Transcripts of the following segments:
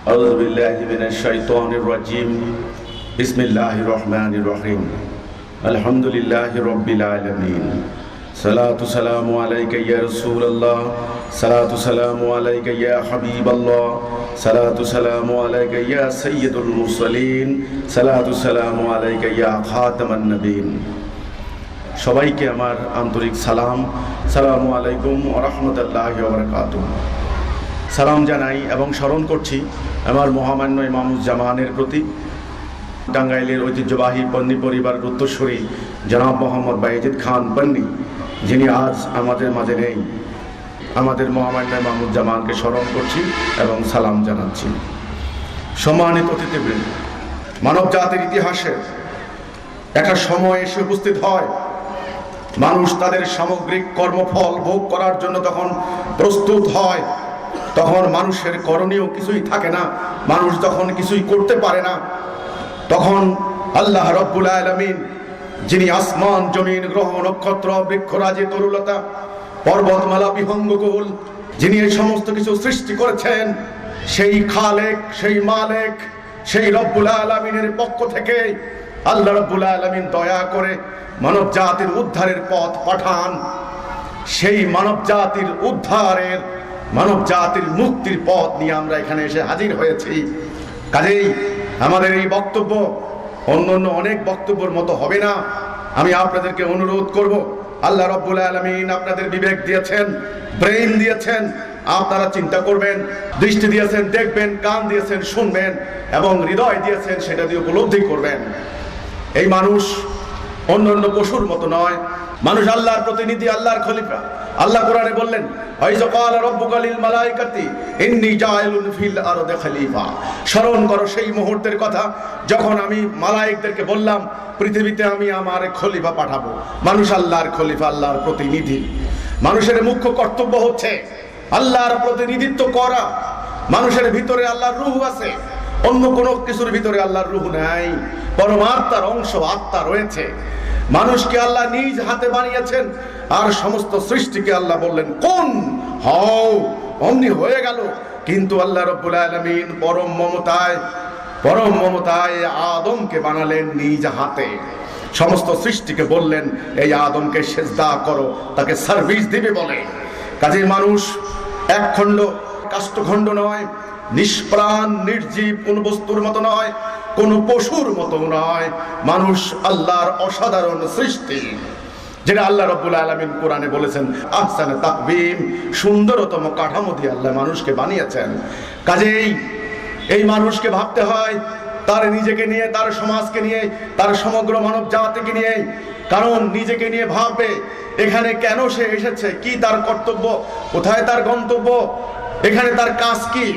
أعوذ بالله من الشيطان الرجيم بسم الله الرحمن الرحيم الحمد لله رب العالمين صلاة سلام عليك يا رسول الله صلاة سلام عليك يا حبيب الله صلاة سلام عليك يا سيد المرسلين صلاة سلام عليك يا خاتم النبيين সবাইকে আমার আন্তরিক সালাম। আসসালামু আলাইকুম ওয়া রাহমাতুল্লাহি ওয়া বারাকাতুহু। সালাম জানাই এবং স্মরণ করছি আমার মহামান্য ইমামুজ্জামানের প্রতি, টাঙ্গাইলের ঐতিহ্যবাহী পন্নী পরিবারের উত্তরসূরি জনাব মোহাম্মদ বায়েজিদ খান পন্নী, যিনি আজ আমাদের মাঝে নেই। আমাদের মহামান্য ইমামুজ্জামানকে স্মরণ করছি এবং সালাম জানাচ্ছি। সম্মানিত অতিথিবৃন্দ, মানব জাতির ইতিহাসে একটা সময় এসে উপস্থিত হয়, মানুষ তাদের সামগ্রিক কর্মফল ভোগ করার জন্য তখন প্রস্তুত হয়। তখন মানুষের করণীয় কিছুই থাকে না, মানুষ যখন কিছুই করতে পারে না, তখন আল্লাহ রব্বুল আলামিন, যিনি আসমান জমিন গ্রহ নক্ষত্র বৃক্ষরাজি তরুলতা পর্বতমালা বিহঙ্গকুল, যিনি এই সমস্ত কিছু সৃষ্টি করেছেন, সেই খালেক, সেই মালেক, সেই রব্বুল আলামিনের পক্ষ থেকে আল্লাহ রব্বুল আলামিন দয়া করে মানব জাতির উদ্ধারের পথ পাঠান। সেই মানব জাতির উদ্ধারের, মানব জাতির মুক্তির পথ নিয়ে আমরা এখানে এসে হাজির হয়েছি। কাজেই আমাদের এই বক্তব্য অন্য অনেক বক্তব্যের মতো হবে না। আমি আপনাদেরকে অনুরোধ করব, আল্লাহ রব্বুল আলামিন আপনাদের বিবেক দিয়েছেন, ব্রেইন দিয়েছেন, আপনারা চিন্তা করবেন, দৃষ্টি দিয়েছেন দেখবেন, কান দিয়েছেন শুনবেন, এবং হৃদয় দিয়েছেন সেটা দিয়ে উপলব্ধি করবেন। এই মানুষ অন্য পশুর মতো নয়, মানুষ আল্লাহর প্রতিনিধি, আল্লাহর খলিফা। আল্লাহ কোরআনে বললেন, ওয়াইযকাল রাব্বুকা লিল মালাইকাতি ইন্নী জাইলুন ফিল আরদি খলিফা। স্মরণ করো সেই মুহূর্তের কথা যখন আমি মালায়েকদেরকে বললাম পৃথিবীতে আমি আমার খলিফা পাঠাবো। মানুষ আল্লাহর খলিফা, আল্লাহর প্রতিনিধি। মানুষের মুখ্য কর্তব্য হচ্ছে আল্লাহর প্রতিনিধিত্ব করা। মানুষের ভিতরে আল্লাহর রূহ আছে, অন্য কোনো কিছুর ভিতরে আল্লাহর রূহ নাই। পরমাত্মার অংশ আত্মা রয়েছে। মানুষকে আল্লাহ নিজ হাতে বানিয়েছেন, আর সমস্ত সৃষ্টিকে আল্লাহ বললেন কোন হও, অমনি হয়ে গেল। কিন্তু আল্লাহ রাব্বুল আলামিন পরম মমতায় আদমকে বানালেন নিজ হাতে। সমস্ত সৃষ্টিকে বললেন এই আদমকে সেজদা করো, তাকে সার্ভিস দিবে বলে। কাজে মানুষ এক খণ্ড কাষ্ঠখণ্ড নয়, নিষ্প্রাণ নির্জীব কোন বস্তুর মতো নয়, কোন পশুর মতো নয়। মানুষ আল্লাহর অসাধারণ সৃষ্টি, যেটা আল্লাহ রাব্বুল আলামিন কোরআনে বলেছেন আহসানে তাকবীম, সুন্দরতম কাঠামো দিয়ে আল্লাহ মানুষকে বানিয়েছেন। কাজেই এই মানুষকে ভাবতে হয় তার নিজেকে নিয়ে, তার সমাজকে নিয়ে, তার সমগ্র মানব জাতিকে নিয়ে। কারণ নিজেকে নিয়ে ভাববে এখানে কেন সে এসেছে, কি তার কর্তব্য, কোথায় তার গন্তব্য, এখানে তার কাজ কি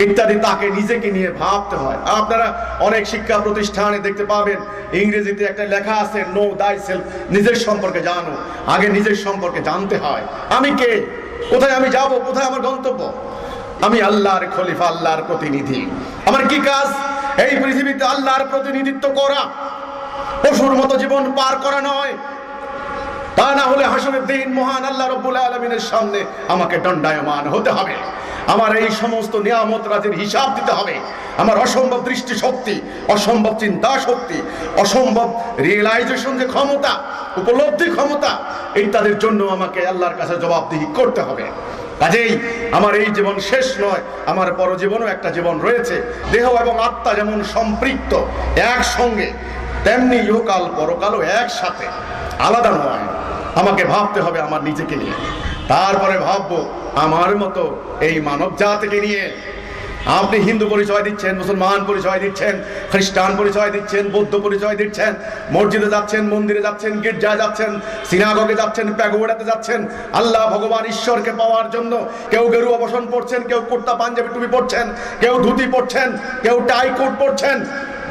ইত্যাদি, তাকে নিজেকে নিয়ে ভাবতে হয়। আপনারা অনেক শিক্ষা প্রতিষ্ঠানে দেখতে পাবেন ইংরেজিতে একটা লেখা আছে নো দাই সেলফ, নিজের সম্পর্কে জানো। আগে নিজের সম্পর্কে জানতে হয়, আমি কে, কোথায় আমি যাব, কোথায় আমার গন্তব্য। আমি আল্লাহর খলিফা, আল্লাহর প্রতিনিধি। আমার কি কাজ? এই পৃথিবীতে আল্লাহর প্রতিনিধিত্ব করা, পশুর মতো জীবন পার করা নয়। তা না হলে হাসরের দিন মহান আল্লাহ রাব্বুল আলামিনের সামনে আমাকে দণ্ডায়মান হতে হবে। আমার এই সমস্ত নিয়ামত রাজের হিসাব দিতে হবে। আমার অসম্ভব দৃষ্টি শক্তি, অসম্ভব চিন্তা শক্তি, অসম্ভব রিয়েলাইজেশন যে ক্ষমতা, উপলব্ধি ক্ষমতা, ইত্যাদির জন্য আমাকে আল্লাহর কাছে জবাবদিহি করতে হবে। কাজেই আমার এই জীবন শেষ নয়, আমার পরজীবনও একটা জীবন রয়েছে। দেহ এবং আত্মা যেমন সম্পৃক্ত একসঙ্গে, তেমনি ইহকাল পরকালও একসাথে, আলাদা নয়। আমাকে ভাবতে হবে আমার নিজেকে নিয়ে, তারপরে ভাববো আমার মতো এই মানব জাতিকে নিয়ে। আপনি হিন্দু পরিচয় দিচ্ছেন, মুসলমান পরিচয় দিচ্ছেন, খ্রিস্টান পরিচয় দিচ্ছেন, বৌদ্ধ পরিচয় দিচ্ছেন, মসজিদে যাচ্ছেন, মন্দিরে যাচ্ছেন, গির্জায় যাচ্ছেন, সিনাগগে যাচ্ছেন, প্যাগোডাতে যাচ্ছেন আল্লাহ ভগবান ঈশ্বরকে পাওয়ার জন্য। কেউ গেরুয়া বসন পড়ছেন, কেউ কুর্তা পাঞ্জাবি টুপি পড়ছেন, কেউ ধুতি পড়ছেন, কেউ টাই কোট পড়ছেন।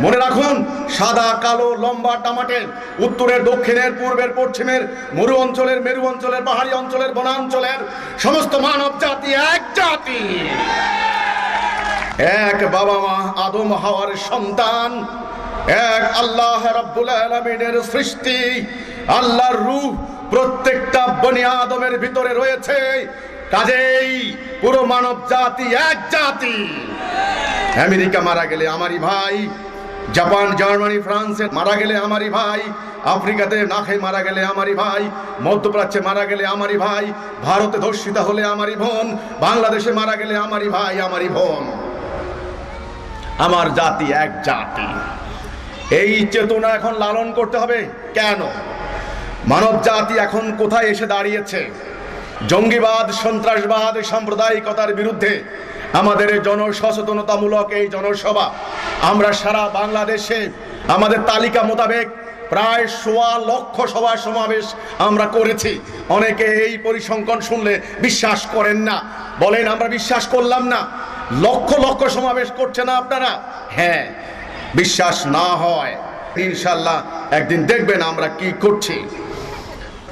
মনে রাখুন, সাদা কালো লম্বা টামাটে, উত্তরের দক্ষিণের পূর্বের পশ্চিমের, মরু অঞ্চলের মেরু অঞ্চলের, পাহাড়ি অঞ্চলের, বনাঞ্চলের সমস্ত মানব জাতি এক জাতি, এক বাবা মা আদম হাওয়ার সন্তান, এক আল্লাহ রাব্বুল আলামিনের সৃষ্টি। আল্লাহর রূহ প্রত্যেকটা বনি আদমের ভিতরে রয়েছে। কাজেই পুরো মানব জাতি এক জাতি। আমেরিকা মারা গেলে আমারই ভাই, জাপান, জার্মানি, ফ্রান্সে মারা গেলে আমারই ভাই, আফ্রিকাতে না খেয়ে মারা গেলে আমারই ভাই, মধ্যপ্রাচ্যে মারা গেলে আমারই ভাই, ভারতে ধর্ষিতা হলে আমারই বোন, বাংলাদেশে মারা গেলে আমারই ভাই, আমারই বোন। আমার জাতি এক জাতি। এই চেতনা এখন লালন করতে হবে। কেন? মানব জাতি এখন কোথায় এসে দাঁড়িয়েছে? জঙ্গিবাদ, সন্ত্রাসবাদ, সাম্প্রদায়িকতার বিরুদ্ধে আমাদের জনসচেতনতামূলক এই জনসভা আমরা সারা বাংলাদেশে আমাদের তালিকা মোতাবেক প্রায় ১.৫ লক্ষ সভা সমাবেশ আমরা করেছি। অনেকে এই পরিসংখ্যান শুনলে বিশ্বাস করেন না, বলেন আমরা বিশ্বাস করলাম না। লক্ষ লক্ষ সমাবেশ করছে না আপনারা? হ্যাঁ, বিশ্বাস না হয় ইনশাল্লাহ একদিন দেখবেন আমরা কি করছি।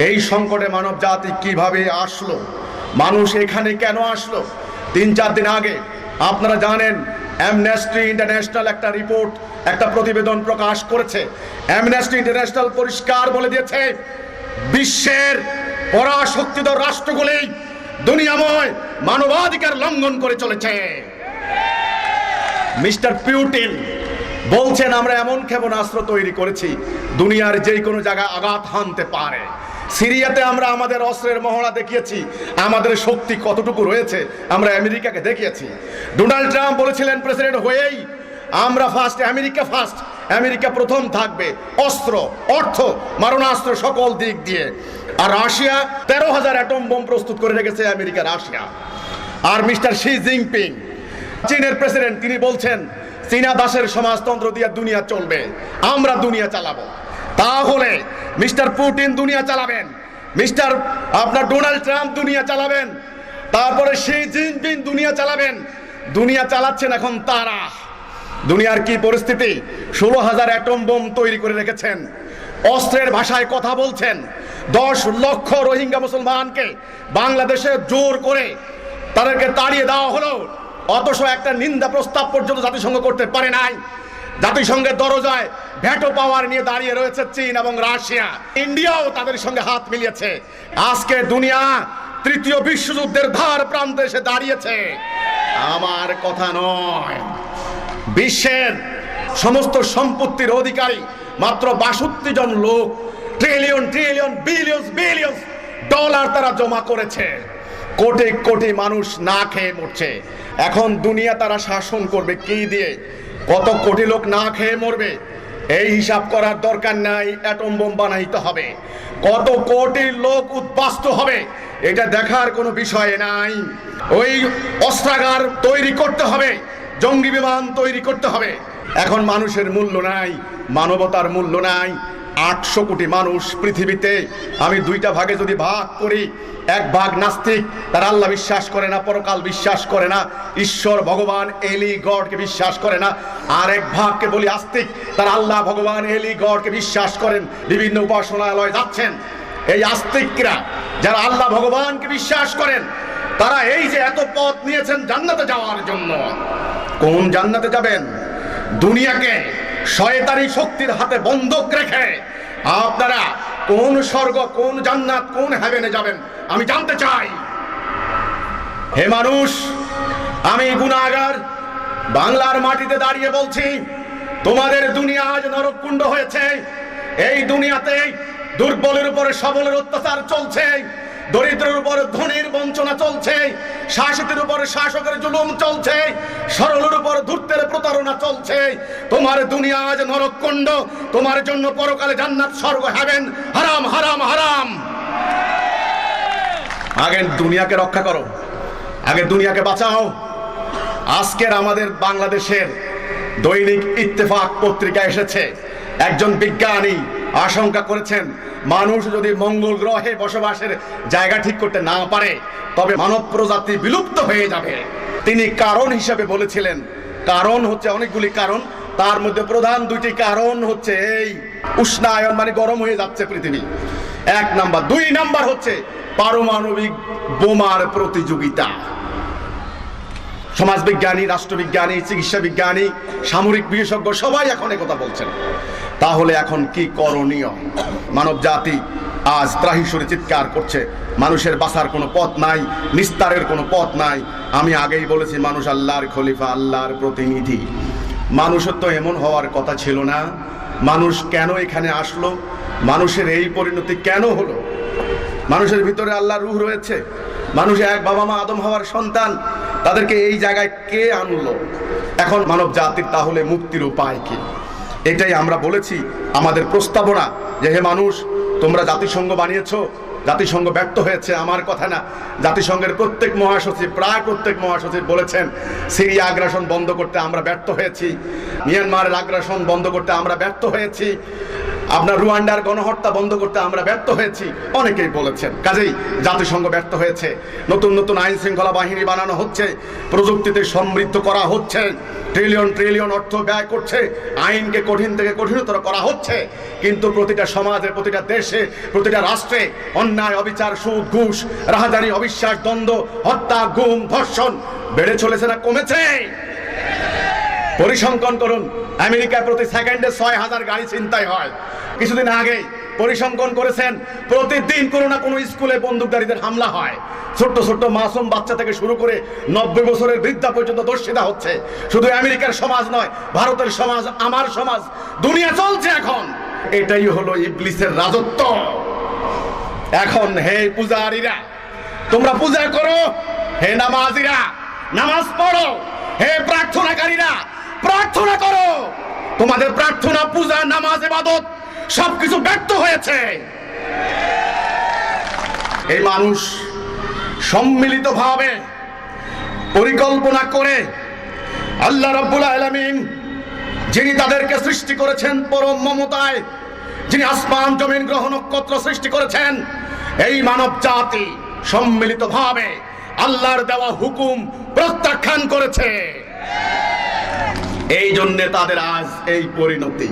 এই সংকটে মানব জাতি কিভাবে আসলো, মানুষ এখানে কেন আসলো? ৩-৪ দিন আগে আপনারা জানেন অ্যামনেস্টি ইন্টারন্যাশনাল একটা রিপোর্ট, একটা প্রতিবেদন প্রকাশ করেছে। অ্যামনেস্টি ইন্টারন্যাশনাল পরিষ্কার বলে দিয়েছে বিশ্বের পরাশক্তিধর রাষ্ট্রগুলি দুনিয়াময় মানবাধিকার লঙ্ঘন করে চলেছে। মিস্টার পুতিন বলছেন আমরা এমন ক্ষেপণাস্ত্র তৈরি করেছি দুনিয়ার যে কোনো জায়গায় আঘাত হানতে পারে। সিরিয়াতে আমরা আমাদের অস্ত্রের মহড়া দেখিয়েছি, আমাদের শক্তি কতটুকু রয়েছে আমরা আমেরিকাকে দেখিয়েছি। ডোনাল্ড ট্রাম্প বলেছিলেন প্রেসিডেন্ট হয়েই আমরা ফার্স্ট, আমেরিকা ফার্স্ট, আমেরিকা প্রথম থাকবে অস্ত্র, অর্থ, মারণাস্ত্র সকল দিক দিয়ে। আর রাশিয়া ১৩,০০০ অ্যাটম বোম প্রস্তুত করে রেখেছে আমেরিকা, রাশিয়া। আর মিস্টার শি জিনপিং চীনের প্রেসিডেন্ট, তিনি বলছেন চীনা দাসের সমাজতন্ত্র দিয়ে দুনিয়া চলবে, আমরা দুনিয়া চালাবো। তাহলে মিস্টার পুতিন দুনিয়া চালাবেন, মিস্টার আপনার ডোনাল্ড ট্রাম্প দুনিয়া চালাবেন, তারপরে শি জিনপিং দুনিয়া চালাবেন। দুনিয়া চালাচ্ছেন এখন তারা। দুনিয়ার কি পরিস্থিতি? ১৬,০০০ অ্যাটম বোম তৈরি করে রেখেছেন, অস্ত্রের ভাষায় কথা বলছেন। ১০ লক্ষ রোহিঙ্গা মুসলমানকে বাংলাদেশে জোর করে তাদেরকে তাড়িয়ে দেওয়া হলো, অথচ একটা নিন্দা প্রস্তাব পর্যন্ত জাতিসংঘ করতে পারে নাই। জাতিসংঘের দরজায় ভেটো পাওয়ার নিয়ে দাঁড়িয়ে রয়েছে চীন এবং রাশিয়া। ইন্ডিয়াও তাদের সঙ্গে হাত মিলিয়েছে। আজকে দুনিয়া তৃতীয় বিশ্বযুদ্ধের ধার প্রান্তে এসে দাঁড়িয়েছে। আমার কথা নয়, বিশ্বের সমস্ত সম্পত্তির অধিকারী মাত্র ৬২ জন লোক trillion trillion billion billion dollar তারা জমা করেছে। কোটি কোটি মানুষ না খেয়ে মরছে। এখন দুনিয়া তারা শাসন করবে কি দিয়ে? কত কোটি লোক না খেয়ে মরবে এই হিসাব করার দরকার নাই। অ্যাটম বোম বানাইতে হবে, কত কোটি লোক উদ্বাস্তু হবে এটা দেখার কোনো বিষয় নাই। ওই অস্ত্রাগার তৈরি করতে হবে, জঙ্গি বিমান তৈরি করতে হবে। এখন মানুষের মূল্য নাই, মানবতার মূল্য নাই। ৮০০ কোটি মানুষ পৃথিবীতে, আমি ২টা ভাগে যদি ভাগ করি, এক ভাগ নাস্তিক, তারা আল্লাহ বিশ্বাস করে না, পরকাল বিশ্বাস করে না, ঈশ্বর ভগবান এলি গডকে বিশ্বাস করে না। আর এক ভাগকে বলি আস্তিক, তারা আল্লাহ ভগবান এলি গডকে বিশ্বাস করেন, বিভিন্ন উপাসনালয় যাচ্ছেন। এই আস্তিকরা যারা আল্লাহ ভগবানকে বিশ্বাস করেন, তারা এই যে এত পথ নিয়েছেন জান্নাতে যাওয়ার জন্য, কোন জান্নাতে যাবেন? দুনিয়াকে শয়তানি শক্তির হাতে বন্ধক রেখে আপনারা কোন স্বর্গ, কোন জান্নাত, কোন হেভেনে যাবেন আমি জানতে চাই। হে মানুষ, আমি গুনাহগার বাংলার মাটিতে দাঁড়িয়ে বলছি, তোমাদের দুনিয়া আজ নরককুণ্ড হয়েছে। এই দুনিয়াতে দুর্বলের উপরে সবলের অত্যাচার চলছে, দরিদ্রের উপর ধনীর বঞ্চনা চলছে, শাসকের উপর শাসকের জুলুম চলছে, সরলের উপর ধূর্তের প্রতারণা চলছে। তোমার দুনিয়া আজ নরককুণ্ড, তোমার জন্য পরকালে জান্নাত, স্বর্গ, হেভেন হারাম হারাম হারাম। আগে দুনিয়াকে রক্ষা করো, আগে দুনিয়াকে বাঁচাও। আজকের আমাদের বাংলাদেশের দৈনিক ইত্তেফাক পত্রিকা এসেছে, একজন বিজ্ঞানী আশঙ্কা করেছেন মানুষ যদি মঙ্গল গ্রহে বসবাসের জায়গা ঠিক করতে না পারে তবে মানব প্রজাতি বিলুপ্ত হয়ে যাবে। তিনি কারণ হিসেবে বলেছিলেন, কারণ হচ্ছে অনেকগুলি কারণ, তার মধ্যে প্রধান 2টি কারণ হচ্ছে এই উষ্ণায়ন, মানে গরম হয়ে যাচ্ছে পৃথিবী, 1 নাম্বার। 2 নাম্বার হচ্ছে পারমাণবিক বোমার প্রতিযোগিতা। সমাজবিজ্ঞানী, রাষ্ট্রবিজ্ঞানী, চিকিৎসা বিজ্ঞানী, সামরিক বিশেষজ্ঞ সবাই এখন কথা বলছেন। তাহলে এখন কি করণীয়? মানব জাতি আজ ত্রাহিসরে চিৎকার করছে, মানুষের বাঁচার কোনো পথ নাই, নিস্তারের কোনো পথ নাই। আমি আগেই বলেছি, মানুষ আল্লাহর খলিফা, আল্লাহর প্রতিনিধি। মানুষের তো এমন হওয়ার কথা ছিল না। মানুষ কেন এখানে আসলো? মানুষের এই পরিণতি কেন হলো? মানুষের ভিতরে আল্লাহর রূহ রয়েছে। মানুষ এক বাবা মা আদম হওয়ার সন্তান, তাদেরকে এই জায়গায় কে আনলো? এখন মানব জাতির তাহলে মুক্তির উপায় কি? এটাই আমরা বলেছি আমাদের প্রস্তাবনা, যে হে মানুষ, তোমরা জাতিসংঘ বানিয়েছো, জাতিসংঘ ব্যর্থ হয়েছে। আমার কথা না, জাতিসংঘের প্রত্যেক মহাসচিব, প্রায় প্রত্যেক মহাসচিব বলেছেন সিরিয়া আগ্রাসন বন্ধ করতে আমরা ব্যর্থ হয়েছি, মিয়ানমারের আগ্রাসন বন্ধ করতে আমরা ব্যর্থ হয়েছি, আপনার রুয়ান্ডার গণহত্যা বন্ধ করতে আমরা ব্যর্থ হয়েছি, অনেকেই বলেছেন। কাজেই জাতিসংঘ ব্যর্থ হয়েছে। নতুন নতুন আইন শৃঙ্খলা বাহিনী বানানো হচ্ছে, প্রযুক্তিতে সমৃদ্ধ করা হচ্ছে, ট্রিলিয়ন ট্রিলিয়ন অর্থ ব্যয় করছে, আইনকে কঠিন থেকে কঠিনতর করা হচ্ছে। কিন্তু প্রতিটা সমাজে, প্রতিটা দেশে, প্রতিটা রাষ্ট্রে অন্যায়, অবিচার, সুদ, ঘুষ, রাহাজানি, অবিশ্বাস, দ্বন্দ্ব, হত্যা, গুম, ধর্ষণ বেড়ে চলেছে না কমেছে? পরিসংখ্যান করুন, আমেরিকায় প্রতি সেকেন্ডে 6,000 গাড়ি ছিনতাই হয়। কিছুদিন আগে পরিসংখ্যান করেছেন, প্রতিদিন কোনো না কোনো স্কুলে বন্দুকধারীদের হামলা হয়। ছোট্ট ছোট্ট মাসুম বাচ্চা থেকে শুরু করে 90 বছরের বৃদ্ধা পর্যন্ত দর্শিতা হচ্ছে। শুধু আমেরিকার সমাজ নয়, ভারতের সমাজ, আমার সমাজ, দুনিয়া চলছে এখন। এটাই হলো ইবলিসের রাজত্ব। এখন হে পূজারীরা, তোমরা পূজা করো। হে নামাজিরা, নামাজ পড়ো। হে প্রার্থনাকারীরা, প্রার্থনা করো। তোমাদের প্রার্থনা, পূজা, নামাজ, ইবাদত সবকিছু ব্যর্থ হয়েছে। এই মানুষ সম্মিলিতভাবে পরিকল্পনা করে আল্লাহ রাব্বুল আলামিন, যিনি তাদেরকে সৃষ্টি করেছেন পরম মমতায়, যিনি আসমান জমিন গ্রহ নক্ষত্র সৃষ্টি করেছেন, এই মানব জাতি সম্মিলিতভাবে আল্লাহর দেওয়া হুকুম প্রত্যাখ্যান করেছে। এই জন্য তাদের আজ এই পরিণতি।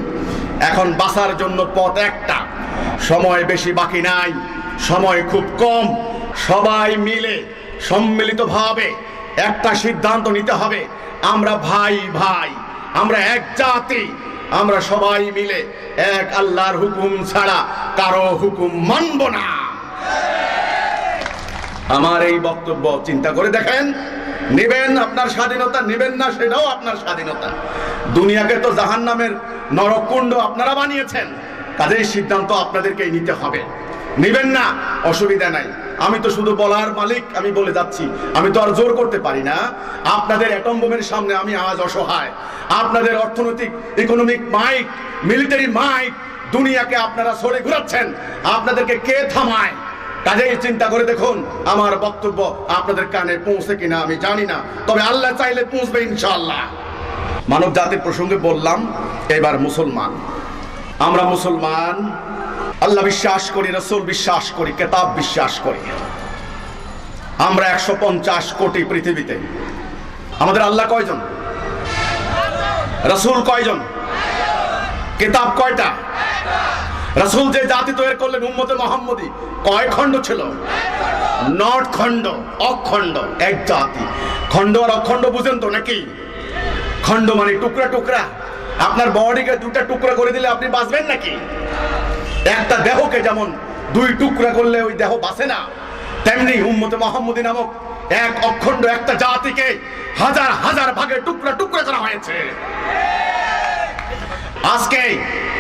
এখন বাঁচার জন্য পথ একটা, সময় বেশি বাকি নাই, সময় খুব কম। সবাই মিলে সম্মিলিতভাবে একটা সিদ্ধান্ত নিতে হবে, আমরা ভাই ভাই, আমরা এক জাতি, আমরা সবাই মিলে এক আল্লাহর হুকুম ছাড়া কারো হুকুম মানব না। আমার এই বক্তব্য চিন্তা করে দেখেন, নেবেন আপনার স্বাধীনতা, নেবেন না সেটাও আপনার স্বাধীনতা। দুনিয়াকে তো জাহান্নামের নরককুণ্ড আপনারা বানিয়েছেন, কাজেই সিদ্ধান্ত আপনাদেরকেই নিতে হবে। নেবেন না, অসুবিধা নাই, আমি তো শুধু বলার মালিক, আমি বলে যাচ্ছি, আমি তো আর জোর করতে পারি না। আপনাদের অ্যাটম বোমের সামনে আমি আজ অসহায়। আপনাদের অর্থনৈতিক, ইকোনমিক মাইক, মিলিটারি মাইক, দুনিয়াকে আপনারা সরে ঘুরাচ্ছেন, আপনাদেরকে কে থামায়? কাজেই চিন্তা করে দেখুন, আমার বক্তব্য আপনাদের কানে পৌঁছে কিনা আমি জানি না, তবে আল্লাহ চাইলে পৌঁছবে ইনশাআল্লাহ। মানব জাতির প্রসঙ্গে বললাম, এবার মুসলমান। আমরা মুসলমান, আল্লাহ বিশ্বাস করি, রাসূল বিশ্বাস করি, কিতাব বিশ্বাস করি। আমরা 150 কোটি পৃথিবীতে। আমাদের আল্লাহ কয়জন? রাসূল কয়জন? কিতাব কয়টা? রাসূল যে জাতি তৈরি করলেন উম্মতে মুহাম্মদী, কয় খণ্ড ছিল? 9 খণ্ড, অখণ্ড, এক জাতি। খণ্ড আর অখণ্ড বুঝেন তো নাকি? খণ্ড মানে টুকরা টুকরা। আপনার বডিকে 2টা টুকরা করে দিলে আপনি বাঁচবেন নাকি? একটা দেহকে যেমন 2 টুকরা করলে ওই দেহ বাঁচে না, তেমনি উম্মতে মুহাম্মদী নামক এক অখণ্ড একটা জাতিকে হাজার হাজার ভাগে টুকরা টুকরা করা হয়েছে। আজকে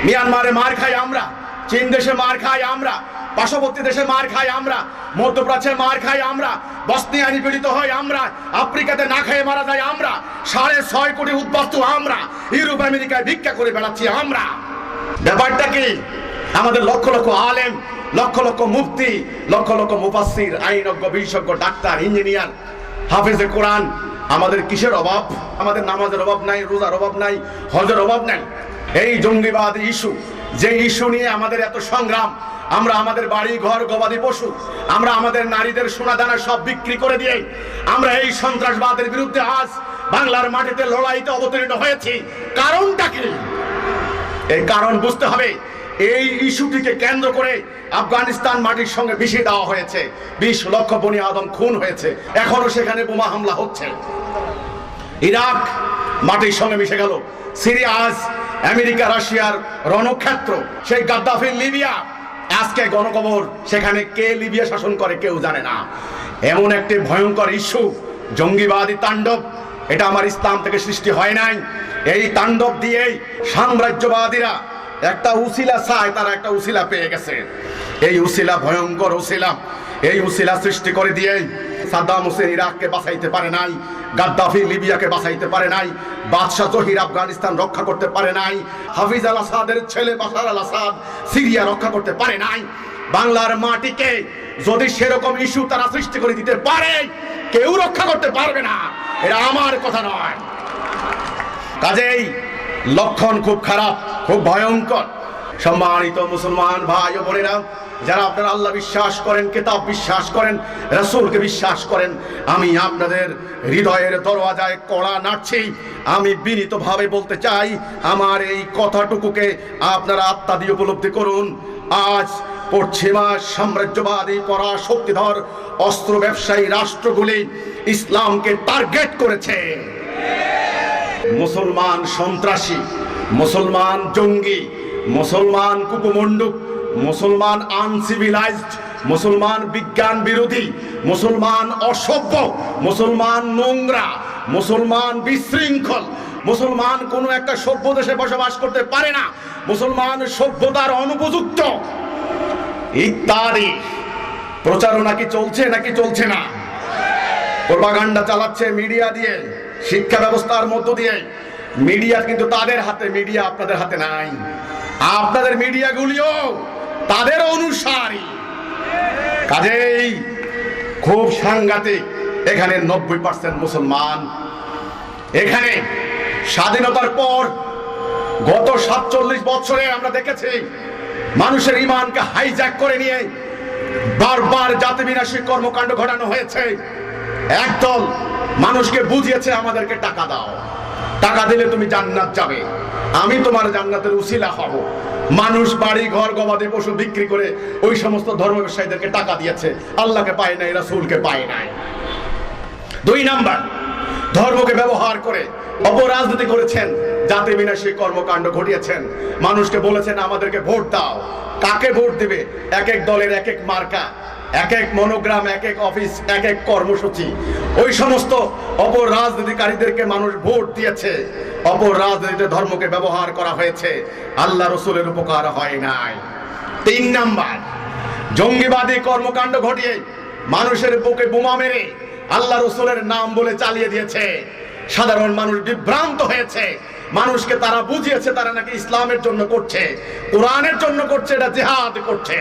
মিয়ানমারে মার খাই আমরা, চীন দেশে মার খাই আমরা, পার্শ্ববর্তী দেশে মার খাই আমরা, মধ্যপ্রাচ্যে মার খাই আমরা, বসনিয়া নিপীড়িত হয় আমরা, আফ্রিকাতে না খেয়ে মারা যায় আমরা, 6.5 কোটি উদ্বাস্তু আমরা, ইউরোপ আমেরিকায় ভিক্ষা করে বেড়াচ্ছি আমরা। ব্যাপারটা কি? আমাদের লক্ষ লক্ষ আলেম, লক্ষ লক্ষ মুফতি, লক্ষ লক্ষ মুফাসসির, আইনজ্ঞ, বিশেষজ্ঞ, ডাক্তার, ইঞ্জিনিয়ার, হাফেজে কোরআন, আমাদের কিসের অভাব? আমাদের নামাজের অভাব নাই, রোজার অভাব নাই, হজের অভাব নাই। এই জঙ্গিবাদ ইস্যু, যে ইস্যু নিয়ে আমাদের এত সংগ্রাম, আমরা আমাদের বাড়ি ঘর, গবাদি পশু, আমরা আমাদের নারীদের সোনা দানা সব বিক্রি করে দিয়ে আমরা এই সন্ত্রাসবাদের বিরুদ্ধে আজ বাংলার মাটিতে লড়াইতে অবতীর্ণ হয়েছি। কারণটা কি? এই কারণ বুঝতে হবে। এই ইস্যুটিকে কেন্দ্র করে আফগানিস্তান মাটির সঙ্গে মিশিয়ে দেওয়া হয়েছে, 20 লক্ষ বনি আদম খুন হয়েছে, এখনো সেখানে বোমা হামলা হচ্ছে। ইরাক মাটির সঙ্গে মিশে গেল, সিরিয়া আজ আমেরিকা রাশিয়ার রণক্ষেত্র, সেই গাদ্দাফির লিবিয়া আজকে গণকবর, সেখানে কে লিবিয়া শাসন করে কেউ জানে না। এমন একটি ভয়ঙ্কর ইস্যু জঙ্গিবাদী তাণ্ডব, এটা আমার ইসলাম থেকে সৃষ্টি হয় নাই। এই তাণ্ডব দিয়েই সাম্রাজ্যবাদীরা একটা উসিলা চায়, তারা একটা উসিলা পেয়ে গেছে। এই উসিলা ভয়ঙ্কর উসিলা, এই উসিলা সৃষ্টি করে দিয়ে সাদ্দাম হোসেন ইরাককে বাঁচাইতে পারে নাই, গাদ্দাফি লিবিয়াকে বাঁচাইতে পারে নাই, বাদশাহ জহির আফগানিস্তান রক্ষা করতে পারে নাই, হাফিজ আল আসাদের ছেলে বাশার আল আসাদ সিরিয়া রক্ষা করতে পারে নাই। বাংলার মাটিকে যদি সেরকম ইস্যু তারা সৃষ্টি করে দিতে পারে, কেউ রক্ষা করতে পারবে না। এটা আমার কথা নয়। কাজেই লক্ষণ খুব খারাপ, খুব ভয়ঙ্কর। সম্মানিত মুসলমান ভাই ও বোনেরা, যারা আপনারা আল্লাহ বিশ্বাস করেন, কিতাব বিশ্বাস করেন, রাসূলকে বিশ্বাস করেন, আমি আপনাদের হৃদয়ের দরওয়াজায় কড়া নাড়ছি। আমি বিনীতভাবে বলতে চাই, আমার এই কথাটুকুকে আপনারা আত্মা দিয়ে উপলব্ধি করুন। আজ পশ্চিমা সাম্রাজ্যবাদী পরাশক্তিধর অস্ত্র ব্যবসায়ী রাষ্ট্রগুলি ইসলামকে টার্গেট করেছে। মুসলমান সন্ত্রাসী, মুসলমান জঙ্গি, মুসলমান কুকুমণ্ডুক, মুসলমান আনসিভিলাইজড, মুসলমান বিজ্ঞান বিরোধী, মুসলমান অসভ্য, মুসলমান নোংরা, মুসলমান বিশৃঙ্খল, মুসলমান কোনো একটা সভ্য দেশে বসবাস করতে পারে না, মুসলমান সভ্যতার অনুপযুক্ত ইত্যাদি প্রচারণা কি চলছে নাকি চলছে না? প্রোপাগান্ডা চালাচ্ছে মিডিয়া দিয়ে, শিক্ষা ব্যবস্থার মধ্য দিয়ে। মিডিয়া কিন্তু তাদের হাতে, মিডিয়া আপনাদের হাতে নাই। আপনাদের মিডিয়াগুলিও তাদের অনুসারী। কাজেই খুব সাংঘাতিক। এখানে 90% মুসলমান। এখানে স্বাধীনতার পর গত 47 বছরে আমরা দেখেছি মানুষের ঈমানকে হাইজ্যাক করে নিয়ে বারবার জাতি বিনাশী কর্মকাণ্ড ঘটানো হয়েছে। একদল মানুষকে বুঝিয়েছে আমাদেরকে টাকা দাও, টাকা দিলে তুমি জান্নাত যাবে, আমি তোমার জান্নাতের উসিলা হব। মানুষ বাড়ি ঘর গবাদি পশু বিক্রি করে ওই সমস্ত ধর্ম ব্যবসায়ীদেরকে টাকা দিয়েছে, আল্লাহকে পায় নাই, রাসূলকে পায় নাই। 2 নাম্বার, ধর্মকে ব্যবহার করে অপরাজনীতি করেছেন, জাতি বিনাশী কর্মকাণ্ড ঘটিয়েছেন। মানুষকে বলেছেন আমাদেরকে ভোট দাও। কাকে ভোট দিবে? এক এক দলের এক এক মার্কা, এক এক মনোগ্রাম, এক এক অফিস, এক এক কর্মসূচি। ওই সমস্ত অপরাজনীতিকারীদেরকে মানুষ ভোট দিয়েছে। অপরাজনীতিতে ধর্মকে ব্যবহার করা হয়েছে, আল্লাহ রসুলের উপকার হয় নাই। 3 নাম্বার, জঙ্গিবাদী কর্মকাণ্ড ঘটিয়ে মানুষের বুকে বোমা মেরে আল্লাহ রসুলের নাম বলে চালিয়ে দিয়েছে। সাধারণ মানুষ বিভ্রান্ত হয়েছে। মানুষকে তারা বুঝিয়েছে তারা নাকি ইসলামের জন্য করছে, কোরআনের জন্য করছে, এটা জিহাদ করছে।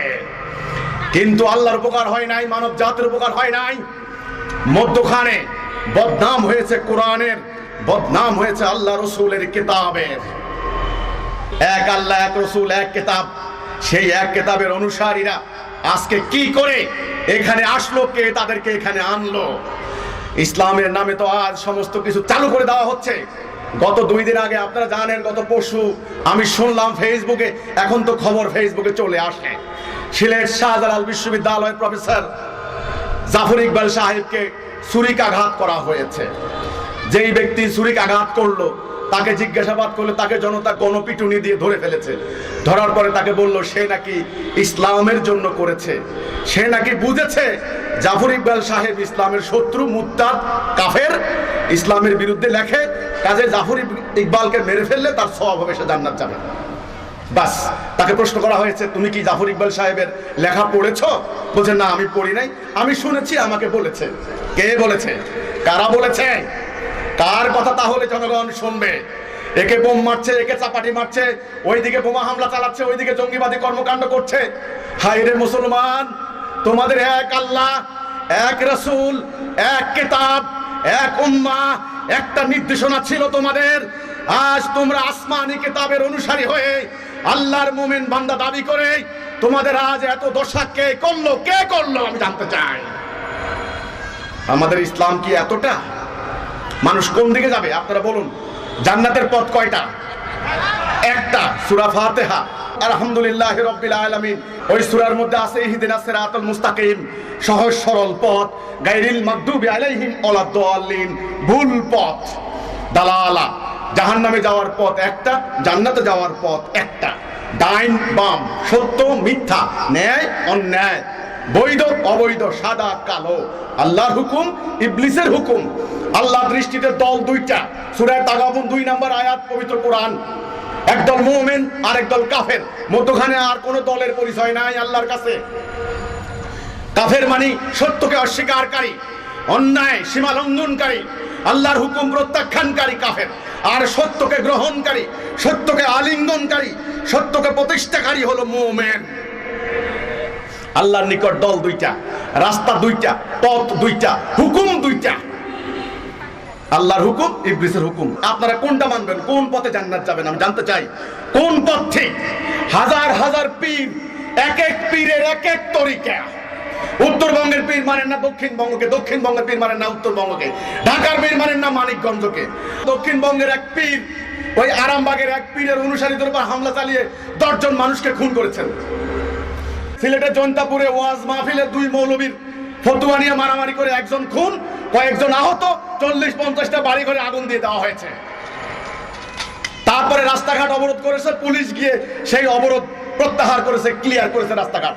কিন্তু আল্লাহর উপকার হয় নাই, মানব জাতির উপকার হয় নাই। মধ্যখানে বদনাম হয়েছে কোরআনের, বদনাম হয়েছে আল্লাহ রসুলের কিতাবের। এক আল্লাহ, এক রসুল, এক কিতাব। সেই এক কিতাবের অনুসারীরা আজকে কি করে এখানে আসলো, কে তাদেরকে এখানে আনলো? ইসলামের নামে তো আজ সমস্ত কিছু চালু করে দেওয়া হচ্ছে। গত 2 দিন আগে আপনারা জানেন, গত পরশু আমি শুনলাম ফেসবুকে, এখন তো খবর ফেসবুকে চলে আসে, সিলেট শাহজালাল বিশ্ববিদ্যালয়ের প্রফেসর জাফর ইকবাল সাহেবকে ছুরিকাঘাত করা হয়েছে। যেই ব্যক্তি ছুরিকাঘাত করলো তাকে জিজ্ঞাসাবাদ করলে তাকে জনতা গণপিটুনি দিয়ে ধরে ফেলেছে। ধরার পরে তাকে বলল সে নাকি ইসলামের জন্য করেছে, সে নাকি বুঝেছে জাফর ইকবাল সাহেব ইসলামের শত্রু, মুরতাদ, কাফের, ইসলামের বিরুদ্ধে লেখে, কাজে জাফর ইকবালকে মেরে ফেললে তার সওয়াব হবে, সে জান্নাত যাবে। বাস, তাকে প্রশ্ন করা হয়েছে তুমি কি জাফর ইকবাল সাহেবের লেখা পড়েছো? বলছে না আমি পড়ি নাই, আমি শুনেছি, আমাকে বলেছে। কে বলেছে? কারা বলেছে? কার কথা তাহলে জনগণ শুনবে? একে বোম মারছে, একে চাপাটি মারছে, ওইদিকে বোমা হামলা চালাচ্ছে, ওইদিকে জঙ্গিবাদী কর্মকাণ্ড করছে। হায়রে মুসলমান, তোমাদের এক আল্লাহ, এক রাসূল, এক কিতাব, এক উম্মাহ, একটা নির্দেশনা ছিল তোমাদের। আজ তোমরা আসমানি কিতাবের অনুসারী হয়ে আল্লাহর মুমিন বান্দা দাবি করে তোমাদের আজ এত দশা কে করলো? কে করলো আমি জানতে চাই। আমাদের ইসলাম কি এতটা? মানুষ কোন দিকে যাবে আপনারা বলুন? জান্নাতের পথ কয়টা? একটা, সূরা ফাতিহা, আলহামদুলিল্লাহি রাব্বিল আলামিন। ওই সূরার মধ্যে আছে ইহদিনাস সিরাতাল মুস্তাকিম, সহজ সরল পথ, গায়রিল মাগদুবি আলাইহিম ওয়ালাদ-দাল্লিন, ভুল পথ, দালালা। জাহান্নামে যাওয়ার পথ একটা, জান্নাতে যাওয়ার পথ একটা। ডাইন বাম, সত্য মিথ্যা, ন্যায় অন্যায়, বৈধ অবৈধ, সাদা কালো, আল্লাহর হুকুম ইবলিসের হুকুম। আল্লাহ দৃষ্টিতে দল দুইটা, সূরা তাগাবুন 2 নম্বর আয়াত পবিত্র কোরআন। একদল মুমিন আর একদল কাফের, মধ্যখানে আর কোন দলের পরিচয় নাই আল্লাহর কাছে। কাফের মানে সত্যকে অস্বীকারী, অন্যায় সীমা লঙ্ঘনকারী, আল্লাহর হুকুম প্রত্যাখ্যানকারী কাফের। আর সত্যকে গ্রহণকারী, সত্যকে আলিঙ্গনকারী, সত্যকে প্রতিষ্ঠাকারী হলো মুমিন। আল্লাহর নিকট দল দুইটা, রাস্তা দুইটা, পথ দুইটা, হুকুম দুইটা, আল্লাহর হুকুম ইবলিসের হুকুম। আপনারা কোনটা মানবেন, কোন পথে জান্নাত যাবেন? আমি জানতে চাই কোন পথ ঠিক। হাজার হাজার পীর, এক এক পীরের এক এক তরিকা। উত্তরবঙ্গের পীর মানেন না দক্ষিণবঙ্গকে, দক্ষিণবঙ্গের পীর মানেন না উত্তরবঙ্গকে, ঢাকার পীর মানেন না মানিকগঞ্জকে। দক্ষিণবঙ্গের এক পীর ওই আরামবাগের এক পীরের অনুসারীদের উপর হামলা চালিয়ে 10 জন মানুষকে খুন করেছেন। সিলেটের জৈন্তাপুরে ওয়াজ মাহফিলে 2 মৌলবীর ফতুয়া নিয়ে মারামারি করে একজন খুন, কয়েকজন আহত, 40-50টা বাড়ি ঘরে আগুন দিয়ে দেওয়া হয়েছে। তারপরে রাস্তাঘাট অবরোধ করেছে পুলিশ, গিয়ে সেই অবরোধ প্রত্যাহার করেছে, ক্লিয়ার করেছে রাস্তাঘাট।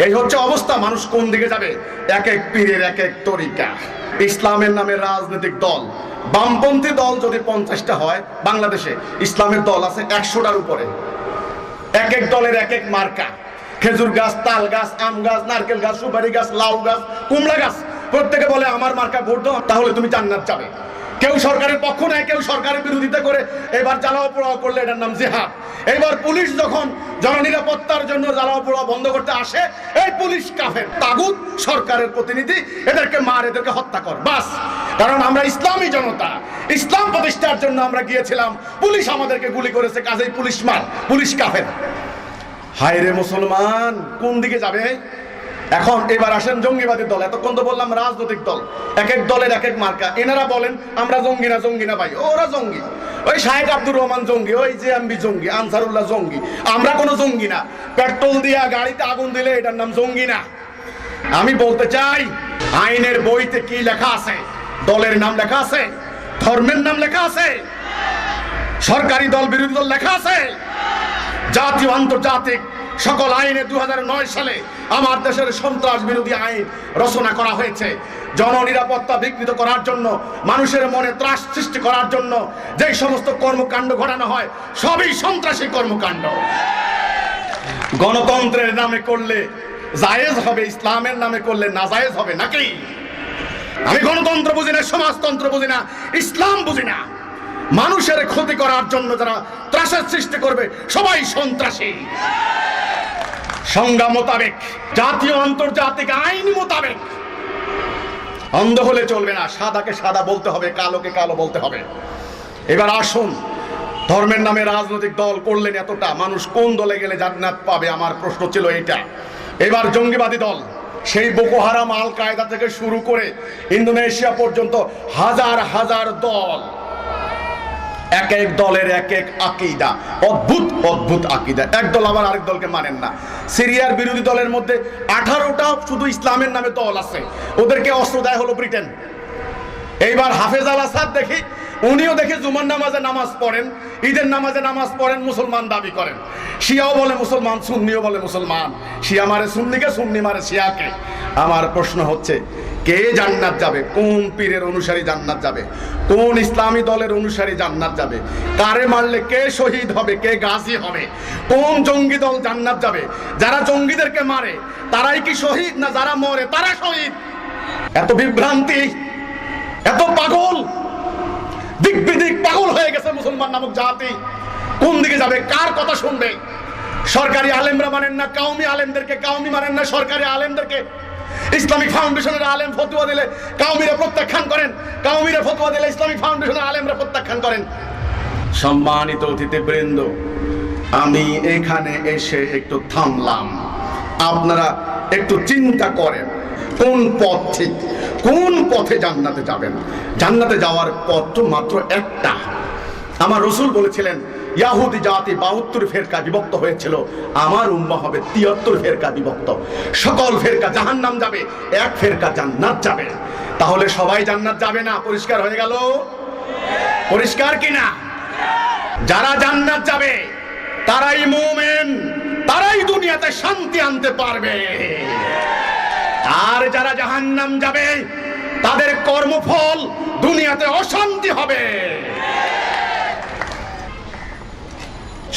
এই হচ্ছে অবস্থা। মানুষ কোন দিকে যাবে? এক এক পীরের এক এক তরিকা। ইসলামের নামে রাজনৈতিক দল, বামপন্থী দল যদি 50টা হয়, বাংলাদেশে ইসলামের দল আছে 100টার উপরে। এক এক দলের এক এক মার্কা, খেজুর গাছ, তাল গাছ, আম গাছ, নারকেল গাছ, সুপারি গাছ, লাউ গাছ, কুমড়া গাছ। প্রত্যেকে বলে আমার মার্কা ভোট দাও, তাহলে তুমি জান্নাত যাবে। কেউ সরকারের পক্ষ নেয়, কেউ সরকারের বিরোধিতা করে। এবার জ্বালাও পোড়াও করলে এটার নাম জিহাদ। এইবার পুলিশ যখন জননিরাপত্তার জন্য জ্বালাও পোড়াও বন্ধ করতে আসে, এই পুলিশ কাফের, তাগুত, সরকারের প্রতিনিধি, এদেরকে মার, এদেরকে হত্যা কর, বাস। কারণ আমরা ইসলামী জনতা, ইসলাম প্রতিষ্ঠার জন্য আমরা গিয়েছিলাম, পুলিশ আমাদেরকে গুলি করেছে, কাজেই পুলিশ মার, পুলিশ কাফের। হায় রে মুসলমান, কোন দিকে যাবে এখন? এবার আসেন জঙ্গিবাদী দল। এতক্ষণ তো বললাম রাজনৈতিক দল, এক এক দলের এক এক মার্কা। এনারা বলেন আমরা জঙ্গি না, জঙ্গি না ভাই, ওরা জঙ্গি। ওই শাহেদ আব্দুর রহমান জঙ্গি, ওই জেএমবি জঙ্গি, আনসারুল্লাহ জঙ্গি। আমরা কোনো জঙ্গি না। পেট্রোল দিয়া গাড়িতে আগুন দিলে এটার নাম জঙ্গি না। আমি বলতে চাই, আইনের বইতে কি লেখা আছে? দলের নাম লেখা আছে, ধর্মের নাম লেখা আছে, সরকারি দল বিরোধী দল লেখা আছে। জাতীয় আন্তর্জাতিক সকল আইনে 2009 সালে আমার দেশের সন্ত্রাস বিরোধী আইন রচনা করা হয়েছে। জননিরাপত্তা বিঘ্নিত করার জন্য, মানুষের মনে ত্রাস সৃষ্টি করার জন্য যে সমস্ত কর্মকাণ্ড ঘটানো হয়, সবই সন্ত্রাসী কর্মকাণ্ড। গণতন্ত্রের নামে করলে জায়েজ হবে, ইসলামের নামে করলে নাজায়েজ হবে নাকি? আমি গণতন্ত্র বুঝি না, সমাজতন্ত্র বুঝি না, ইসলাম বুঝি না। মানুষের ক্ষতি করার জন্য যারা ত্রাসের সৃষ্টি করবে, সবাই সন্ত্রাসী। সংজ্ঞা মোতাবেক, জাতীয় আন্তর্জাতিক আইন মোতাবেক অন্ধ হলে চলবে না। সাদাকে সাদা বলতে হবে, কালোকে কালো বলতে হবে। এবার আসুন, ধর্মের নামে রাজনৈতিক দল করলেন এতটা, মানুষ কোন দলে গেলে জান্নাত পাবে? আমার প্রশ্ন ছিল এটা। এবার জঙ্গিবাদী দল, সেই বোকো হারাম, আল কায়দা থেকে শুরু করে ইন্দোনেশিয়া পর্যন্ত হাজার হাজার দল, এক এক দলের এক এক আকীদা, অদ্ভুত অদ্ভুত আকীদা। এক দল আবার আরেক দলকে মানেন না। সিরিয়ার বিরোধী দলের মধ্যে 18টা শুধু ইসলামের নামে দল আছে, ওদেরকে অস্ত্র দেয় হলো ব্রিটেন। এইবার হাফেজ আল আসাদ দেখি, উনিও দেখি জুমার নামাজে নামাজ পড়েন, ঈদের নামাজে নামাজ পড়েন, মুসলমান দাবি করেন। শিয়াও বলে মুসলমান, সুন্নিও বলে মুসলমান। শিয়া মারে সুন্নিকে, সুন্নি মারে শিয়াকে। আমার প্রশ্ন হচ্ছে, কে জান্নাত যাবে? কোন পীরের অনুসারী জান্নাত যাবে? কোন ইসলামী দলের অনুসারী জান্নাত যাবে? কারে মারলে কে শহীদ হবে, কে গাজী হবে? কোন জঙ্গি দল জান্নাত যাবে? যারা জঙ্গিদেরকে মারে তারাই কি শহীদ, না যারা মরে তারা শহীদ? এত বিভ্রান্তি, এত পাগল, দিক বিদিক পাগল হয়ে গেছে মুসলমান নামক জাতি। কোন দিকে যাবে? কার কথা শুনবে? সরকারি আলেমরা মানেন না কওমি আলেমদেরকে, কওমি মানেন না সরকারি আলেমদেরকে। ইসলামিক ফাউন্ডেশনের আলেম ফতোয়া দিলে কওমিরা প্রত্যাখ্যান করেন, কওমিরা ফতোয়া দিলে ইসলামিক ফাউন্ডেশনের আলেমরা প্রত্যাখ্যান করেন। সম্মানিত অতিথিবৃন্দ, আমি এখানে এসে একটু থামলাম। আপনারা একটু চিন্তা করেন, কোন পথ ঠিক, কোন পথে জান্নাতে যাবেন? জান্নাতে যাওয়ার পথ তো মাত্র একটা। আমার রাসূল বলেছিলেন, ইয়াহুদি জাতি 72 ফেরকা বিভক্ত হয়েছিল, আমার উম্মাহ হবে 73 ফেরকা বিভক্ত। সকল ফেরকা জাহান্নাম যাবে, এক ফেরকা জান্নাত যাবে। তাহলে সবাই জান্নাত যাবে না? পরিষ্কার হয়ে গেল? পরিষ্কার কিনা? যারা জান্নাত যাবে তারাই মুমিন, তারাই দুনিয়াতে শান্তি আনতে পারবে। আর যারা জাহান্নাম যাবে তাদের কর্মফল দুনিয়াতে অশান্তি হবে।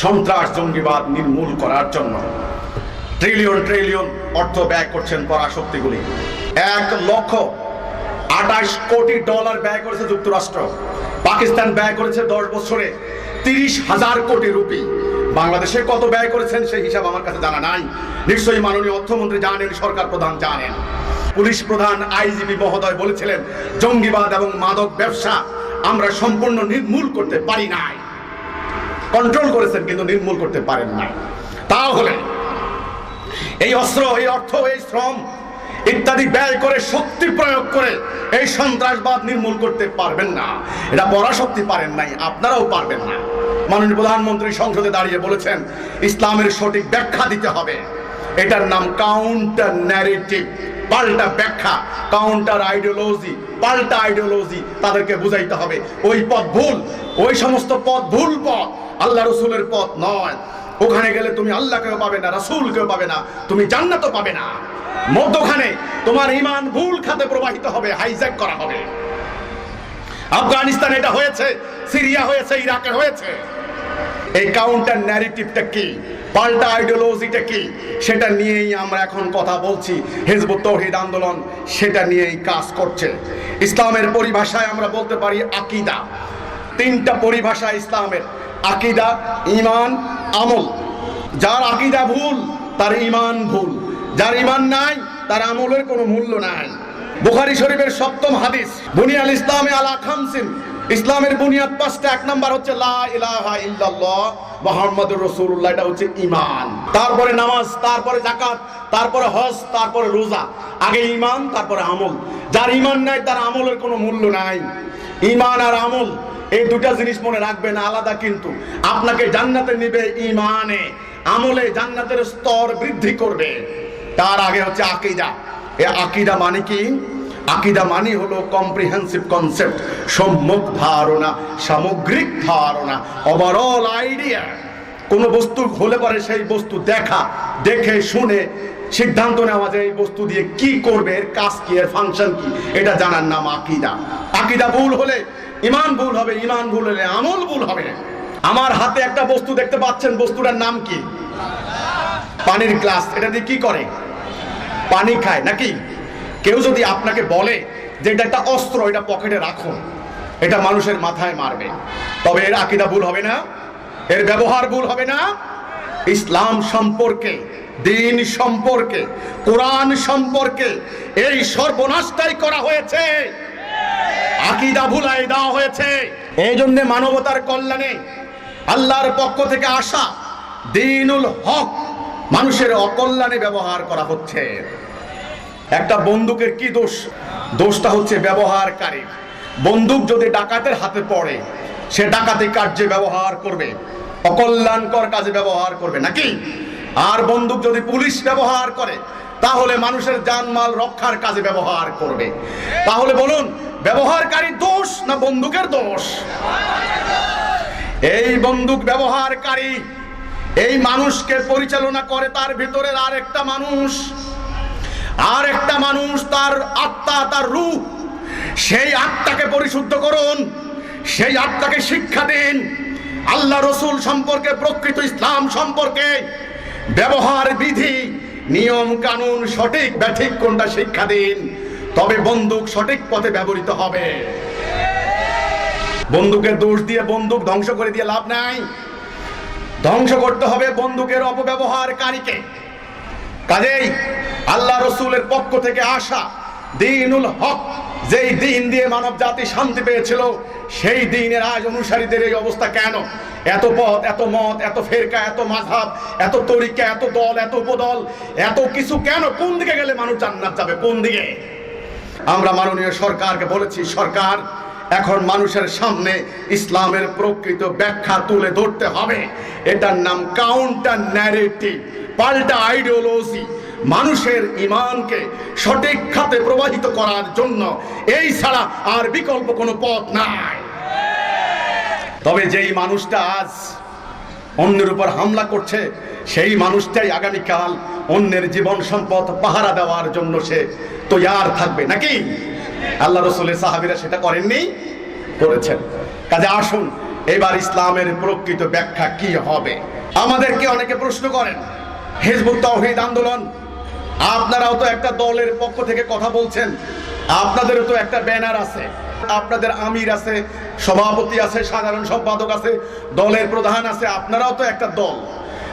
সন্ত্রাস জঙ্গিবাদ নির্মূল করার জন্য ট্রিলিয়ন ট্রিলিয়ন অর্থ ব্যয় করছেন পরাশক্তিগুলি। 1,28,00,00,000 ব্যয় করেছে যুক্তরাষ্ট্র। পাকিস্তান ব্যয় করেছে 10 বছরে 30,000 কোটি রুপি। বাংলাদেশে কত ব্যয় করেছেন সেই হিসাব আমার কাছে জানা নাই। নিশ্চয়ই মাননীয় অর্থমন্ত্রী জানেন, সরকার প্রধান জানেন। পুলিশ প্রধান আইজিপি মহোদয় বলেছিলেন জঙ্গিবাদ এবং মাদক ব্যবসা আমরা সম্পূর্ণ নির্মূল করতে পারি নাই। কন্ট্রোল করেছেন কিন্তু নির্মূল করতে পারেন না। তাহলে এই অস্ত্র, এই অর্থ, এই শ্রম ইত্যাদি ব্যয় করে, শক্তি প্রয়োগ করে এই সন্ত্রাসবাদ নির্মূল করতে পারবেন না। এটা পরাশক্তি পারেন নাই, আপনারাও পারবেন না। মাননীয় প্রধানমন্ত্রী সংসদে দাঁড়িয়ে বলেছেন ইসলামের সঠিক ব্যাখ্যা দিতে হবে। এটার নাম কাউন্টার ন্যারেটিভ, পাল্টা ব্যাখ্যা। কাউন্টার আইডিওলজি, পাল্টা আইডিওলজি তাদেরকে বুঝাইতে হবে ওই পথ ভুল, ওই সমস্ত পথ ভুল পথ, আল্লাহ রসুলের পথ নয়। ওখানে গেলে তুমি আল্লাহকেও পাবে না, রাসূলকেও পাবে না, তুমি জান্নাতও পাবে না। মধ্যখানে তোমার ঈমান ভুল খাতে প্রবাহিত হবে, হাইজ্যাক করা হবে। আফগানিস্তানে এটা হয়েছে, সিরিয়া হয়েছে, ইরাকে হয়েছে। এই কাউন্টার ন্যারেটিভটা কি, পাল্টা আইডিওলজিটা কি, সেটা নিয়েই আমরা এখন কথা বলছি। হিজবুত তাওহীদ আন্দোলন সেটা নিয়েই কাজ করছে। ইসলামের পরিভাষায় আমরা বলতে পারি আকীদা। 3টা পরিভাষা ইসলামের: আকীদা, ঈমান, আমল। যার আকীদা ভুল তার ঈমান ভুল, যার ঈমান নাই তার আমলের কোনো মূল্য নাই। বুখারী শরীফের 7ম হাদিস, বুনিয়াল ইসলামে আলা খামসিন, ইসলামের বুনিয়াদ 5টা। 1 নাম্বার হচ্ছে লা ইলাহা ইল্লাল্লাহ মুহাম্মাদুর রাসূলুল্লাহ, এটা হচ্ছে ঈমান। তারপরে নামাজ, তারপরে যাকাত, তারপরে হজ, তারপরে রোজা। আগে ঈমান, তারপরে আমল। যার ঈমান নাই তার আমলের কোনো মূল্য নাই। ঈমান আর আমল এই দুটা জিনিস মনে রাখবেন, আলাদা। কিন্তু আপনাকে জান্নাতে নিবে ঈমানে, আমলে জান্নাতের স্তর বৃদ্ধি করবে। তার আগে হচ্ছে আকীদা। এই আকীদা মানে কি? আকীদা মানে হলো কম্প্রিহেন্সিভ কনসেপ্ট, সম্যক ধারণা, সামগ্রিক ধারণা, ওভারঅল আইডিয়া। কোন বস্তু হলে পরে সেই বস্তু দেখা, দেখে শুনে সিদ্ধান্ত নেওয়া যায় এই বস্তু দিয়ে কি করবে, এর কাজ কি, এর ফাংশন কি, এটা জানার নাম আকীদা। আকীদা ভুল হলে ঈমান ভুল হবে, ঈমান ভুল হলে আমল ভুল হবে। আমার হাতে একটা বস্তু দেখতে পাচ্ছেন, বস্তুটার নাম কি? পানির গ্লাস। এটা দিয়ে কি করে? পানি খায় নাকি? কেউ যদি আপনাকে বলে যে এটা একটা অস্ত্র, এটা পকেটে রাখো, এটা মানুষের মাথায় মারবে, তবে এর আকীদা ভুল হবে না? এর ব্যবহার ভুল হবে না? ইসলাম সম্পর্কে, দ্বীন সম্পর্কে, কোরআন সম্পর্কে এই সর্বনাশটাই করা হয়েছে। আকীদা ভুলাই দেওয়া হয়েছে। এই জন্য মানবতার কল্যাণে আল্লাহর পক্ষ থেকে আসা দ্বীনুল হক মানুষের অকল্যাণে ব্যবহার করা হচ্ছে। একটা বন্দুকের কি দোষ? দোষটা হচ্ছে ব্যবহারকারী। বন্দুক যদি ডাকাতের হাতে পড়ে, সে ডাকাতি কার্যে ব্যবহার করবে, অকল্যাণকর কাজে ব্যবহার করবে নাকি? আর বন্দুক যদি পুলিশ ব্যবহার করে, তাহলে মানুষের জানমাল রক্ষার কাজে ব্যবহার করবে। তাহলে বলুন, ব্যবহারকারী দোষ না বন্দুকের দোষ? এই বন্দুক ব্যবহারকারী এই মানুষকে পরিচালনা করে, তার ভিতরের আর একটা মানুষ, তার আত্মা, তার রূহ। সেই আত্মাকে পরিশুদ্ধ করুন, সেই আত্মাকে শিক্ষা দিন আল্লাহ রসুল সম্পর্কে, প্রকৃত ইসলাম সম্পর্কে, ব্যবহার বিধি, নিয়ম কানুন, সঠিক ব্যাঠিক কোনটা শিক্ষা দিন, তবে বন্দুক সঠিক পথে ব্যবহৃত হবে। বন্দুকের দোষ দিয়ে বন্দুক ধ্বংস করে দিয়ে লাভ নাই। ধ্বংস করতে হবে বন্দুকের অপব্যবহারকারীকে। কাজেই আল্লাহ রসুলের পক্ষ থেকে আসা দ্বীনুল হক, যেই দ্বীন দিয়ে মানব জাতি শান্তি পেয়েছিল, সেই দ্বীনের আজ অনুসারীদের এই অবস্থা কেন? এত পথ, এত মত, এত ফেরকা, এত মাযহাব, এত তরিকা, এত দল, এত উপদল, এত কিছু কেন? কোন দিকে গেলে মানুষ জান্নাত যাবে? কোন দিকে? আমরা মাননীয় সরকারকে বলেছি, সরকার এখন মানুষের সামনে ইসলামের প্রকৃত ব্যাখ্যা তুলে ধরতে হবে। এটার নাম কাউন্টার ন্যারেটিভ, পাল্টা আইডিওলজি। মানুষের ঈমানকে সঠিক খাতে প্রবাহিত করার জন্য এই ছাড়া আর বিকল্প কোনো পথ নাই। তবে যেই মানুষটা আজ অন্যের উপর হামলা করছে, সেই মানুষটাই আগামীকাল অন্যের জীবন সম্পদ পাহারা দেওয়ার জন্য সে তৈয়ার থাকবে নাকি? আল্লাহ রাসূলের সাহাবীরা সেটা করেননি? করেছেন। কাজে আসুন এবার ইসলামের প্রকৃত ব্যাখ্যা কি হবে। আমাদেরকে অনেকে প্রশ্ন করেন, হিজবুত তাওহীদ আন্দোলন, আপনারাও তো একটা দলের পক্ষ থেকে কথা বলছেন, আপনাদেরও তো একটা ব্যানার আছে, আপনাদের আমির আছে, সভাপতি আছে, সাধারণ সম্পাদক আছে, দলের প্রধান আছে, আপনারাও তো একটা দল।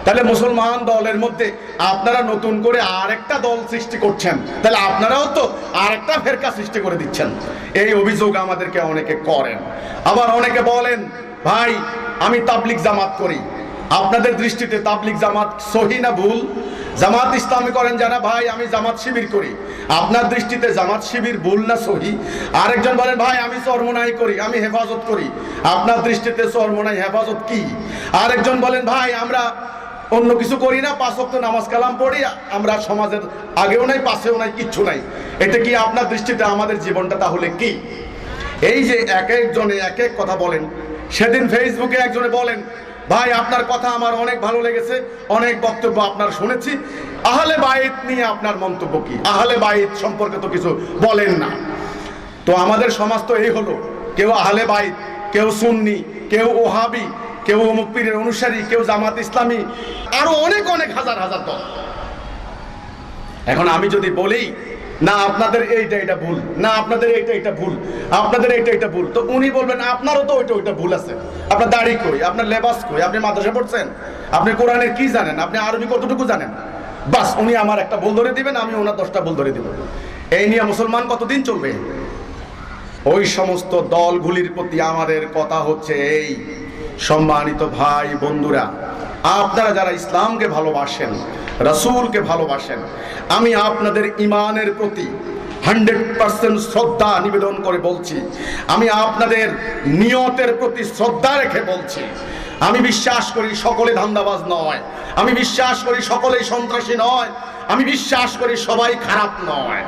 তাহলে মুসলমান দলের মধ্যে আপনারা নতুন করে আরেকটা দল সৃষ্টি করছেন, তাহলে আপনারাও তো আরেকটা ফেরকা সৃষ্টি করে দিচ্ছেন। এই অভিযোগ আমাদেরকে অনেকে করেন। আবার অনেকে বলেন, ভাই আমি তাবলিগ জামাত করি, আপনাদের দৃষ্টিতে তাবলিগ জামাত সহি না ভুল? জামাত ইসলামী করেন যারা, ভাই আমি জামাত শিবির করি, আপনার দৃষ্টিতে জামাত শিবির ভুল না সহি? আরেকজন বলেন, ভাই আমি চরমোনাই করি, আমি হেফাজত করি, আপনার দৃষ্টিতে চরমোনাই হেফাজত কি? আরেকজন বলেন, ভাই আমরা অন্য কিছু করি না, 5 ওয়াক্ত নামাজ কালাম পড়ি, আমরা সমাজের আগেও নাই পাশেও নাই, কিচ্ছু নাই, এটা কি আপনার দৃষ্টিতে আমাদের জীবনটা তাহলে কি? এই যে এক একজনে এক এক কথা বলেন। সেদিন ফেসবুকে একজনে বলেন, ভাই আপনার কথা আমার অনেক ভালো লেগেছে, অনেক বক্তব্য আপনার শুনেছি, আহলে বাইত নিয়ে আপনার মন্তব্য কি? আহলে বাইত সম্পর্কে তো কিছু বলেন না। তো আমাদের সমাজ তো এই হলো, কেউ আহলে বাইত, কেউ সুন্নি, কেউ ওহাবি, কেউ অমুক পীরের অনুসারী, কেউ জামাত ইসলামী, আরো অনেক অনেক হাজার হাজার দল। এখন আমি যদি বলি না আপনাদের এইটা ভুল, না আপনাদের এইটা ভুল, আপনাদের এইটা ভুল, তো উনি বলবেন আপনারও তো ওইটা ভুল আছে। আপনার দাড়ি কই, আপনার লেবাস কই, আপনি মাদ্রাসা পড়ছেন, আপনি কোরআনের কি জানেন, আপনি আরবি কতটুকু জানেন? বাস উনি আমার একটা ভুল ধরে দিবেন, আমি ওনার 10টা ভুল ধরে দিব। এই নিয়ে মুসলমান কতদিন চলবে? ওই সমস্ত দলগুলির প্রতি আমাদের কথা হচ্ছে এই, সম্মানিত ভাই বন্ধুরা, আপনারা যারা ইসলামকে ভালোবাসেন, রাসূলকে ভালোবাসেন, আমি আপনাদের ঈমানের প্রতি 100% শ্রদ্ধা নিবেদন করে বলছি, আমি আপনাদের নিয়তের প্রতি শ্রদ্ধা রেখে বলছি, আমি বিশ্বাস করি সকলে ধান্দাবাজ নয়, আমি বিশ্বাস করি সকলেই সন্ত্রাসী নয়, আমি বিশ্বাস করি সবাই খারাপ নয়।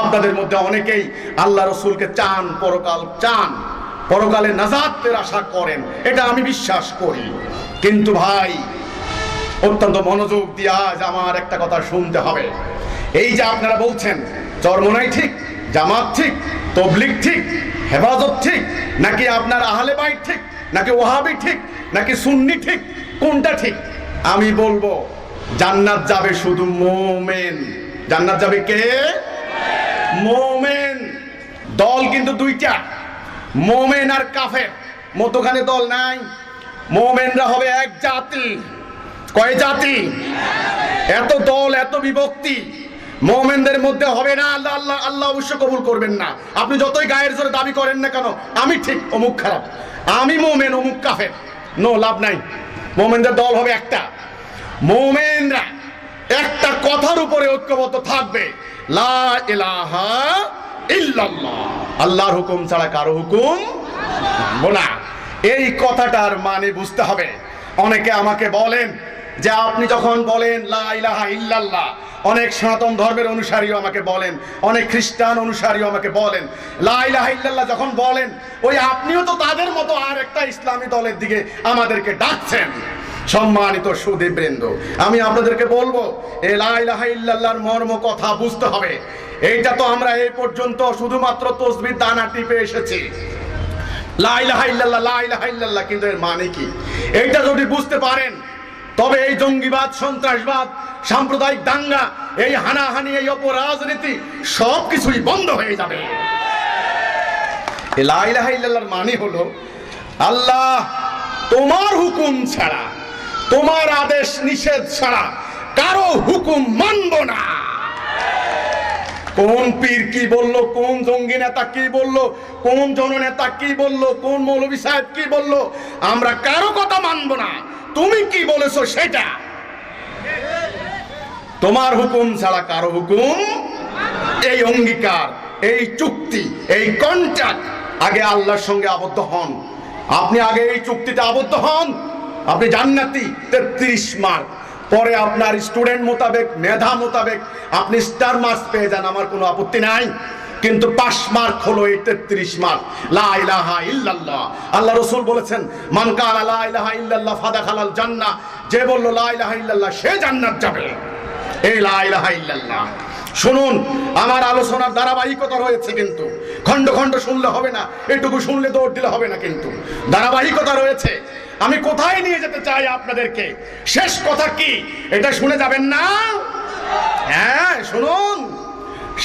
আপনাদের মধ্যে অনেকেই আল্লাহ রাসূলকে চান, পরকাল চান, পরকালে নাজাতের আশা করেন, এটা আমি বিশ্বাস করি। কিন্তু ভাই অত্যন্ত মনোযোগ দিয়ে আজ আমার একটা কথা শুনতে হবে। এই যে আপনারা বলছেন চরমোনাই ঠিক, জামাত ঠিক, তবলিগ ঠিক, হেফাজত ঠিক, নাকি আপনার আহলে বাইত ঠিক, নাকি ওয়াহাবি ঠিক, নাকি সুন্নি ঠিক, কোনটা ঠিক? আমি বলবো জান্নাত যাবে শুধু মোমেন। জান্নাত যাবে কে? মোমেন। দল কিন্তু দুইটা, মোমেন আর কাফের, মতখানে দল নাই। মোমেনরা হবে এক জাতি। কয় জাতি? এত দল, এত বিভক্তি মোমেনদের মধ্যে হবে না। আল্লাহ আল্লাহ আল্লাহ অবশ্য কবুল করবেন না। আপনি যতই গায়ের জোরে দাবি করেন না কেন, আমি ঠিক অমুক খারাপ, আমি মোমেন অমুক কাফের, নো, লাভ নাই। মোমেনদের দল হবে একটা। মোমেনরা একটা কথার উপরে ঐক্যবদ্ধ থাকবে, লা ইলাহা ইল্লাল্লাহ, আল্লাহর হুকুম ছাড়া কারো হুকুম মানব না। এই কথাটার মানে বুঝতে হবে। অনেকে আমাকে বলেন যে আপনি যখন বলেন লা ইলাহা ইল্লাল্লাহ, অনেক সনাতন ধর্মের অনুসারীও আমাকে বলেন, অনেক খ্রিস্টান অনুসারীও আমাকে বলেন লা ইলাহা ইল্লাল্লাহ যখন বলেন, ওই আপনিও তো তাদের মতো আর একটা ইসলামী দলের দিকে আমাদেরকে ডাকছেন। সম্মানিত সুধীবৃন্দ, আমি আপনাদেরকে বলবো এই লা ইলাহা ইল্লাল্লাহর মর্ম কথা বুঝতে হবে। এইটা তো আমরা এই পর্যন্ত শুধুমাত্র তসবির দানা টিপে এসেছি, লা ইলাহা ইল্লাল্লাহ লা ইলাহা ইল্লাল্লাহ, কিন্তু এর মানে কি এইটা যদি বুঝতে পারেন, তবে এই জঙ্গিবাদ, সন্ত্রাসবাদ, সাম্প্রদায়িক দাঙ্গা, এই হানাহানি, এই অপরাজনীতি সবকিছুই বন্ধ হয়ে যাবে। এই লা ইলাহা ইল্লাল্লাহর মানে হলো আল্লাহ তোমার হুকুম ছাড়া, তোমার আদেশ নিষেধ ছাড়া কারো হুকুম মানব না। কোন পীর কি বললো, কোন জঙ্গি নেতা কি বললো, কোন জননেতা কি বললো, কোন মৌলভী সাহেব কি বললো, আমরা কারো কথা মানব না। তুমি কি বলেছো সেটা, তোমার হুকুম ছাড়া কারো হুকুম। এই অঙ্গীকার, এই চুক্তি, এই কন্ট্রাক্ট আগে আল্লাহর সঙ্গে আবদ্ধ হন। আপনি আগে এই চুক্তিতে আবদ্ধ হন, আপনি জান্নাতি 33 মার্ক, পরে আপনার স্টুডেন্ট মোতাবেক, মেধা মোতাবেক আপনি স্টার মার্কস পেয়ে যান, আমার কোনো আপত্তি নাই। কিন্তু পাশ মার্ক হলো এই 33 মার্ক, লা ইলাহা ইল্লাল্লাহ। আল্লাহ রাসূল বলেছেন, মান কালা লা ইলাহা ইল্লাল্লাহ ফাদাখালাল জান্নাহ, যে বলল লা ইলাহা ইল্লাল্লাহ সে জান্নাত যাবে। এই লা ইলাহা ইল্লাল্লাহ। শুনুন, আমার আলোচনার ধারাবাহিকতা রয়েছে, কিন্তু খণ্ড খণ্ড শুনলে হবে না, এটুকু শুনলে দৌড় দিলে হবে না, কিন্তু ধারাবাহিকতা রয়েছে। আমি কোথায় নিয়ে যেতে চাই আপনাদেরকে, শেষ কথা কি এটা শুনে যাবেন না? হ্যাঁ শুনুন,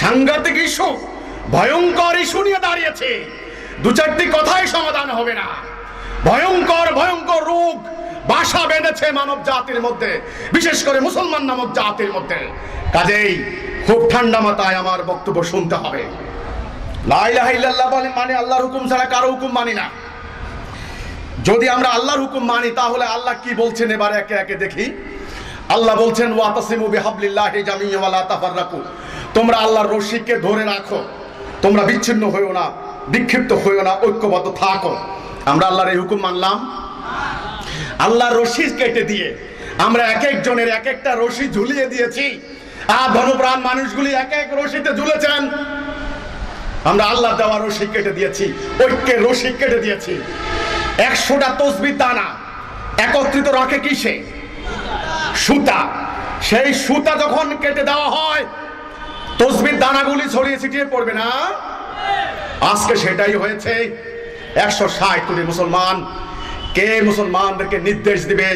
সাংঘাতিক ইস্যু, ভয়ঙ্কর ইস্যু নিয়ে দাঁড়িয়েছে। দু চারটি কথাই সমাধান হবে না। ভয়ঙ্কর ভয়ঙ্কর রোগ বাসা বেঁধেছে মানব জাতির মধ্যে, বিশেষ করে মুসলমান নামক জাতির মধ্যে। কাজেই খুব ঠান্ডা মাথায় আমার বক্তব্য শুনতে হবে। লা ইলাহা ইল্লাল্লাহ মানে আল্লাহর হুকুম ছাড়া কারো হুকুম মানি না। যদি আমরা আল্লাহর হুকুম মানি তাহলে আল্লাহ কি বলছেন এবার একে একে দেখি। আল্লাহ বলছেন, ওয়াতাসিমু বিহাবলিল্লাহি জামিআন ওয়া লা তাফাররাকু, তোমরা আল্লাহর রশিকে ধরে রাখো, তোমরা বিচ্ছিন্ন হইও না, বিক্ষিপ্ত হইও না, ঐক্যবদ্ধ থাকো। আমরা আল্লাহর এই হুকুম মানলাম। আল্লাহর রশি কেটে দিয়ে আমরা এক একজনের এক একটা রশি ঝুলিয়ে দিয়েছি। আর ধনপ্রাণ মানুষগুলি এক এক রশিতে ঝুলেছেন। আমরা আল্লাহ দেওয়া রশি কেটে দিয়েছি, ঐক্যের রশি কেটে দিয়েছি। 100টা তসবিহ দানা একত্রিত রাখে কিসে? সুতা। সেই সুতা যখন কেটে দেওয়া হয়, তসবিহ দানাগুলি ছড়িয়ে ছিটিয়ে পড়বে না? আজকে সেটাই হয়েছে। 160 কোটি মুসলমান। কে মুসলমানদেরকে নির্দেশ দিবে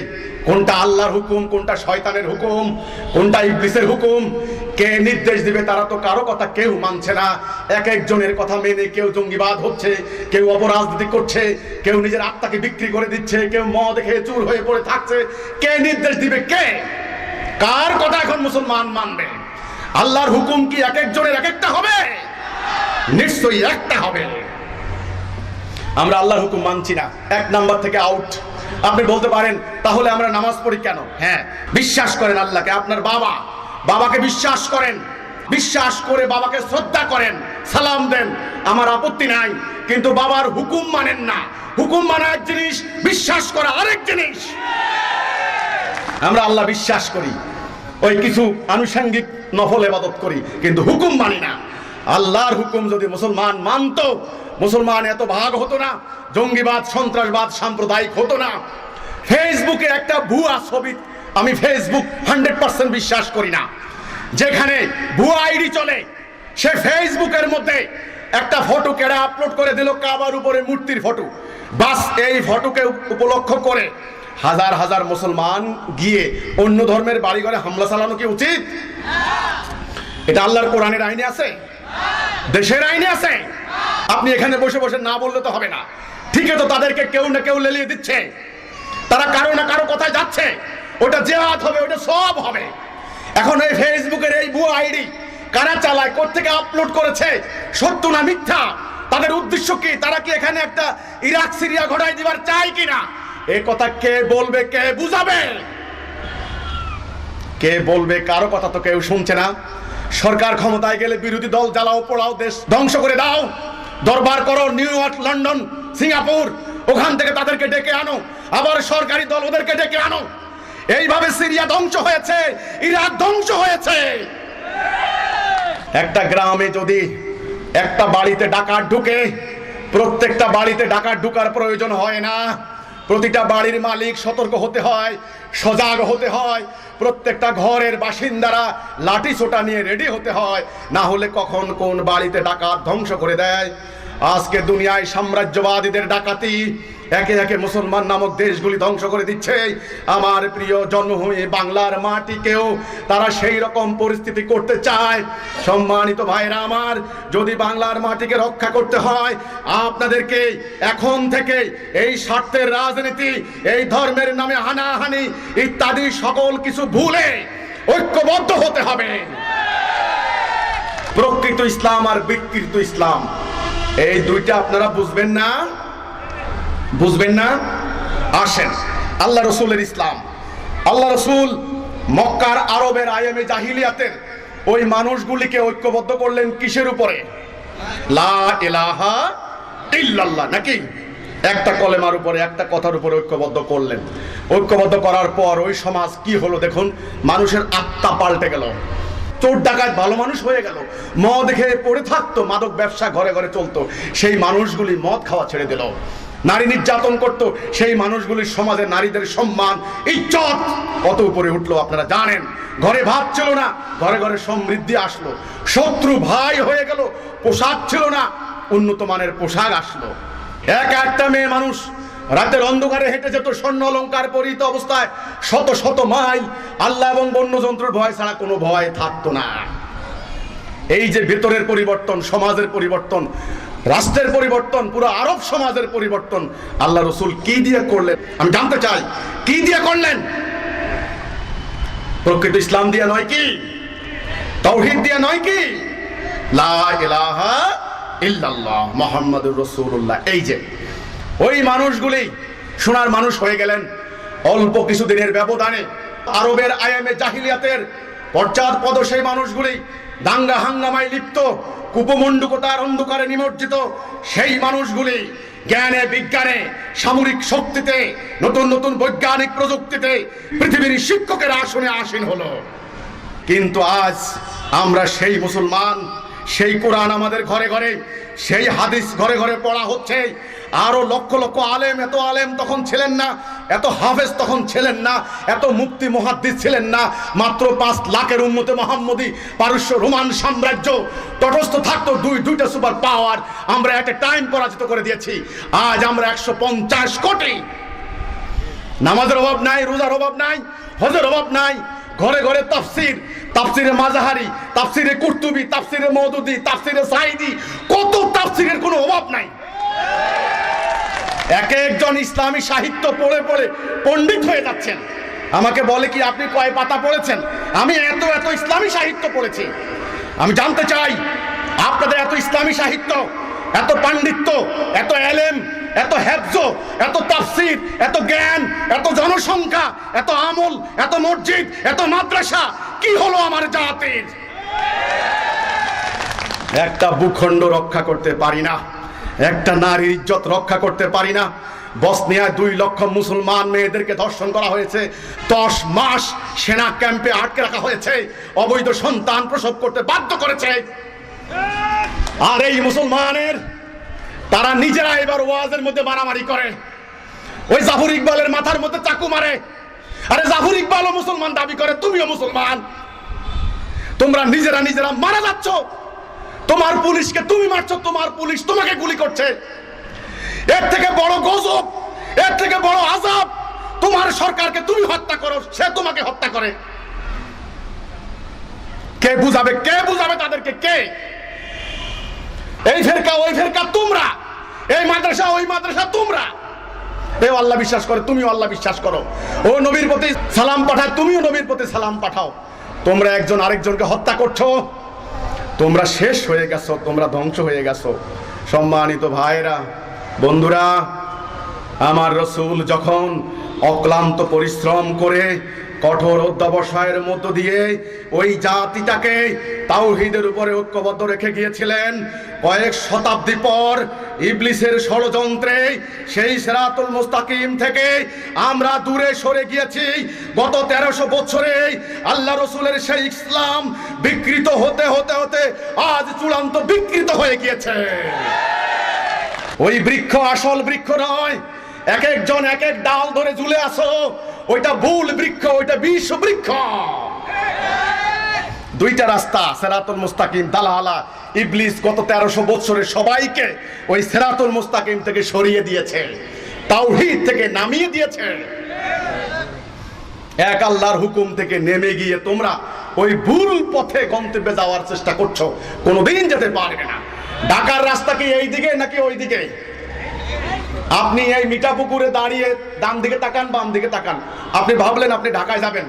কোনটা আল্লাহর হুকুম, কোনটা শয়তানের হুকুম, কোনটা ইবলিসের হুকুম? কে নির্দেশ দিবে? তারা তো কারো কথা কেউ মানছে না। এক একজনের কথা মেনে কেউ জঙ্গিবাদ হচ্ছে, কেউ অপরাজনীতি করছে, কেউ নিজের আত্মাকে বিক্রি করে দিচ্ছে, কেউ মদ খেয়ে চুর হয়ে পড়ে থাকছে। কে নির্দেশ দিবে? কে? কার কথা এখন মুসলমান মানবে? আল্লাহর হুকুম কি এক একজনের এক একটা হবে? নিশ্চয়ই একটা হবে। আমরা আল্লাহর হুকুম মানছি না, 1 নাম্বার থেকে আউট। আপনি বলতে পারেন, তাহলে আমরা নামাজ পড়ি কেন? হ্যাঁ, বিশ্বাস করেন আল্লাহকে, আপনার বাবাকে বিশ্বাস করেন, বিশ্বাস করে বাবাকে শ্রদ্ধা করেন, সালাম দেন, আমার আপত্তি নাই। কিন্তু বাবার হুকুম মানেন না। হুকুম মানা এক জিনিস, বিশ্বাস করা আরেক জিনিস। আমরা আল্লাহ বিশ্বাস করি, ওই কিছু আনুষঙ্গিক নফল ইবাদত করি, কিন্তু হুকুম মানি না। আল্লাহর হুকুম যদি মুসলমান মানতো, মুসলমান এত ভাগ হতো না, জঙ্গিবাদ, সন্ত্রাসবাদ, সাম্প্রদায়িক হতো না। ফেসবুকে একটা ভুয়া ছবি, আমি ফেসবুক 100% বিশ্বাস করি না। যেখানে ভুয়া আইডি চলে, সে ফেসবুকের মধ্যে একটা ফটো কেড়ে আপলোড করে দিল, কাবার উপরে মূর্তির ফটো। বাস এই ফটোকে উপলক্ষ করে হাজার হাজার মুসলমান গিয়ে অন্য ধর্মের বাড়িঘরে হামলা চালানো কি উচিত? এটা আল্লাহর কোরআনের আইনে আছে? দেশের আইনে আছে? আপনি এখানে বসে বসে না বললে তো হবে না। ঠিক আছে, তো তাদেরকে কেউ না কেউ লেলিয়ে দিচ্ছে, তারা কারো না কারো কথায় যাচ্ছে, ওটা জিহাদ হবে, ওটা সব হবে। এখন এই ফেসবুকের এই ভুয়া আইডি কারা চালায়, কোত্থেকে আপলোড করেছে, সত্য না মিথ্যা, তাদের উদ্দেশ্য কি, তারা কি এখানে একটা ইরাক সিরিয়া ঘটাই দিবার চায় কিনা, এই কথা কে বলবে, কে বুঝাবে, কে বলবে? কারো কথা তো কেউ শুনছে না। সরকার ক্ষমতায় গেলে বিরোধী দল জ্বালাও পোড়াও, দেশ ধ্বংস করে দাও, দরবার করো নিউ ইয়র্ক, লন্ডন, সিঙ্গাপুর, ওখান থেকে তাদেরকে ডেকে আনো, আবার সরকারি দল ওদেরকে ডেকে আনো। এইভাবে সিরিয়া ধ্বংস হয়েছে, ইরাক ধ্বংস হয়েছে। একটা গ্রামে যদি একটা বাড়িতে ডাকাত ঢুকে, প্রত্যেকটা বাড়িতে ডাকাত ঢুকার প্রয়োজন হয় না। প্রতিটা বাড়ির মালিক সতর্ক হতে হয়, সজাগ হতে হয়। প্রত্যেকটা ঘরের বাসিন্দারা লাঠি ছোটা নিয়ে রেডি হতে হয়, না হলে কখন কোন বাড়িতে ডাকাত ধ্বংস করে দেয়। আজকে দুনিয়ায় সাম্রাজ্যবাদীদের ডাকাতি একে একে মুসলমান নামক দেশগুলি ধ্বংস করে দিচ্ছে। আমার প্রিয় জন্মভূমি বাংলার মাটিকেও তারা সেই রকম পরিস্থিতি করতে চায়। সম্মানিত ভাইরা আমার, যদি বাংলার মাটিকে রক্ষা করতে হয়, আপনাদেরকে এখন থেকে এই স্বার্থের রাজনীতি, এই ধর্মের নামে হানাহানি ইত্যাদি সকল কিছু ভুলে ঐক্যবদ্ধ হতে হবে। প্রকৃত ইসলাম আর বিকৃত ইসলাম, এই দুইটা আপনারা বুঝবেন না? বুঝবেন না? আসেন, আল্লাহ রসুলের ইসলাম। আল্লাহ রসুল মক্কার আরবের আইএমএ জাহিলিয়াতের ওই মানুষগুলিকে ঐক্যবদ্ধ করলেন কিসের উপরে? লা ইলাহা ইল্লাল্লাহ, নাকি একটা কলেমার উপরে, একটা কথার উপরে ঐক্যবদ্ধ করলেন। ঐক্যবদ্ধ করার পর ওই সমাজ কি হলো দেখুন, মানুষের আত্মা পাল্টে গেল। চোর ডাকাত ভালো মানুষ হয়ে গেল, মদ খেয়ে পড়ে থাকতো, মাদক ব্যবসা ঘরে ঘরে চলতো, সেই মানুষগুলি মদ খাওয়া ছেড়ে দিল। নারী নির্যাতন করত, সেই মানুষগুলির সমাজে নারীদের সম্মান ইজ্জত কত উপরে উঠলো আপনারা জানেন। ঘরে ভাত ছিল না, ঘরে ঘরে সমৃদ্ধি আসলো। শত্রু ভাই হয়ে গেল, পোশাক ছিল না, উন্নত মানের পোশাক আসলো। একটা মেয়ে মানুষ রাতের অন্ধকারে হেঁটে যেত স্বর্ণ অলংকার পরিহিত অবস্থায়, শত শত মাইল, আল্লাহ এবং বন্যযন্ত্রের ভয় ছাড়া কোনো ভয় থাকতো না। এই যে ভেতরের পরিবর্তন, সমাজের পরিবর্তন, রাষ্ট্রের পরিবর্তন, পুরো আরব সমাজের পরিবর্তন আল্লাহ রসুল কি দিয়ে করলেন আমি জানতে চাই। কি দিয়ে করলেন? প্রকৃত ইসলাম দিয়ে নয় কি? তাওহীদ দিয়ে নয় কি? লা ইলাহা ইল্লাল্লাহ মুহাম্মাদুর রাসূলুল্লাহ। এই যে ওই মানুষগুলি সোনার মানুষ হয়ে গেলেন অল্প কিছুদিনের ব্যবধানে। আরবের আয়ামে জাহিলিয়াতের পশ্চাৎপদ সেই মানুষগুলি দাঙ্গা হাঙ্গামায় লিপ্ত, কুপমণ্ডুকতার অন্ধকারে নিমজ্জিত সেই মানুষগুলি জ্ঞানে বিজ্ঞানে সামরিক শক্তিতে নতুন নতুন বৈজ্ঞানিক প্রযুক্তিতে পৃথিবীর শিক্ষকের আসনে আসীন হলো। কিন্তু আজ আমরা সেই মুসলমান, সেই কোরআন আমাদের ঘরে ঘরে, সেই হাদিস ঘরে ঘরে পড়া হচ্ছে। আরো লক্ষ লক্ষ আলেম, এত আলেম তখন ছিলেন না, এত হাফেজ তখন ছিলেন না, এত মুফতি মুহাদ্দিস ছিলেন না। মাত্র 5 লাখের উম্মতে মুহাম্মদী, পারস্য রোমান সাম্রাজ্য তটস্থ থাকতো দুইটা সুপার পাওয়ার, আমরা একটা টাইম পরাজিত করে দিয়েছি। আজ আমরা 150 কোটি। নামাজের অভাব নাই, রোজার অভাব নাই, হজের অভাব নাই। ঘরে ঘরে তাফসির, তাফসিরে মাজাহারি, তাফসিরে কুরতুবি, তাফসিরে মওদুদি, তাফসিরে সাঈদী, কত তাফসিরের কোনো অভাব নাই। এক একজন ইসলামী সাহিত্য পড়ে পড়ে পণ্ডিত হয়ে যাচ্ছেন। আমাকে বলে কি আপনি কয় পাতা পড়েছেন? আমি এত এত ইসলামী সাহিত্য পড়েছি। আমি জানতে চাই আপনাদের এত ইসলামী সাহিত্য, এত পাণ্ডিত্য, এত এলেম, এত হেফজ, এত তাফসির, এত জ্ঞান, এত জনসংখ্যা, এত আমল, এত মসজিদ, এত মাদ্রাসা, কি হলো আমার জাতির? একটা ভূখণ্ড রক্ষা করতে পারি না, একটা নারীর ইজ্জত রক্ষা করতে পারি না। বসনিয়ায় 2 লক্ষ মুসলমান মেয়েদেরকে ধর্ষণ করা হয়েছে, 10 মাস সেনা ক্যাম্পে আটকে রাখা হয়েছে, অবৈধ সন্তান প্রসব করতে বাধ্য করেছে। আর এই মুসলমানের তারা নিজেরা এবার ওয়াজের মধ্যে মারামারি করে, ওই জাফর ইকবালের মাথার মধ্যে চাকু মারে। আরে জাফর ইকবালও মুসলমান দাবি করে, তুমিও মুসলমান, তোমরা নিজেরা নিজেরা মারা যাচ্ছ। তোমার পুলিশকে তুমি মারছো, তোমার পুলিশ তোমাকে গুলি করছে। এর থেকে বড় গজব, এর থেকে বড় আযাব, তোমার সরকারকে তুমি হত্যা করো, সে তোমাকে হত্যা করে। কে বুঝাবে? কে বুঝাবে তাদেরকে? কে? এই ফেরকা ওই ফেরকা তোমরা, এই মাদ্রাসা ওই মাদ্রাসা তোমরা। এও আল্লাহ বিশ্বাস করে, তুমিও আল্লাহ বিশ্বাস করো। ও নবীর প্রতি সালাম পাঠায়, তুমিও নবীর প্রতি সালাম পাঠাও। তোমরা একজন আরেকজনকে হত্যা করছো, তোমরা শেষ হয়ে গেছো, তোমরা ধ্বংস হয়ে গেছো। সম্মানিত ভাইরা, বন্ধুরা, আমার রাসূল যখন অক্লান্ত পরিশ্রম করে কঠোর অধ্যবসায়ের মধ্য দিয়ে ওই জাতিটাকে তাওহীদের উপরে ঐক্যবদ্ধ রেখে গিয়েছিলেন, কয়েক শতাব্দী পর ইবলিসের ষড়যন্ত্রে সেই সিরাতুল মুস্তাকিম থেকে আমরা দূরে সরে গিয়েছি। গত 1300 বছরে আল্লাহ রসুলের সেই ইসলাম বিকৃত হতে হতে হতে আজ চূড়ান্ত বিকৃত হয়ে গিয়েছে। ওই বৃক্ষ আসল বৃক্ষ নয়, এক একজন এক এক ডাল ধরে ঝুলে আসো, ওইটা ভুল বৃক্ষ, ওইটা বিষ বৃক্ষ। দুইটা রাস্তা, সিরাতুল মুস্তাকিম, দালালা। ইবলিস গত 1300 বছরে সবাইকে ওই সিরাতুল মুস্তাকিম থেকে সরিয়ে দিয়েছে, তাওহীদ থেকে নামিয়ে দিয়েছে। এক আল্লাহর হুকুম থেকে নেমে গিয়ে তোমরা ওই ভুল পথে গন্তব্যে যাওয়ার চেষ্টা করছো, কোনোদিন যেতে পারবে না। ঢাকার রাস্তা কি এই দিকে নাকি ওই দিকে? আপনি এই মিঠাপুকুরে দাঁড়িয়ে ডান দিকে তাকান, বাম দিকে তাকান, আপনি ভাবলেন আপনি ঢাকায় যাবেন,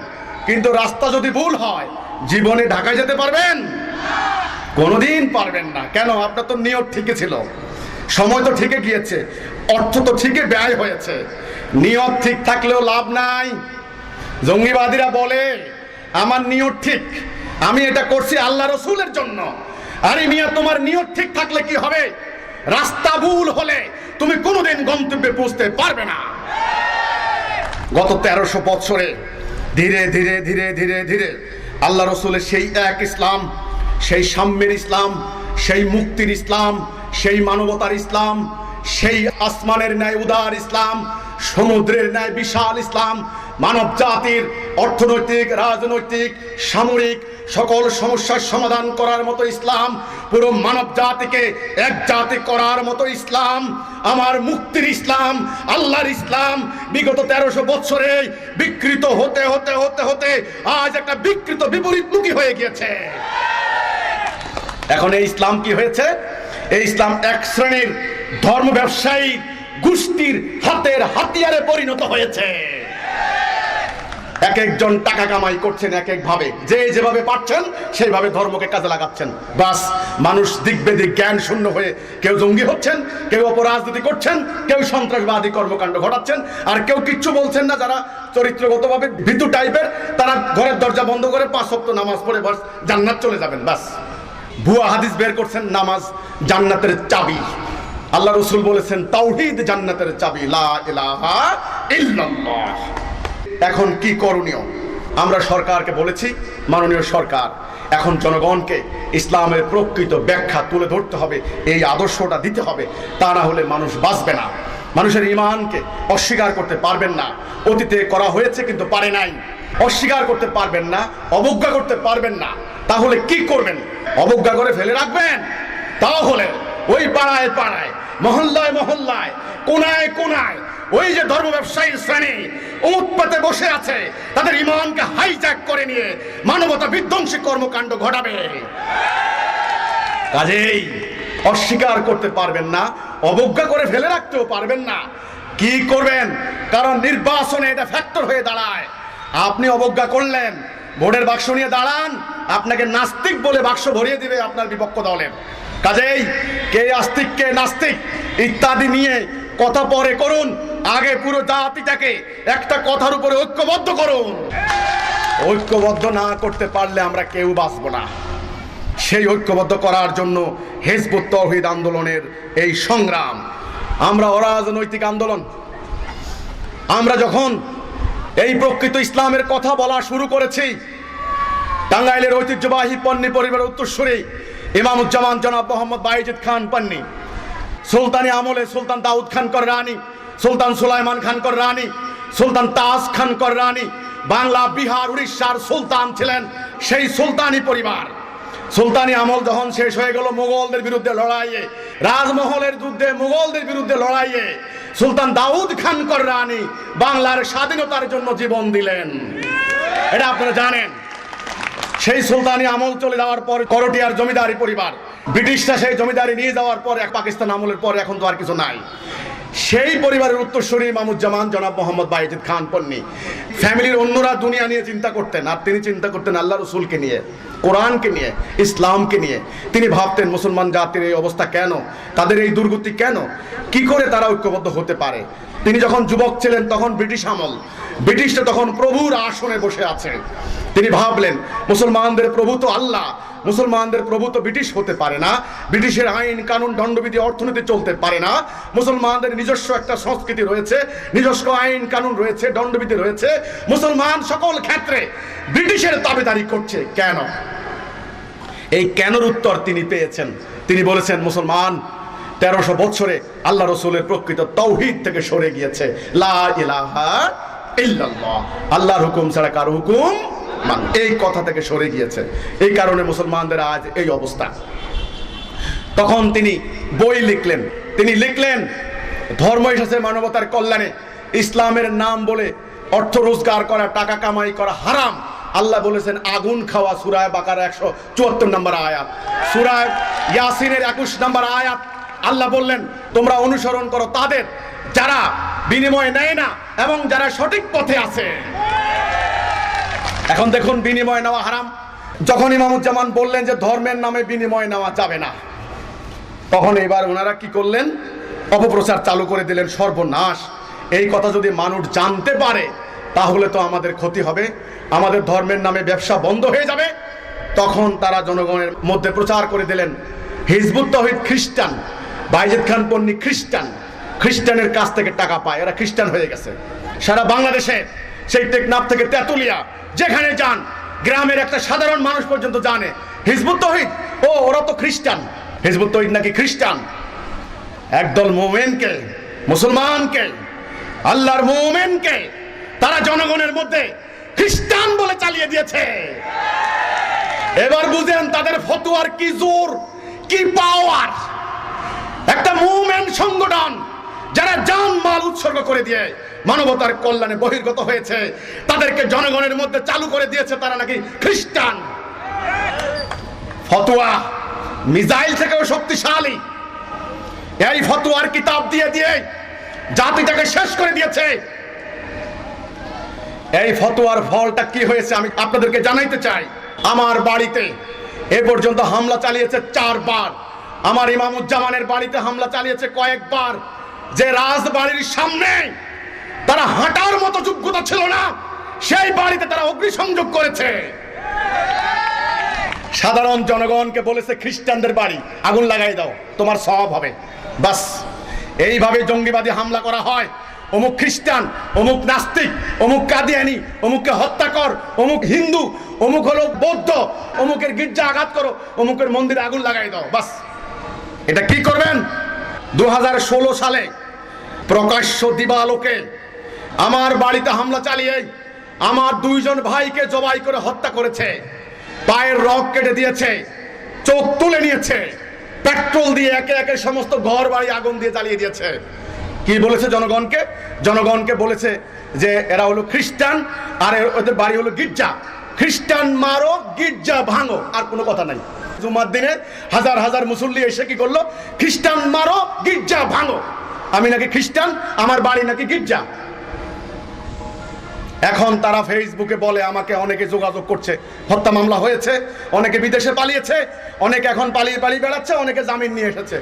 কিন্তু রাস্তা যদি ভুল হয় জীবনে ঢাকায় যেতে পারবেন? কোনোদিন পারবেন না। কেন? আপনার তো নিয়ত ঠিকই ছিল, সময় তো ঠিকই গিয়েছে, অর্থ তো ঠিকই ব্যয় হয়েছে। নিয়ত ঠিক থাকলেও লাভ নাই। জঙ্গিবাদীরা বলে আমার নিয়ত ঠিক, আমি এটা করছি আল্লাহ রসুলের জন্য। আরে মিয়া, তোমার নিয়ত ঠিক থাকলে কি হবে? রাস্তা ভুল হলে তুমি কোনোদিন গন্তব্যে পৌঁছতে পারবে না। গত 1300 বছরে ধীরে ধীরে ধীরে ধীরে ধীরে আল্লাহ রসুলের সেই এক ইসলাম, সেই সাম্যের ইসলাম, সেই মুক্তির ইসলাম, সেই মানবতার ইসলাম, সেই আসমানের ন্যায় উদার ইসলাম, সমুদ্রের ন্যায় বিশাল ইসলাম, মানব জাতির অর্থনৈতিক, রাজনৈতিক, সামরিক সকল সমস্যার সমাধান করার মতো ইসলাম, পুরো মানব জাতিকে এক জাতি করার মতো ইসলাম, আমার মুক্তির ইসলাম, আল্লাহর ইসলাম বিগত 1300 বছরে বিকৃত হতে হতে হতে হতে আজ একটা বিকৃত বিপরীতমুখী হয়ে গিয়েছে। এখন এই ইসলাম কি হয়েছে? এই ইসলাম এক শ্রেণীর ধর্ম ব্যবসায়ী গোষ্ঠীর হাতের হাতিয়ারে পরিণত হয়েছে। এক একজন টাকা কামাই করছেন এক এক ভাবে, যে যেভাবে পাচ্ছেন সেইভাবে ধর্মকে কাজে লাগাচ্ছেন। বাস মানুষ দিক বেদিক জ্ঞান শূন্য হয়ে কেউ জঙ্গি হচ্ছেন, কেউ অপরাজনীতি করছেন, কেউ সন্ত্রাসবাদী কর্মকাণ্ড ঘটাচ্ছেন, আর কেউ কিচ্ছু বলছেন না। যারা চরিত্রগতভাবে ভীতু টাইপের, তারা ঘরের দরজা বন্ধ করে 5 ওয়াক্ত নামাজ পড়ে বাস জান্নাত চলে যাবেন। বাস ভুয়া হাদিস বের করছেন, নামাজ জান্নাতের চাবি। আল্লাহ রসুল বলেছেন তাওহীদ জান্নাতের চাবি, লা ইলাহা ইল্লাল্লাহ। এখন কি করণীয়? আমরা সরকারকে বলেছি, মাননীয় সরকার এখন জনগণকে ইসলামের প্রকৃত ব্যাখ্যা তুলে ধরতে হবে, এই আদর্শটা দিতে হবে, তা না হলে মানুষ বাঁচবে না। মানুষের ঈমানকে অস্বীকার করতে পারবেন না। অতীতে করা হয়েছে কিন্তু পারে নাই। অস্বীকার করতে পারবেন না, অবজ্ঞা করতে পারবেন না, তাহলে কি করবেন? অবজ্ঞা করে ফেলে রাখবেন? তাহলে ওই পাড়ায় পাড়ায়, মহল্লায় মহল্লায়, কোনায় কোনায় ওই যে ধর্ম ব্যবসায়ী শ্রেণী উৎপাতে বসে আছে, তাদের ঈমানকে হাইজ্যাক করে নিয়ে মানবতা বিধ্বংসী কর্মকাণ্ড ঘটাবে। কাজেই অস্বীকার করতে পারবেন না, অবজ্ঞা করে ফেলে রাখতেও পারবেন না। কি করবেন? কারণ নির্বাচনে এটা ফ্যাক্টর হয়ে দাঁড়ায়। আপনি অবজ্ঞা করলেন, ভোটের বাক্স নিয়ে দাঁড়ান, আপনাকে নাস্তিক বলে বাক্স ভরিয়ে দিবে আপনার বিপক্ষ দলের। কাজেই কে আস্তিক কে নাস্তিক ইত্যাদি নিয়ে কথা পরে করুন, আগে পুরো জাতিটাকে একটা কথার উপরে ঐক্যবদ্ধ করুন। ঐক্যবদ্ধ না করতে পারলে আমরা কেউ বাঁচব না। সেই ঐক্যবদ্ধ করার জন্য হিজবুত তাওহীদ আন্দোলনের এই সংগ্রাম। আমরা অরাজনৈতিক আন্দোলন। আমরা যখন এই প্রকৃত ইসলামের কথা বলা শুরু করেছি, টাঙ্গাইলের ঐতিহ্যবাহী পন্নী পরিবারের উত্তরসূরি ইমামুজ্জামান জনাব মোহাম্মদ বাইজিদ খান পন্নী, সুলতানি আমলে সুলতান দাউদ খান কররানী, সুলতান সুলাইমান খান কররানী, সুলতান তাজ খান কররানী বাংলা, বিহার, উড়িষ্যার সুলতান ছিলেন। সেই সুলতানি পরিবার সুলতানি আমল যখন শেষ হয়ে গেল মুঘলদের বিরুদ্ধে লড়াইয়ে, রাজমহলের যুদ্ধে মুঘলদের বিরুদ্ধে লড়াইয়ে সুলতান দাউদ খান কররানী বাংলার স্বাধীনতার জন্য জীবন দিলেন। এটা আপনারা জানেন। সেই সুলতানি আমল চলে যাওয়ার পর করটিয়ার জমিদারি পরিবার, ব্রিটিশরা সেই জমিদারি নিয়ে যাওয়ার পর এক পাকিস্তান আমলের পর এখন তো আর কিছু নাই। সেই পরিবারের উত্তরসূরি ইমামুজ্জামান জনাব মোহাম্মদ বাইজিদ খান পন্নী। ফ্যামিলির অন্যরা দুনিয়া নিয়ে চিন্তা করতেন, আর তিনি চিন্তা করতেন আল্লাহ রসুলকে নিয়ে, কোরআনকে নিয়ে, ইসলামকে নিয়ে। তিনি ভাবতেন মুসলমান জাতির এই অবস্থা কেন, তাদের এই দুর্গতি কেন, কি করে তারা ঐক্যবদ্ধ হতে পারে। তিনি যখন যুবক ছিলেন তখন ব্রিটিশ আমল, ব্রিটিশরা তখন প্রভুর আসনে বসে আছে। তিনি ভাবলেন মুসলমানদের প্রভু তো আল্লাহ, মুসলমানদের প্রভু তো ব্রিটিশ হতে পারে না, ব্রিটিশের আইন কানুন দণ্ডবিধি অর্থনীতি চলতে পারে না। মুসলমানদের নিজস্ব একটা সংস্কৃতি রয়েছে, নিজস্ব আইন কানুন রয়েছে, দণ্ডবিধি রয়েছে। মুসলমান সকল ক্ষেত্রে ব্রিটিশের দাবিদারি করছে কেন? এই কেনর উত্তর তিনি পেয়েছেন। তিনি বলেছেন মুসলমান 1300 বছরে আল্লাহ রসুলের প্রকৃত তাওহীদ থেকে সরে গিয়েছে। লা ইলাহা ইল্লাল্লাহ, আল্লাহর হুকুম ছাড়া কারো হুকুম মান, এই কথা থেকে সরে গিয়েছে। এই কারণে মুসলমানদের আজ এই অবস্থা। তখন তিনি বই লিখলেন। তিনি লিখলেন ধর্ম এসেছে মানবতার কল্যাণে, ইসলামের নাম বলে অর্থ রোজগার করা, টাকা কামাই করা হারাম। আল্লাহ বলেছেন আগুন খাওয়া। সূরা বাকারা 174 নম্বর আয়াত, সূরা ইয়াসিনের 21 নম্বর আয়াত। আল্লাহ বললেন তোমরা অনুসরণ করো তাদের যারা বিনিময় নেয় না এবং যারা সঠিক পথে আছে। এখন দেখুন বিনিময় নেওয়া হারাম। যখন ইমামুজ্জামান বললেন যে ধর্মের নামে বিনিময় নেওয়া যাবে না, তখন এবার ওনারা কি করলেন? অপপ্রচার চালু করে দিলেন। সর্বনাশ, এই কথা যদি মানুষ জানতে পারে তাহলে তো আমাদের ক্ষতি হবে, আমাদের ধর্মের নামে ব্যবসা বন্ধ হয়ে যাবে। তখন তারা জনগণের মধ্যে প্রচার করে দিলেন হিজবুত তাওহীদ খ্রিস্টান, বাইজিদ খান পন্নী খ্রিস্টান, খ্রিস্টানের কাছ থেকে টাকা পায়, এরা খ্রিস্টান হয়ে গেছে। সারা বাংলাদেশে সেই টেকনাফ থেকে তেতুলিয়া যেখানে যান গ্রামের একটা সাধারণ মানুষ পর্যন্ত জানে হিজবুত তৌহিদ, ও ওরা তো খ্রিস্টান। হিজবুত তৌহিদ নাকি খ্রিস্টান? একদল মুমিনকে, মুসলমানকে, আল্লাহর মুমিনকে তারা জনগণের মধ্যে খ্রিস্টান বলে চালিয়ে দিয়েছে। এবার বুঝেন তাদের ফতোয়ার কি জোর, কি পাওয়ার। একটা মুমিন সংগঠন যারা জান মাল উৎসর্গ করে দিয়ে মানবতার কল্যাণে বহির্গত হয়েছে, তাদেরকে জনগণের মধ্যে চালু করে দিয়েছে তারা নাকি খ্রিস্টান। ফতোয়া মিসাইল থেকেও শক্তিশালী। এই ফতোয়ার কিতাব দিয়ে দিয়ে জাতিটাকে শেষ করে দিয়েছে। এই ফতোয়ার ফলটা কি হয়েছে আমি আপনাদেরকে জানাইতে চাই। আমার বাড়িতে এ পর্যন্ত হামলা চালিয়েছে 4 বার। আমার ইমামুজ্জামানের বাড়িতে হামলা চালিয়েছে কয়েকবার। যে রাজবাড়ির সামনে তারা হাঁটার মতো যোগ্যতা ছিল না, সেই বাড়িতে তারা অগ্নিসংযোগ করেছে। সাধারণ জনগণকে বলেছে খ্রিস্টানদের বাড়ি আগুন লাগাই দাও, তোমার সওয়াব হবে। বাস এইভাবে জঙ্গিবাদী হামলা করা হয়। অমুক খ্রিস্টান, অমুক নাস্তিক, অমুক কাদিয়ানি, অমুককে হত্যা কর, অমুক হিন্দু, অমুক হলো বৌদ্ধ, অমুকের গির্জা আঘাত করো, অমুকের মন্দিরে আগুন লাগাই দাও। বাস এটা কি করবেন? 2016 সালে প্রকাশ্য দিবালোকে আমার বাড়িতে হামলা চালিয়ে আমার 2 জন ভাইকে জবাই করে হত্যা করেছে। পায়ের রগ কেটে দিয়েছে, চোখ তুলে নিয়েছে, পেট্রোল দিয়ে একে একে সমস্ত ঘর বাড়ি আগুন দিয়ে জ্বালিয়ে দিয়েছে। কি বলেছে জনগণকে? জনগণকে বলেছে যে এরা হলো খ্রিস্টান আর ওদের বাড়ি হলো গির্জা। খ্রিস্টান মারো, গির্জা ভাঙো, আর কোনো কথা নাই। জুমার দিনে হাজার হাজার মুসল্লি এসে কি করলো? খ্রিস্টান মারো, গির্জা ভাঙো। আমি নাকি খ্রিস্টান, আমার বাড়ি নাকি গির্জা। এখন তারা ফেসবুকে বলে, আমাকে অনেকে যোগাযোগ করছে, হত্যা মামলা হয়েছে, অনেকে বিদেশে পালিয়েছে, অনেকে এখন পালিয়ে পালিয়ে বেড়াচ্ছে, অনেকে জামিন নিয়ে এসেছে।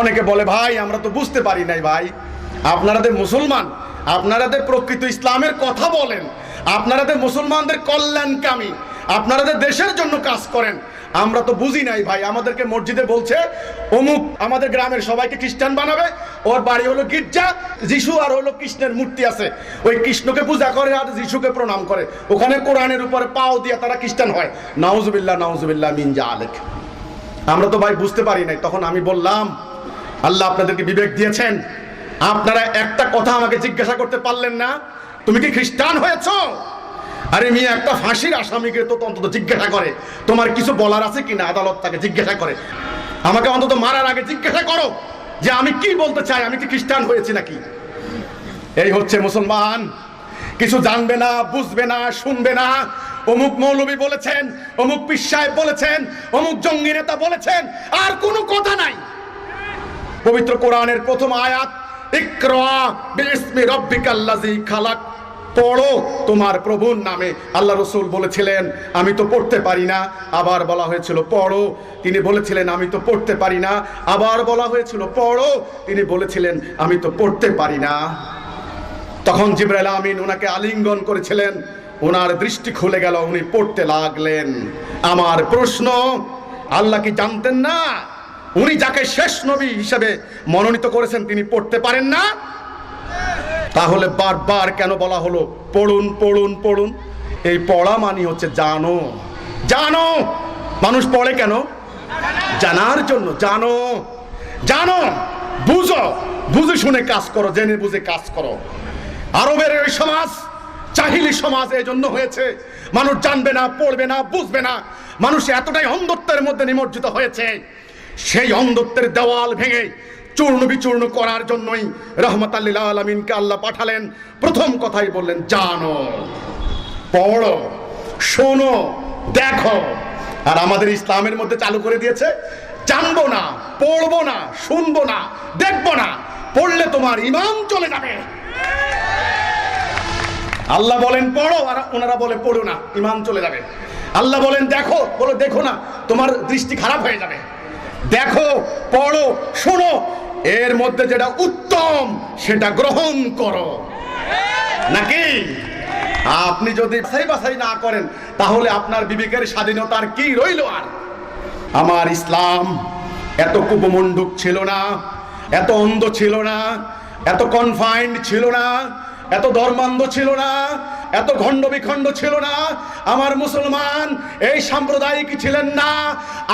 অনেকে বলে, ভাই আমরা তো বুঝতে পারি নাই ভাই, আপনারাদের মুসলমান, আপনারাদের প্রকৃত ইসলামের কথা বলেন, আপনারাদের মুসলমানদের কল্যাণকামী, আপনারাদের দেশের জন্য কাজ করেন, আমরা তো বুঝি নাই ভাই। আমাদেরকে মসজিদে বলছে অমুক আমাদের গ্রামের সবাইকে খ্রিস্টান বানাবে, ওর বাড়ি হলো গির্জা, যিশু আর হলো কৃষ্ণের মূর্তি আছে, ওই কৃষ্ণকে পূজা করে আর যিশুকে প্রণাম করে, ওখানে কোরআনের উপরে পাও দিয়ে তারা খ্রিস্টান হয়। নাউজুবিল্লাহ নাউজুবিল্লাহ মিন জালিক। আমরা তো ভাই বুঝতে পারি নাই। তখন আমি বললাম, আল্লাহ আপনাদেরকে বিবেক দিয়েছেন, আপনারা একটা কথা আমাকে জিজ্ঞাসা করতে পারলেন না, তুমি কি খ্রিস্টান হয়েছো? আরে মেয়ে, একটা ফাঁসির আসামিকে তো অন্তত জিজ্ঞাসা করে তোমার কিছু বলার আছে কিনা, আদালত তাকে জিজ্ঞাসা করে। আমাকে অন্তত মারার আগে জিজ্ঞাসা করো যে আমি কি বলতে চাই, আমি কি খ্রিস্টান হয়েছি নাকি। এই হচ্ছে মুসলমান। কিছু জানবে না, বুঝবে না, শুনবে না। অমুক মৌলবী বলেছেন, অমুক পীর সাহেব বলেছেন, অমুক জঙ্গি নেতা বলেছেন, আর কোনো কথা নাই। পবিত্র কোরআনের প্রথম আয়াত, ইকরা বিইসমি রাব্বিকাল্লাযী খালাক, পড়ো তোমার প্রভুর নামে। আল্লাহ রসুল বলেছিলেন আমি তো পড়তে পারি না, আবার বলা হয়েছিল পড়ো। তিনি বলেছিলেন আমি তো পড়তে পারি না, আবার বলা হয়েছিল পড়ো। তিনি বলেছিলেন আমি তো পড়তে পারি না। তখন জিবরাইল আমিন ওনাকে আলিঙ্গন করেছিলেন, ওনার দৃষ্টি খুলে গেল, উনি পড়তে লাগলেন। আমার প্রশ্ন, আল্লাহ কি জানতেন না উনি যাকে শেষ নবী হিসেবে মনোনীত করেছেন তিনি পড়তে পারেন না? তাহলে বারবার কেন বলা হলো পড়ুন পড়ুন পড়ুন? এই পড়া মানে হচ্ছে জানো। জানো, মানুষ পড়ে কেন? জানার জন্য। জানো, জানো, বুঝো, বুঝে শুনে কাজ করো, জেনে বুঝে কাজ করো। আরবের এই সমাজ জাহিলি সমাজ এই জন্য হয়েছে, মানুষ জানবে না, পড়বে না, বুঝবে না। মানুষ এতটাই অন্ধত্বের মধ্যে নিমজ্জিত হয়েছে, সেই অন্ধত্বের দেওয়াল ভেঙে চূর্ণ বিচূর্ণ করার জন্যই রহমতাল লিল আলামিনকে আল্লাহ পাঠালেন। প্রথম কথাই বললেন জানো, পড়ো, শোনো, দেখো। আর আমাদের ইসলামের মধ্যে চালু করে দিয়েছে জানবো না, পড়বো না, শুনবো না, দেখবো না, পড়লে তোমার ঈমান চলে যাবে। আল্লাহ বলেন পড়ো, আর ওনারা বলে পড়ো না, ঈমান চলে যাবে। আল্লাহ বলেন দেখো, বলো দেখো না, তোমার দৃষ্টি খারাপ হয়ে যাবে। দেখো, পড়ো, শোনো, এর মধ্যে যেটা উত্তম সেটা গ্রহণ করো। নাকি আপনি যদি বাছাই না করেন তাহলে আপনার বিবেকের স্বাধীনতার কি রইল? আর আমার ইসলাম এত কুপমণ্ডুক ছিল না, এত অন্ধ ছিল না, এত কনফাইন্ড ছিল না, এত ধর্মান্ধ ছিল না, এত খণ্ড বিখণ্ড ছিল না। আমার মুসলমান এই সাম্প্রদায়িক ছিলেন না।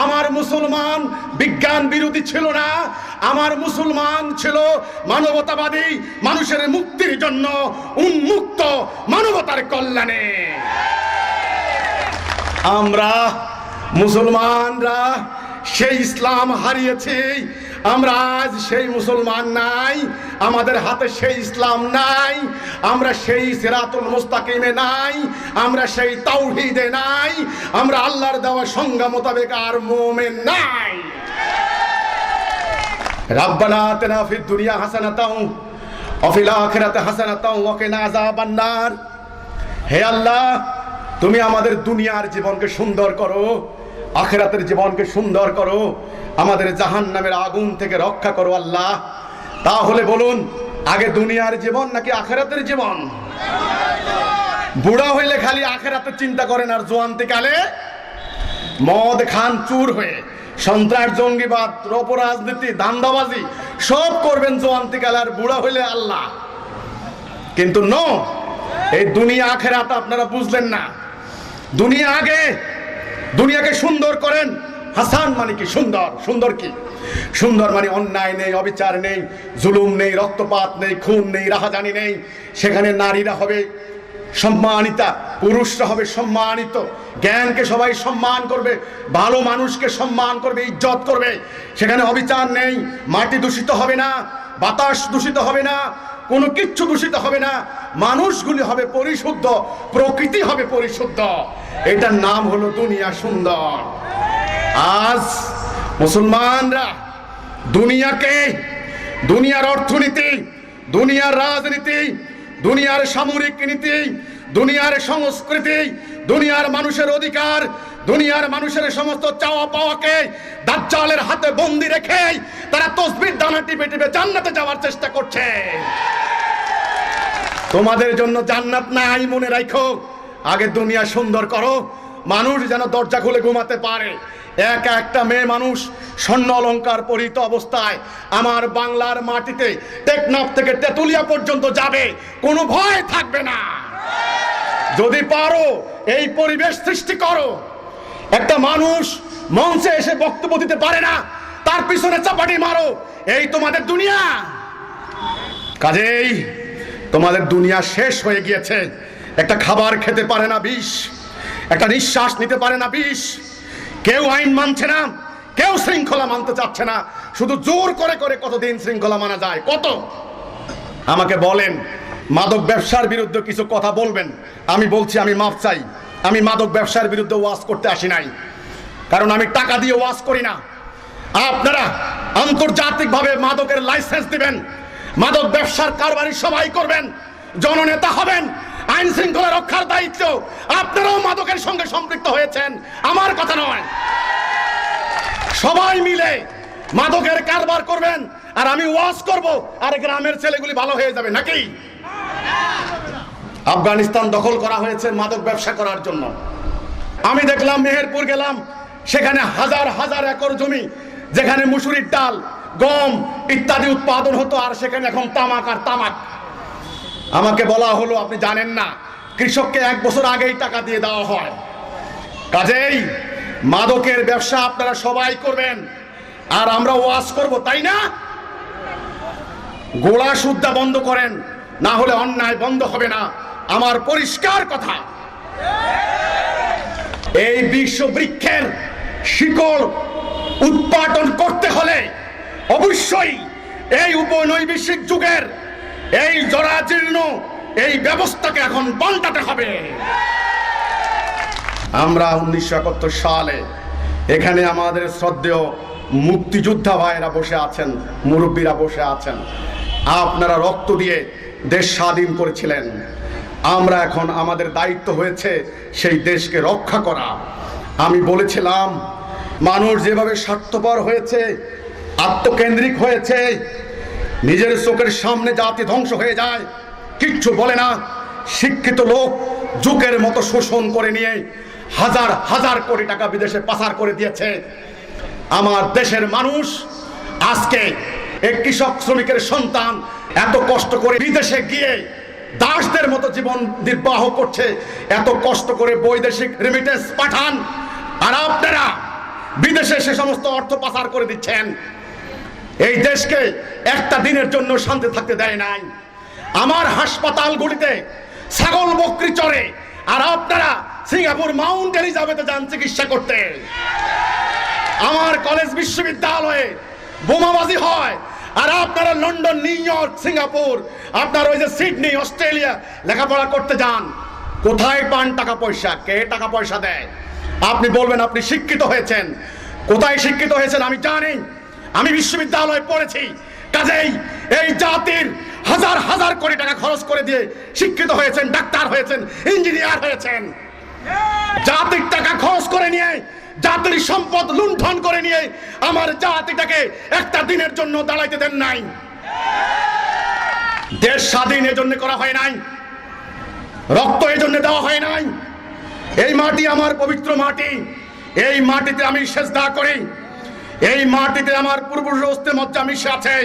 আমার মুসলমান বিজ্ঞান বিরোধী ছিল না। আমার মুসলমান ছিল মানবতাবাদী, মানুষের মুক্তির জন্য উন্মুক্ত, মানবতার কল্যাণে। আমরা মুসলমানরা সেই ইসলাম হারিয়েছি। আমরা আজ সেই মুসলমান নাই, আমাদের হাতে সেই ইসলাম নাই, আমরা সেই সিরাতুল মুস্তাকিমে নাই, আমরা সেই তাওহীদে নাই, আমরা আল্লাহর দেওয়া সংজ্ঞা মোতাবেক আর মুমিন নাই। রাব্বানা আতিনা ফিদ দুনিয়া হাসানাতাও ওয়া ফিল আখিরাতি হাসানাতাও ওয়া কিনা আযাবান নার। হে আল্লাহ, তুমি আমাদের দুনিয়ার জীবনকে সুন্দর করো, আখিরাতের জীবনকে সুন্দর করো, আমাদের জাহান্নামের আগুন থেকে রক্ষা করো আল্লাহ। তাহলে বলুন, আগে দুনিয়ার জীবন নাকি আখিরাতের জীবন? বুড়া হইলে খালি আখিরাতের চিন্তা করেন, আর জোয়ান্তিকালে মদ খান চুর হয়ে সন্ত্রাস, জঙ্গিবাদ, অপরাজনীতি, ধান্দাবাজি সব করবেন জোয়ান্তিকালে, আর বুড়া হইলে আল্লাহ। কিন্তু নো, এই দুনিয়া আখিরাত আপনারা বুঝলেন না। দুনিয়া আগে, দুনিয়াকে সুন্দর করেন। হাসান মানে কি? সুন্দর। সুন্দর কি? সুন্দর মানে অন্যায় নেই, অবিচার নেই, জুলুম নেই, রক্তপাত নেই, খুন নেই, রাহাজানি নেই। সেখানে নারীরা হবে সম্মানিতা, পুরুষরা হবে সম্মানিত, জ্ঞানকে সবাই সম্মান করবে, ভালো মানুষকে সম্মান করবে, ইজ্জত করবে। সেখানে অবিচার নেই, মাটি দূষিত হবে না, বাতাস দূষিত হবে না, কোনো কিচ্ছু দূষিত হবে না, মানুষগুলি হবে পরিশুদ্ধ, প্রকৃতি হবে পরিশুদ্ধ। এটার নাম হলো দুনিয়া সুন্দর। আজ মুসলমানরা দুনিয়াকে, দুনিয়ার অর্থনীতি, দুনিয়ার রাজনীতি, দুনিয়ার সামরিক নীতি, দুনিয়ার সংস্কৃতি, দুনিয়ার মানুষের অধিকার, দুনিয়ার মানুষের সমস্ত চাওয়া পাওয়াকে দাজ্জালের হাতে বন্দি রেখে তারা তসবির দানা টিপে টিপে জান্নাতে যাওয়ার চেষ্টা করছে। তোমাদের জন্য জান্নাত নাই, মনে রাখো। আগে দুনিয়া সুন্দর করো, মানুষ যেন দরজা খুলে ঘুমাতে পারে। একা একটা মেয়ে মানুষ স্বর্ণ অলংকার পরিহিত অবস্থায় আমার বাংলার মাটিতে টেকনাফ থেকে তেতুলিয়া পর্যন্ত যাবে, কোনো ভয় থাকবে না। যদি পারো এই পরিবেশ সৃষ্টি করো। একটা মানুষ মঞ্চে এসে বক্তব্য দিতে পারে না, তার পিছনে চাপাটি মারো। এই তোমাদের দুনিয়া। কাজেই তোমাদের দুনিয়া শেষ হয়ে গিয়েছে। একটা খাবার খেতে পারে না বিষ, একটা নিঃশ্বাস নিতে পারে না বিষ। কেউ আইন মানছে না, কেউ শৃঙ্খলা মানতে চাচ্ছে না। শুধু জোর করে করে কতদিন শৃঙ্খলা মানা যায়? কত? আমাকে বলেন, মাদক ব্যবসার বিরুদ্ধে কিছু কথা বলবেন। আমি বলছি, আমি মাফ চাই, আমি মাদক ব্যবসার বিরুদ্ধে ওয়াজ করতে আসি নাই, কারণ আমি টাকা দিয়ে ওয়াজ করি না। আপনারা আন্তর্জাতিকভাবে মাদকের লাইসেন্স দিবেন, মাদক ব্যবসার কারবারি সবাই করবেন, জননেতা হবেন, আইন শৃঙ্খলা রক্ষার দায়িত্ব আপনারাও মাদকের সঙ্গে সম্পৃক্ত হয়েছেন, আমার কথা নয়। সবাই মিলে মাদকের কারবার করবেন, আর আমি ওয়াজ করব, আর গ্রামের ছেলেগুলি ভালো হয়ে যাবে নাকি? আফগানিস্তান দখল করা হয়েছে মাদক ব্যবসা করার জন্য। আমি দেখলাম, মেহেরপুর গেলাম, সেখানে হাজার হাজার একর জমি, যেখানে মুসুরির ডাল, গম ইত্যাদি উৎপাদন হতো, আর সেখানে এখন তামাক আর তামাক। আমাকে বলা হলো, আপনি জানেন না, কৃষককে 1 বছর আগেই টাকা দিয়ে দেওয়া হয়। কাজেই মাদকের ব্যবসা আপনারা সবাই করবেন, আর আমরা ওয়াজ করব, তাই না? গোলা সুদ্ধা বন্ধ করেন, না হলে অন্যায় বন্ধ হবে না। আমার পরিষ্কার কথা, এই বিশ্ব বৃক্ষের শিকড় উৎপাদন করতে হলে অবশ্যই এই উপনৈবিশ্বিক যুগের এই জরাজীর্ণ এই ব্যবস্থাকে এখন পাল্টাতে হবে। আমরা 1971 সালে এখানে আমাদের শ্রদ্ধেয় মুক্তিযোদ্ধা ভাইয়েরা বসে আছেন, মুরব্বীরা বসে আছেন। আপনারা রক্ত দিয়ে দেশ স্বাধীন করেছিলেন। আমরা এখন, আমাদের দায়িত্ব হয়েছে সেই দেশকে রক্ষা করা। আমি বলেছিলাম, মানুষ যেভাবে স্বার্থপর হয়েছে, আত্মকেন্দ্রিক হয়েছে, নিজের চোখের সামনে জাতি ধ্বংস হয়ে যায়, কিচ্ছু বলে না। শিক্ষিত লোক যুগের মতো শোষণ করে নিয়ে হাজার হাজার কোটি টাকা বিদেশে পাচার করে দিয়েছে। আমার দেশের মানুষ আজকে এক কৃষক শ্রমিকের সন্তান এত কষ্ট করে বিদেশে গিয়ে দাসদের মতো জীবন নির্বাহ করছে, এত কষ্ট করে বৈদেশিক রেমিটেন্স পাঠান, আর আপনারা বিদেশে সে সমস্ত অর্থ পাচার করে দিচ্ছেন। এই দেশকে একটা দিনের জন্য শান্তি থাকতে দেয় নাই। আমার হাসপাতালগুলিতে ছাগল বকরি চড়ে, আর আপনারা সিঙ্গাপুর মাউন্ট এলিজাবেথে যান চিকিৎসা করতে। আমার কলেজ বিশ্ববিদ্যালয়ে বোমাবাজি হয়, আর আপনারা লন্ডন, নিউ ইয়র্ক, সিঙ্গাপুর, আপনার ওই যে সিডনি, অস্ট্রেলিয়া লেখাপড়া করতে যান। কোথায় পান টাকা পয়সা? কে টাকা পয়সা দেয়? আপনি বলবেন আপনি শিক্ষিত হয়েছেন। কোথায় শিক্ষিত হয়েছেন আমি জানি, আমি বিশ্ববিদ্যালয়ে পড়েছি। কাজেই এই জাতির হাজার হাজার কোটি টাকা খরচ করে দিয়ে শিক্ষিত হয়েছেন, ডাক্তার হয়েছেন, ইঞ্জিনিয়ার হয়েছেন। জাতির টাকা খরচ করে নিয়ে, জাতির সম্পদ লুণ্ঠন করে নিয়ে আমার জাতিটাকে একটা দিনের জন্য দাঁড়াইতে দেন নাই। দেশ স্বাধীন এজন্য করা হয় নাই, রক্ত এজন্য দেওয়া হয় নাই। এই মাটি আমার পবিত্র মাটি, এই মাটিতে আমি সেজদা করি, এই মাটিতে আমার পূর্বপুরুষের অস্থি মজ্জা মিশে আছে।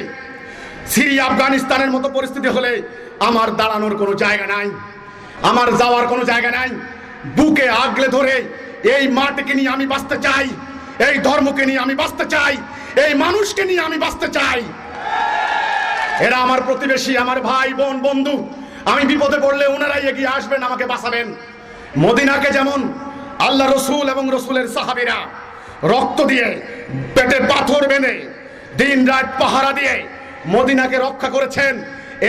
সিরিয়া, আফগানিস্তানের মতো পরিস্থিতি হলে আমার দাঁড়ানোর কোনো জায়গা নাই, আমার যাওয়ার কোনো জায়গা নাই। বুকে আগলে ধরে এই মাটিকে নিয়ে আমি বাঁচতে চাই, এই ধর্মকে নিয়ে আমি বাঁচতে চাই, এই মানুষকে নিয়ে আমি বাঁচতে চাই। এরা আমার প্রতিবেশী, আমার ভাই বোন বন্ধু। আমি বিপদে পড়লে ওনারাই এগিয়ে আসবেন, আমাকে বাঁচাবেন। মদিনাকে যেমন আল্লাহ রসুল এবং রসুলের সাহাবীরা রক্ত দিয়ে, পেটে পাথর বেঁধে, দিন রাত পাহারা দিয়ে মদিনাকে রক্ষা করেছেন,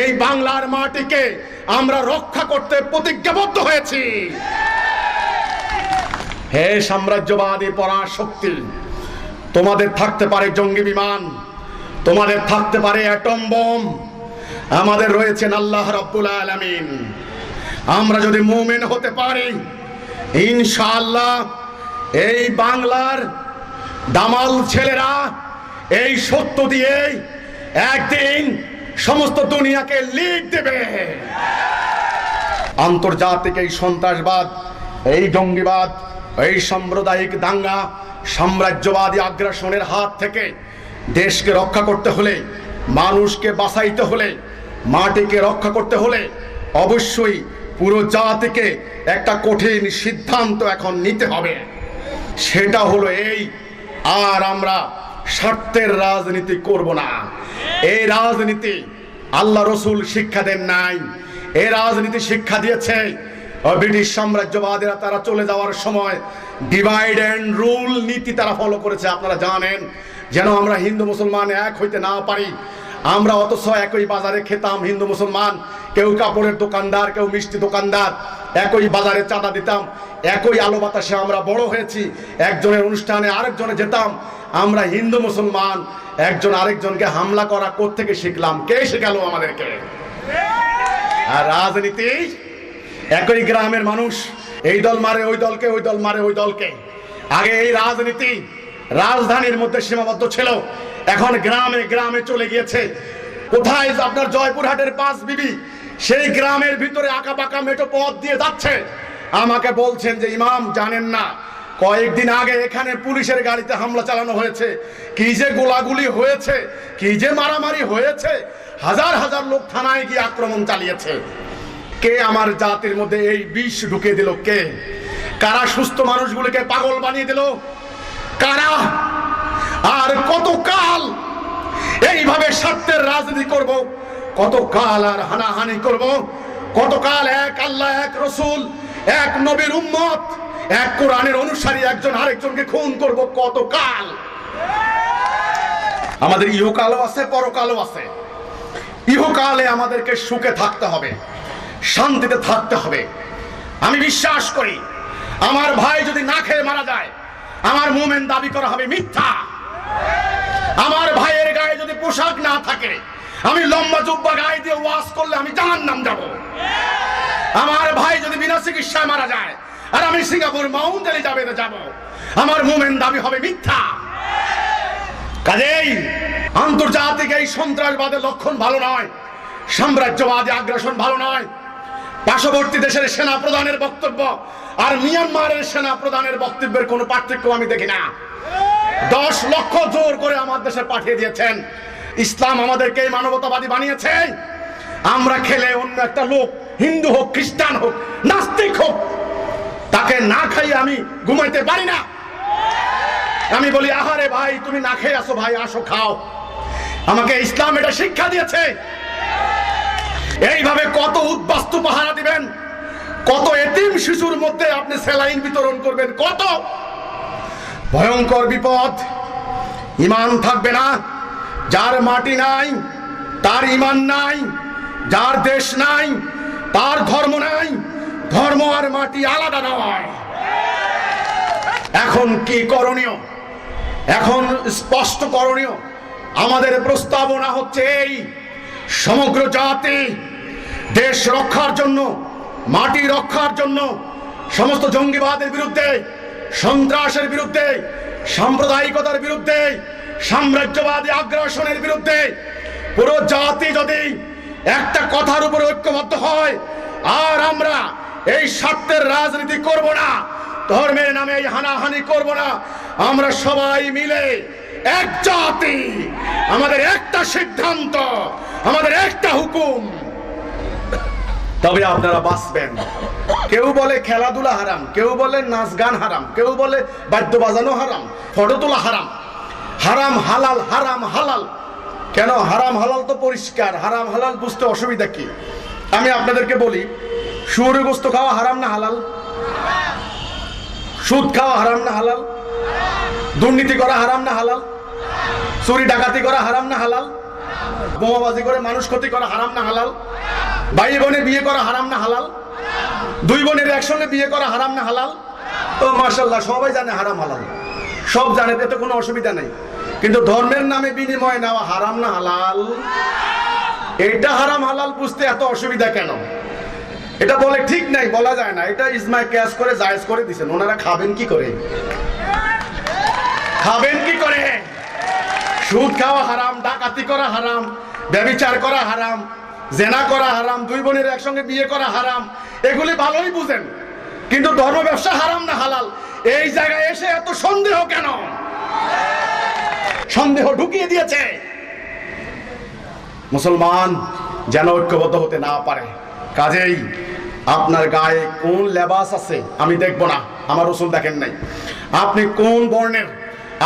এই বাংলার মাটিকে আমরা রক্ষা করতে প্রতিজ্ঞাবদ্ধ হয়েছি। হে সাম্রাজ্যবাদী পরাশক্তি, তোমাদের থাকতে পারে জঙ্গি বিমান, তোমাদের থাকতে পারে অ্যাটম বোম, আমাদের রয়েছেন আল্লাহ রাব্বুল আলামিন। আমরা যদি মুমিন হতে পারি, ইনশাআল্লাহ এই বাংলার দামাল ছেলেরা এই সত্য দিয়ে একদিন সমস্ত দুনিয়াকে লিড দেবে। আন্তর্জাতিক এই সন্ত্রাসবাদ, এই জঙ্গিবাদ, এই সাম্প্রদায়িক দাঙ্গা, সাম্রাজ্যবাদী আগ্রাসনের হাত থেকে দেশকে রক্ষা করতে হলে, মানুষকে বাঁচাইতে হলে, মাটিকে রক্ষা করতে হলে অবশ্যই পুরো জাতিকে একটা কঠিন সিদ্ধান্ত এখন নিতে হবে। সেটা হলো এই, আর আমরা স্বার্থের রাজনীতি করব না। এই রাজনীতি আল্লাহ রসুল শিক্ষা দেন নাই, এই রাজনীতি শিক্ষা দিয়েছে ব্রিটিশ সাম্রাজ্যবাদীরা। তারা চলে যাওয়ার সময় ডিভাইড অ্যান্ড রুল নীতি তারা ফলো করেছে, আপনারা জানেন, যেন আমরা হিন্দু মুসলমান এক হইতে না পারি। আমরা অথচ একই বাজারে খেতাম, হিন্দু মুসলমান, কেউ কাপড়ের দোকানদার, কেউ মিষ্টি দোকানদার, একই বাজারে চাঁদা দিতাম, একই আলো বাতাসে আমরা বড় হয়েছি। একজনের অনুষ্ঠানে আরেকজনে যেতাম। আমরা হিন্দু মুসলমান একজন আরেকজনকে হামলা করা কোত্থেকে শিখলাম? কে শেখালো আমাদেরকে? আর রাজনীতি একই গ্রামের মানুষ, এই দল মারে ওই দলকে, ওই দল মারে ওই দলকে। আগে এই রাজনীতি রাজধানীর মধ্যে সীমাবদ্ধ ছিল, এখন গ্রামে গ্রামে চলে গিয়েছে। কোথায় আপনার জয়পুরহাটের 5 বিবি সেই গ্রামের ভিতরে আঁকা বাঁকা মেঠো পথ দিয়ে যাচ্ছে। আমাকে বলছেন যে ইমাম জানেন না, কয়েকদিন আগে এখানে পুলিশের গাড়িতে হামলা চালানো হয়েছে, কি যে গোলাগুলি হয়েছে, কি যে মারামারি হয়েছে, হাজার হাজার লোক থানায় গিয়ে আক্রমণ চালিয়েছে। কে আমার জাতির মধ্যে এই বিষ ঢুকিয়ে দিল? কে? কারা সুস্থ মানুষগুলোকে পাগল বানিয়ে দিল? কারা? আর কতকাল এইভাবে স্বার্থের রাজনীতি করব? কতকাল আর হানাহানি করব? কতকাল এক আল্লাহ, এক রসুল, এক নবীর উম্মত, এক কোরআনের অনুসারী একজন আরেকজনকে খুন করব? কতকাল? আমাদের ইহকালও আছে, পরকালও আছে। ইহকালে আমাদেরকে সুখে থাকতে হবে, শান্তিতে থাকতে হবে। আমি বিশ্বাস করি আমার ভাই যদি না খেয়ে মারা যায়, আমার মুমিন দাবি করা হবে মিথ্যা। আমার ভাইয়ের গায়ে যদি পোশাক না থাকে, আমি লম্বা জুব্বা গায়ে দিয়ে ওয়াজ করলে আমি জাহান্নাম যাব। আমার ভাই যদি বিনা চিকিৎসায় মারা যায়, আর আমি সিঙ্গাপুর মাউন্ট এলিজাবেথে যাব, আমার মুমিন দাবি হবে মিথ্যা। কাজেই আন্তর্জাতিক এই সন্ত্রাসবাদের লক্ষণ ভালো নয়, সাম্রাজ্যবাদী আগ্রাসন ভালো নয়। পার্শ্ববর্তী দেশের সেনা প্রধানের বক্তব্য আর মিয়ানমারের সেনা প্রধানের বক্তব্যের কোনো পার্থক্য আমি দেখি না। 10 লক্ষ জোর করে আমার দেশে পাঠিয়ে দিয়েছেন। ইসলাম আমাদেরকে মানবতাবাদী বানিয়েছে। আমরা খেলে অন্য একটা লোক হিন্দু হোক, খ্রিস্টান হোক, নাস্তিক হোক, তাকে না খাই আমি ঘুমাইতে পারি না। আমি বলি, আহারে ভাই, তুমি না খেয়ে আসো, ভাই আসো খাও। আমাকে ইসলাম এটা শিক্ষা দিয়েছে। এইভাবে কত উদ্বাস্তু পাহারা দিবেন, কত এতিম শিশুর মধ্যে আপনি স্যালাইন বিতরণ করবেন, কত ভয়ঙ্কর বিপদ। ঈমান থাকবে না। যার মাটি নাই তার ঈমান নাই, যার দেশ নাই তার ধর্ম নাই। ধর্ম আর মাটি আলাদা নয়। এখন কি করণীয়? এখন স্পষ্ট করণীয়। আমাদের প্রস্তাবনা হচ্ছে এই, সমগ্র জাতি দেশ রক্ষার জন্য, মাটি রক্ষার জন্য, সমস্ত জঙ্গিবাদের বিরুদ্ধে, সন্ত্রাসের বিরুদ্ধে, সাম্প্রদায়িকতার বিরুদ্ধে, সাম্রাজ্যবাদী আগ্রাসনের বিরুদ্ধে পুরো জাতি যদি একটা কথার উপর ঐক্যবদ্ধ হয়, আর আমরা এই স্বার্থের রাজনীতি করব না, ধর্মের নামে এই হানাহানি করব না, আমরা সবাই মিলে এক জাতি, আমাদের একটা সিদ্ধান্ত, আমাদের একটা হুকুম, তবে আপনারা বাঁচবেন। কেউ বলে খেলাধুলা হারাম, কেউ বলে নাচ গান হারাম, কেউ বলে বাদ্য বাজানো হারাম, ফটো তোলা হারাম। হারাম হালাল, হারাম হালাল কেন? হারাম হালাল তো পরিষ্কার। হারাম হালাল বুঝতে অসুবিধা কি? আমি আপনাদেরকে বলি, শুয়োরের গোশত খাওয়া হারাম না হালাল? সুদ খাওয়া হারাম না হালাল? দুর্নীতি করা হারাম না হালাল? চুরি ডাকাতি করা হারাম না হালাল? বোমাবাজি করে মানুষ ক্ষতি করা হারাম না হালাল? ভাই বোনে বিয়ে করা হারাম না হালাল? দুই বোনের একসঙ্গে বিয়ে করা হারাম না হালাল? তো মাশাআল্লাহ, সবাই জানে হারাম হালাল, সব জানে, এতে কোনো অসুবিধা নেই। কিন্তু ধর্মের নামে বিনিময় নেওয়া হারাম না হালাল? এটা হারাম হালাল বুঝতে এত অসুবিধা কেন? এটা বলে ঠিক নাই, বলা যায় না। এটা ইজমায় কিয়াস করে জায়েজ করে দিয়েছেন। ওনারা খাবেন কি করে? খাবেন কি করে? সুদ খাওয়া হারাম, ডাকাতি করা হারাম, ব্যভিচার করা হারাম, জেনা করা হারাম, দুই বোনের একসঙ্গে বিয়ে করা হারাম, এগুলি ভালোই বুঝেন। কিন্তু ধর্ম ব্যবসা হারাম না হালাল, এই জায়গায় এসে এত সন্দেহ কেন? সন্দেহ ঢুকিয়ে দিয়েছে। মুসলমান যেন ঐক্যবদ্ধ হতে না পারে। কাজেই আপনার গায়ে কোন লেবাস আছে আমি দেখব না, আমার রসুল দেখেন নাই। আপনি কোন বর্ণের,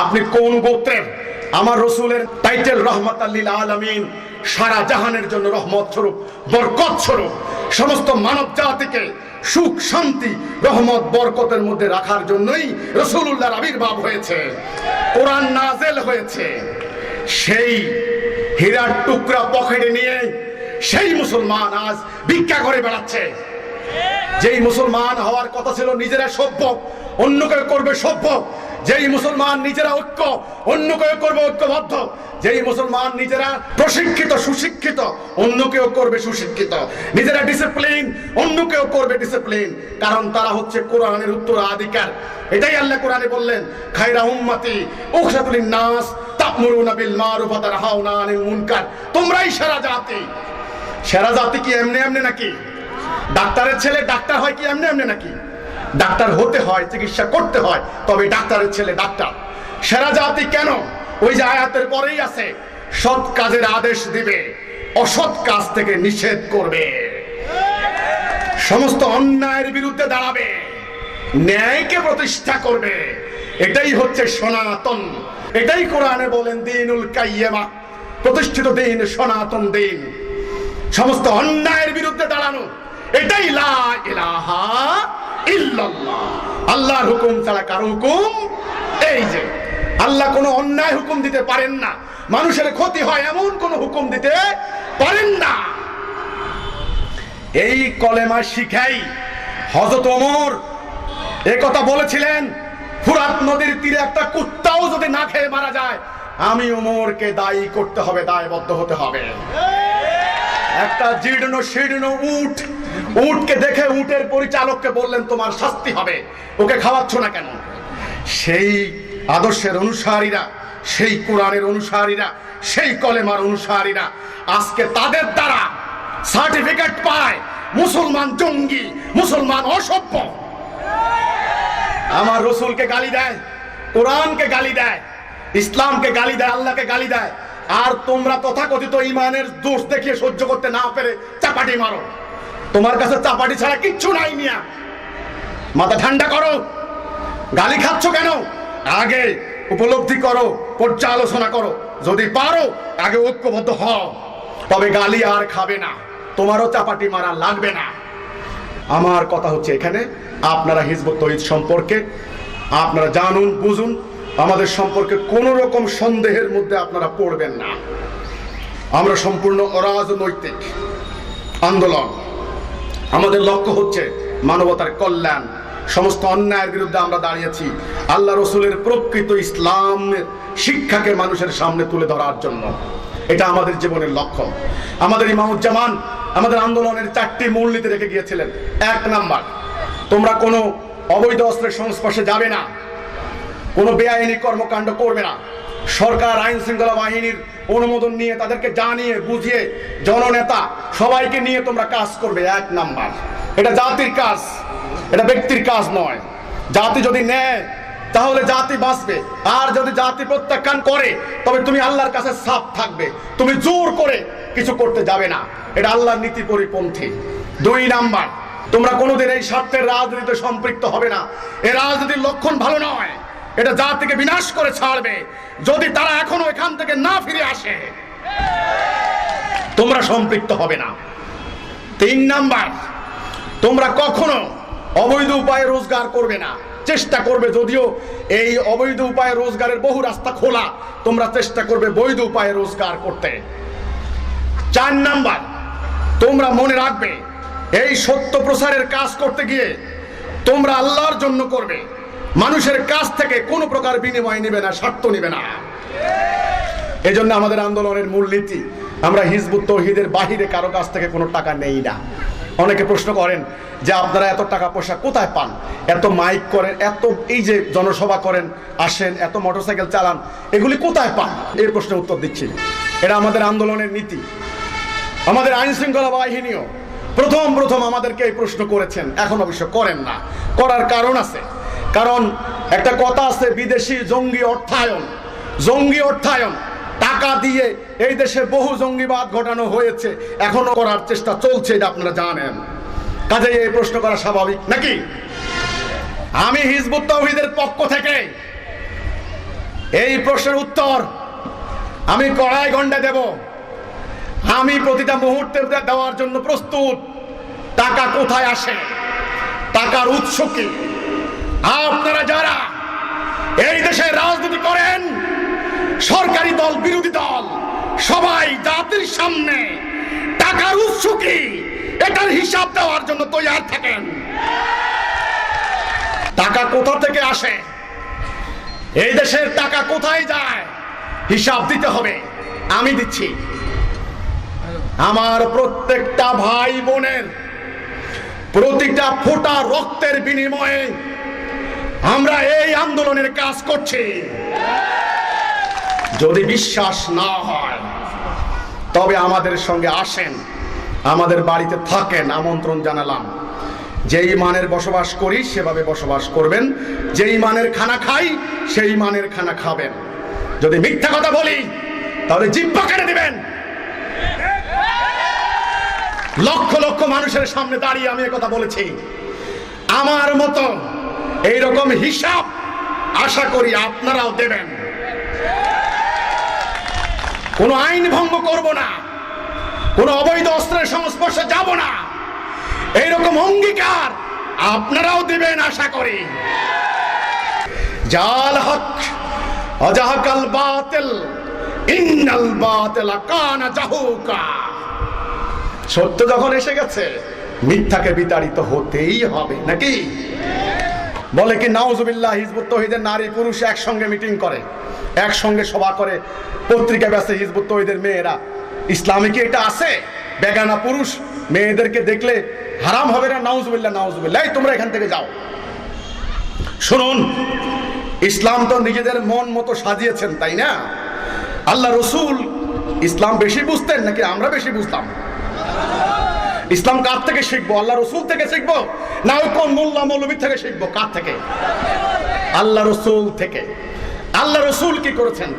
আপনি কোন গোত্রের, আমার রসুলের টাইটেল রহমাতাল লিল আলামিন, সারা জাহানের জন্য রহমত স্বরূপ, বরকত স্বরূপ, সমস্ত মানব জাতিকে সুখ শান্তি রহমত বরকতের মধ্যে রাখার জন্যই রাসূলুল্লাহর আবির্ভাব হয়েছে, কোরআন নাযিল হয়েছে। সেই হীরার টুকরা পকেটে নিয়ে সেই মুসলমান আজ ভিক্ষা করে বেড়াচ্ছে। যেই মুসলমান হওয়ার কথা ছিল নিজেরা সভ্য, অন্য কেউ করবে সভ্য। যেই মুসলমান নিজেরা ঐক্য, অন্য কেউ করবে ঐক্যবদ্ধ। যেই মুসলমান নিজেরা প্রশিক্ষিত সুশিক্ষিত, অন্য কেউ করবে সুশিক্ষিত। নিজেরা ডিসিপ্লিন, অন্য কেউ করবে ডিসিপ্লিন। কারণ তারা হচ্ছে কোরআনের উত্তরাধিকার। এটাই আল্লাহ কোরআনে বললেন, খায়রা উম্মতি উখরাতুল নাস তা'মুরুনা বিল মারুফ ওয়া তানহাউনা আনিল মুনকার। তোমরাই সেরা জাতি। সেরা জাতি কি এমনি এমনি নাকি? ডাক্তারের ছেলে ডাক্তার হয় কি এমনি এমনি নাকি? ডাক্তার হতে হয়, চিকিৎসা করতে হয়, তবে ডাক্তারের ছেলে ডাক্তার। সেরা জাতি কেন? ওই যে আয়াতের পরেই আছে, সৎ কাজের আদেশ দিবে, অসৎ কাজ থেকে নিষেধ করবে, সমস্ত অন্যায়ের বিরুদ্ধে দাঁড়াবে, ন্যায়কে প্রতিষ্ঠা করবে। এটাই হচ্ছে সনাতন। এটাই কোরআনে বলেন দ্বীনুল কাইয়্যিমা, প্রতিষ্ঠিত দিন, সনাতন দিন। সমস্ত অন্যায়ের বিরুদ্ধে দাঁড়ানো, এটাই লা ইলাহা ইল্লাল্লাহ। আল্লাহর হুকুম ছাড়া কারো হুকুম। এই যে আল্লাহ কোনো অন্যায় হুকুম দিতে পারেন না, মানুষের ক্ষতি হয় এমন কোন হুকুম দিতে পারেন না। এই কলেমা শিখাই হযরত ওমর একথা বলেছিলেন, ফুরাত নদীর তীরে একটা কুত্তাও যদি না খেয়ে মারা যায়, আমি ওমরকে দায়ী করতে হবে, দায়বদ্ধ হতে হবে। একটা জীর্ণ শীর্ণ উটকে দেখে উটের পরিচালককে বললেন, তোমার শাস্তি হবে, ওকে খাওয়াচ্ছ না কেন? সেই আদর্শের অনুসারীরা, সেই কোরআনের অনুসারীরা, সেই কলেমার অনুসারীরা আজকে তাদের দ্বারা সার্টিফিকেট পায় মুসলমান জঙ্গি, মুসলমান অসভ্য। আমার রসুলকে গালি দেয়, কোরআনকে গালি দেয়, ইসলামকে গালি দেয়, আল্লাহকে গালি দেয়। আর তোমরা তথাকথিত ইমানের দোষ দেখিয়ে সহ্য করতে না পেরে চাপাটি মারো। তোমার কাছে চাপাটি ছাড়া কিচ্ছু নাই মিয়া। মাথা ঠান্ডা করো। গালি খাচ্ছ কেন? আগে উপলব্ধি করো, পর্যালোচনা করো। যদি পারো আগে ঐক্যবদ্ধ হও, তবে গালি আর খাবে না, তোমারও চাপাটি মারা লাগবে না। আমার কথা হচ্ছে এখানে আপনারা হিজবুত তৌহিদ সম্পর্কে আপনারা জানুন, বুঝুন। আমাদের সম্পর্কে কোন রকম সন্দেহের মধ্যে আপনারা পড়বেন না। আমরা সম্পূর্ণ অরাজনৈতিক আন্দোলন। আমাদের লক্ষ্য হচ্ছে মানবতার কল্যাণ। সমস্ত অন্যায়ের বিরুদ্ধে আমরা দাঁড়িয়েছি আল্লাহ রসুলের প্রকৃত ইসলামের শিক্ষাকে মানুষের সামনে তুলে ধরার জন্য। এটা আমাদের জীবনের লক্ষ্য। আমাদের ইমামুজ্জামান আমাদের আন্দোলনের 4টি মূলনীতি রেখে গিয়েছিলেন। 1 নাম্বার, তোমরা কোনো অবৈধ অস্ত্রের সংস্পর্শে যাবে না, কোনো বেআইনি কর্মকাণ্ড করবে না। সরকার আইন শৃঙ্খলা বাহিনীর অনুমোদন নিয়ে তাদেরকে জানিয়ে বুঝিয়ে জননেতা সবাইকে নিয়ে তোমরা কাজ করবে। 1 নাম্বার, এটা জাতির কাজ, এটা ব্যক্তির কাজ নয়। জাতি যদি নেয় তাহলে জাতি বাঁচবে, আর যদি জাতি প্রত্যাখ্যান করে তবে তুমি আল্লাহর কাছে সাফ থাকবে। তুমি জোর করে কিছু করতে যাবে না, এটা আল্লাহর নীতি পরিপন্থী। 2 নাম্বার, তোমরা কোনোদিন এই স্বার্থের রাজনীতিতে সম্পৃক্ত হবে না। এই রাজনীতির লক্ষণ ভালো নয়, এটা জাতিকে বিনাশ করে ছাড়বে। যদি তারা এখনো এখান থেকে না ফিরে আসে তোমরা সম্পৃক্ত হবে না। 3 নাম্বার, তোমরা কখনো অবৈধ উপায়ে রোজগার করবে না। চেষ্টা করবে, যদিও এই অবৈধ উপায়ে রোজগারের বহু রাস্তা খোলা, তোমরা চেষ্টা করবে বৈধ উপায়ে রোজগার করতে। 4 নাম্বার, তোমরা মনে রাখবে এই সত্য প্রচারের কাজ করতে গিয়ে তোমরা আল্লাহর জন্য করবে, মানুষের কাছ থেকে কোনো প্রকার বিনিময় নেবে না, স্বার্থ নেবে না। এজন্য আমাদের আন্দোলনের মূলনীতি, আমরা হিজবুত তৌহিদের বাহিরে কারো কাছ থেকে কোনো টাকা নেই না। অনেকে প্রশ্ন করেন যে আপনারা এত টাকা পয়সা কোথায় পান, এত মাইক করেন, এত এই যে জনসভা করেন, আসেন, এত মোটরসাইকেল চালান, এগুলি কোথায় পান? এই প্রশ্নের উত্তর দিচ্ছি। এটা আমাদের আন্দোলনের নীতি। আমাদের আইন শৃঙ্খলা বাহিনীও প্রথম আমাদেরকে এই প্রশ্ন করেছেন, এখন অবশ্য করেন না। করার কারণ আছে, কারণ একটা কথা আছে, বিদেশি জঙ্গি অর্থায়ন। জঙ্গি অর্থায়ন, টাকা দিয়ে এই দেশে বহু জঙ্গিবাদ ঘটানো হয়েছে, এখনো করার চেষ্টা চলছে, এটা আপনারা জানেন। কাজেই এই প্রশ্ন করা স্বাভাবিক নাকি? আমি হিজবুত তাওহীদের পক্ষ থেকে এই প্রশ্নের উত্তর আমি কড়াই গন্ডে দেব। আমি প্রতিটা মুহূর্তে দেওয়ার জন্য প্রস্তুত। টাকা কোথায় আসে, টাকার উৎস কি? আপনারা যারা এই দেশে রাজনীতি করেন, সরকারি দল, বিরোধী দল, সবাই জাতির সামনে টাকার উৎস কি এটার হিসাব দেওয়ার জন্য তৈরি থাকেন। টাকা কোথা থেকে আসে, এই দেশের টাকা কোথায় যায়, হিসাব দিতে হবে। আমি দিচ্ছি। আমার প্রত্যেকটা ভাই বোনের প্রতিটা ফোঁটা রক্তের বিনিময়ে আমরা এই আন্দোলনের কাজ করছি। যদি বিশ্বাস না হয় তবে আমাদের সঙ্গে আসেন, আমাদের বাড়িতে থাকেন, আমন্ত্রণ জানালাম। যেই মানের বসবাস করি সেভাবে বসবাস করবেন, যেই মানের খানা খাই সেই মানের খানা খাবেন। যদি মিথ্যা কথা বলি তাহলে জিহ্বা কেটে দিবেন। লক্ষ লক্ষ মানুষের সামনে দাঁড়িয়ে আমি কথা বলেছি। আমার মতো এইরকম হিসাব আশা করি আপনারাও দেবেন। কোনো আইন ভঙ্গ করব না, কোনো অবৈধ অস্ত্রের সংস্পর্শে যাব না, এইরকম অঙ্গীকার আপনারাও দিবেন আশা করি। জাল হক অজাহাকাল বাতিল ইন্নাল বাতিলা কানা জাহুকা। সত্য যখন এসে গেছে মিথ্যাকে বিতাড়িত হতেই হবে নাকি? বলে কি নাউজুবিল্লাহ, হিজবুত তৌহিদের নারী পুরুষ একসঙ্গে মিটিং করে, একসঙ্গে সভা করে, পত্রিকা বেচে হিজবুত তৌহিদের মেয়েরা। ইসলামে কি এটা আছে? বেগানা পুরুষ মেয়েদেরকে দেখলে হারাম হবে না? নাউজুবিল্লাহ নাউজুবিল্লাহ। তোমরা এখান থেকে যাও। শুনুন, ইসলাম তো নিজেদের মন মতো সাজিয়েছেন, তাই না? আল্লাহ রসুল ইসলাম বেশি বুঝতেন নাকি আমরা বেশি বুঝতাম? ইসলাম কার থেকে শিখবো? আল্লাহ রসুল থেকে শিখবো না ওই কোন মোল্লা মৌলবী থেকে শিখবো? কার থেকে? আল্লাহ রসুল থেকে। আল্লাহ রসুল কি করেছেন?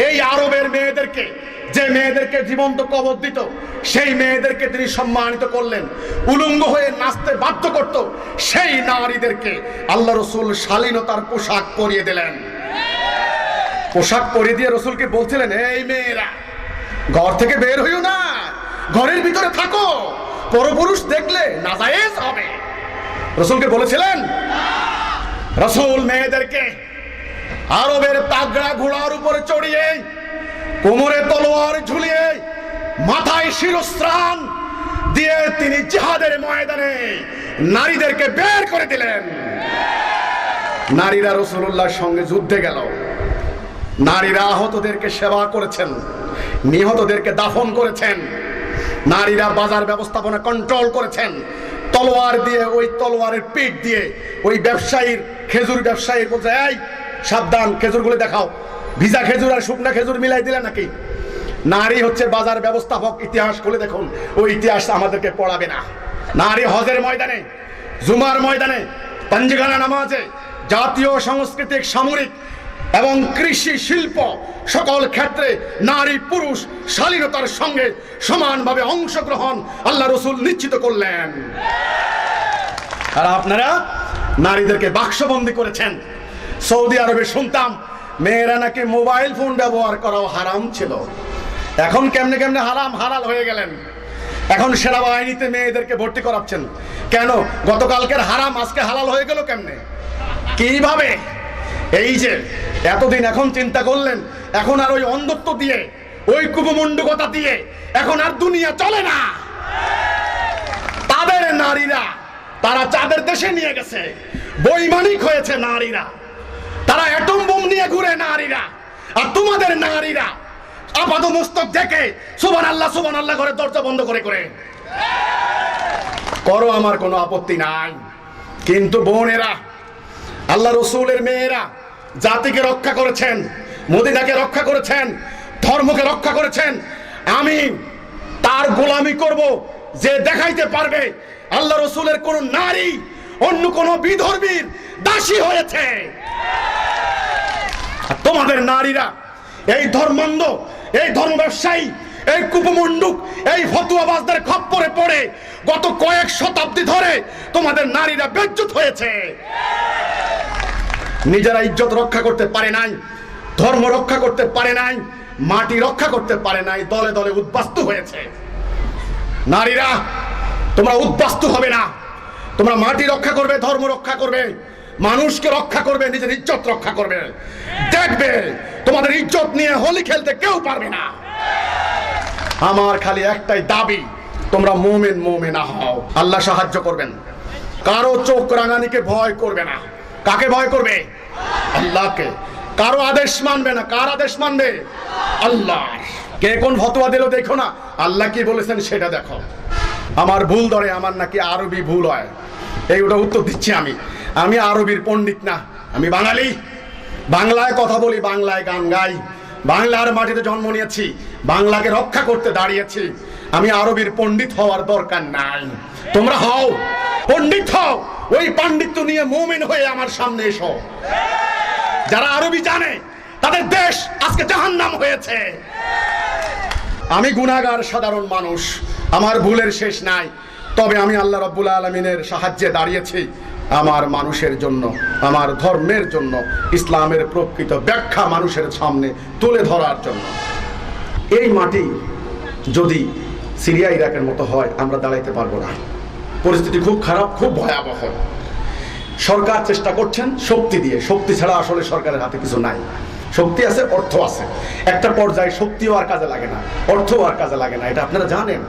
এই আরবের মেয়েদেরকে যে মেয়েদেরকে জীবন্ত কবর দিত, সেই মেয়েদেরকে তিনি সম্মানিত করলেন। উলঙ্গ হয়ে নাচতে বাধ্য করত, সেই নারীদেরকে আল্লাহ রসুল শালীনতার পোশাক পরিয়ে দিলেন। পোশাক পরিয়ে দিয়ে রসুলকে বলছিলেন, এই মেয়েরা ঘর থেকে বের হইও না, ঘরের ভিতরে থাকো, পরপুরুষ দেখলে নাজায়েজ হবে। রসুলকে বলেছিলেন। রসুল মেয়েদেরকে আরবের তাগড়া ঘোড়ার উপরে চড়িয়ে, কোমরে তলোয়ার ঝুলিয়ে, মাথায় শিরস্ত্রাণ দিয়ে তিনি জিহাদের ময়দানে নারীদেরকে বের করে দিলেন। নারীরা রাসূলুল্লাহর সঙ্গে যুদ্ধে গেল, নারীরা আহতদেরকে সেবা করেছেন, নিহতদেরকে দাফন করেছেন, নারীরা বাজার ব্যবস্থাপনা কন্ট্রোল করেছেন। তলোয়ার দিয়ে, ওই তলোয়ারের পিঠ দিয়ে ওই ব্যবসায়ীর, খেজুর ব্যবসায়ীর বলছে, এই সাবধান, খেজুরগুলো দেখাও, ভিজা খেজুর আর শুকনা খেজুর মিলাই দিলে নাকি? নারী হচ্ছে বাজার ব্যবস্থাপক। ইতিহাস খুলে দেখুন, ওই ইতিহাস আমাদেরকে পড়াবে না। নারী হজের ময়দানে, জুমার ময়দানে, পাঞ্জিগানা নামাজে, জাতীয় সাংস্কৃতিক, সামরিক এবং কৃষি, শিল্প সকল ক্ষেত্রে নারী পুরুষ শালীনতার সঙ্গে সমানভাবে অংশগ্রহণ আল্লাহ রসুল নিশ্চিত করলেন। আর আপনারা নারীদেরকে বাক্সবন্দি করেছেন। সৌদি আরবে শুনতাম মেয়েরা নাকি মোবাইল ফোন ব্যবহার করাও হারাম ছিল। এখন কেমনে কেমনে হারাম হালাল হয়ে গেলেন। এখন সেনাবাহিনীতে মেয়েদেরকে ভর্তি করাচ্ছেন কেন? গতকালকের হারাম আজকে হালাল হয়ে গেল কেমনে, কিভাবে? এই যে এতদিন এখন চিন্তা করলেন, এখন আর ওই অন্ধত্ব দিয়ে, ওই কুপমণ্ডকতা দিয়ে এখন আর দুনিয়া চলে না। তাদের নারীরা তারা চাঁদের দেশে নিয়ে গেছে, বৈমানিক হয়েছে নারীরা, তারা অ্যাটম বোম নিয়ে ঘুরে নারীরা। আর তোমাদের নারীরা আপাত মস্তক দেখে সুবহানাল্লাহ সুবহানাল্লাহ করে দরজা বন্ধ করে করে করো, আমার কোনো আপত্তি নাই। কিন্তু বোনেরা, আল্লাহ রসুলের মেয়েরা জাতিকে রক্ষা করেছেন, মদিনাকে রক্ষা করেছেন, ধর্মকে রক্ষা করেছেন। আমি তার গোলামি করব যে দেখাইতে পারবে আল্লাহ রসুলের কোন নারী অন্য কোন বিধর্মীর দাসী হয়েছে। তোমাদের নারীরা এই ধর্মান্ধ, এই ধর্ম ব্যবসায়ী, এই কুপমণ্ডুক, এই ফতুয়াবাজদের খপ্পরে পড়ে গত কয়েক শতাব্দী ধরে তোমাদের নারীরা বেজ্জত হয়েছে। নিজেরা ইজ্জত রক্ষা করতে পারে নাই, ধর্ম রক্ষা করতে পারে নাই, মাটি রক্ষা করতে পারে নাই, দলে দলে উদ্বাস্তু হয়েছে। নারীরা তোমরা উদ্বাস্তু হবে না, তোমরা মাটি রক্ষা করবে, ধর্ম রক্ষা করবে, মানুষকে রক্ষা করবে, নিজের ইজ্জত রক্ষা করবে। দেখবে তোমাদের ইজ্জত নিয়ে হোলি খেলতে কেউ পারবে না। আমার খালি একটাই দাবি, তোমরা মুমিন মুমিনা হও, আল্লাহ সাহায্য করবেন। কারো চোখ রাঙানিকে ভয় করবে না। কাকে ভয় করবে? আল্লাহকে। কারো আদেশ মানবে না। কার আদেশ মানবে? আল্লাহ। কে কোন ফতোয়া দিল দেখো না, আল্লাহ কি বলেছেন সেটা দেখো। আমার ভুল ধরে, আমার নাকি আরবি ভুল হয়, এই ওটা উত্তর দিচ্ছি। আমি আরবির পণ্ডিত না, আমি বাঙালি, বাংলায় কথা বলি, বাংলায় গান গাই, বাংলার মাটিতে জন্ম নিয়েছি, বাংলাকে রক্ষা করতে দাঁড়িয়েছি। আমি আরবির পণ্ডিত হওয়ার দরকার নাই। তোমরা হও, পণ্ডিত হও, ওই পাণ্ডিত্য নিয়ে মুমিন হয়ে আমার সামনে এসো। যারা আরবি জানে তাদের দেশ আজকে জাহান্নাম হয়েছে। আমি গুনাহগার সাধারণ মানুষ, আমার ভুলের শেষ নাই, তবে আমি আল্লাহ রাব্বুল আলামিনের সাহায্যে দাঁড়িয়েছি আমার মানুষের জন্য, আমার ধর্মের জন্য, ইসলামের প্রকৃত ব্যাখ্যা মানুষের সামনে তুলে ধরার জন্য। এই মাটি যদি সিরিয়া ইরাকের মতো হয়, আমরা দাঁড়াইতে পারবো না। পরিস্থিতি খুব খারাপ, খুব ভয়াবহ। সরকার চেষ্টা করছেন শক্তি দিয়ে, শক্তি ছাড়া আসলে সরকারের হাতে কিছু নাই। শক্তি আছে, অর্থ আছে, একটা পর্যায়ে শক্তিও আর কাজে লাগে না, অর্থও আর কাজে লাগে না, এটা আপনারা জানেন।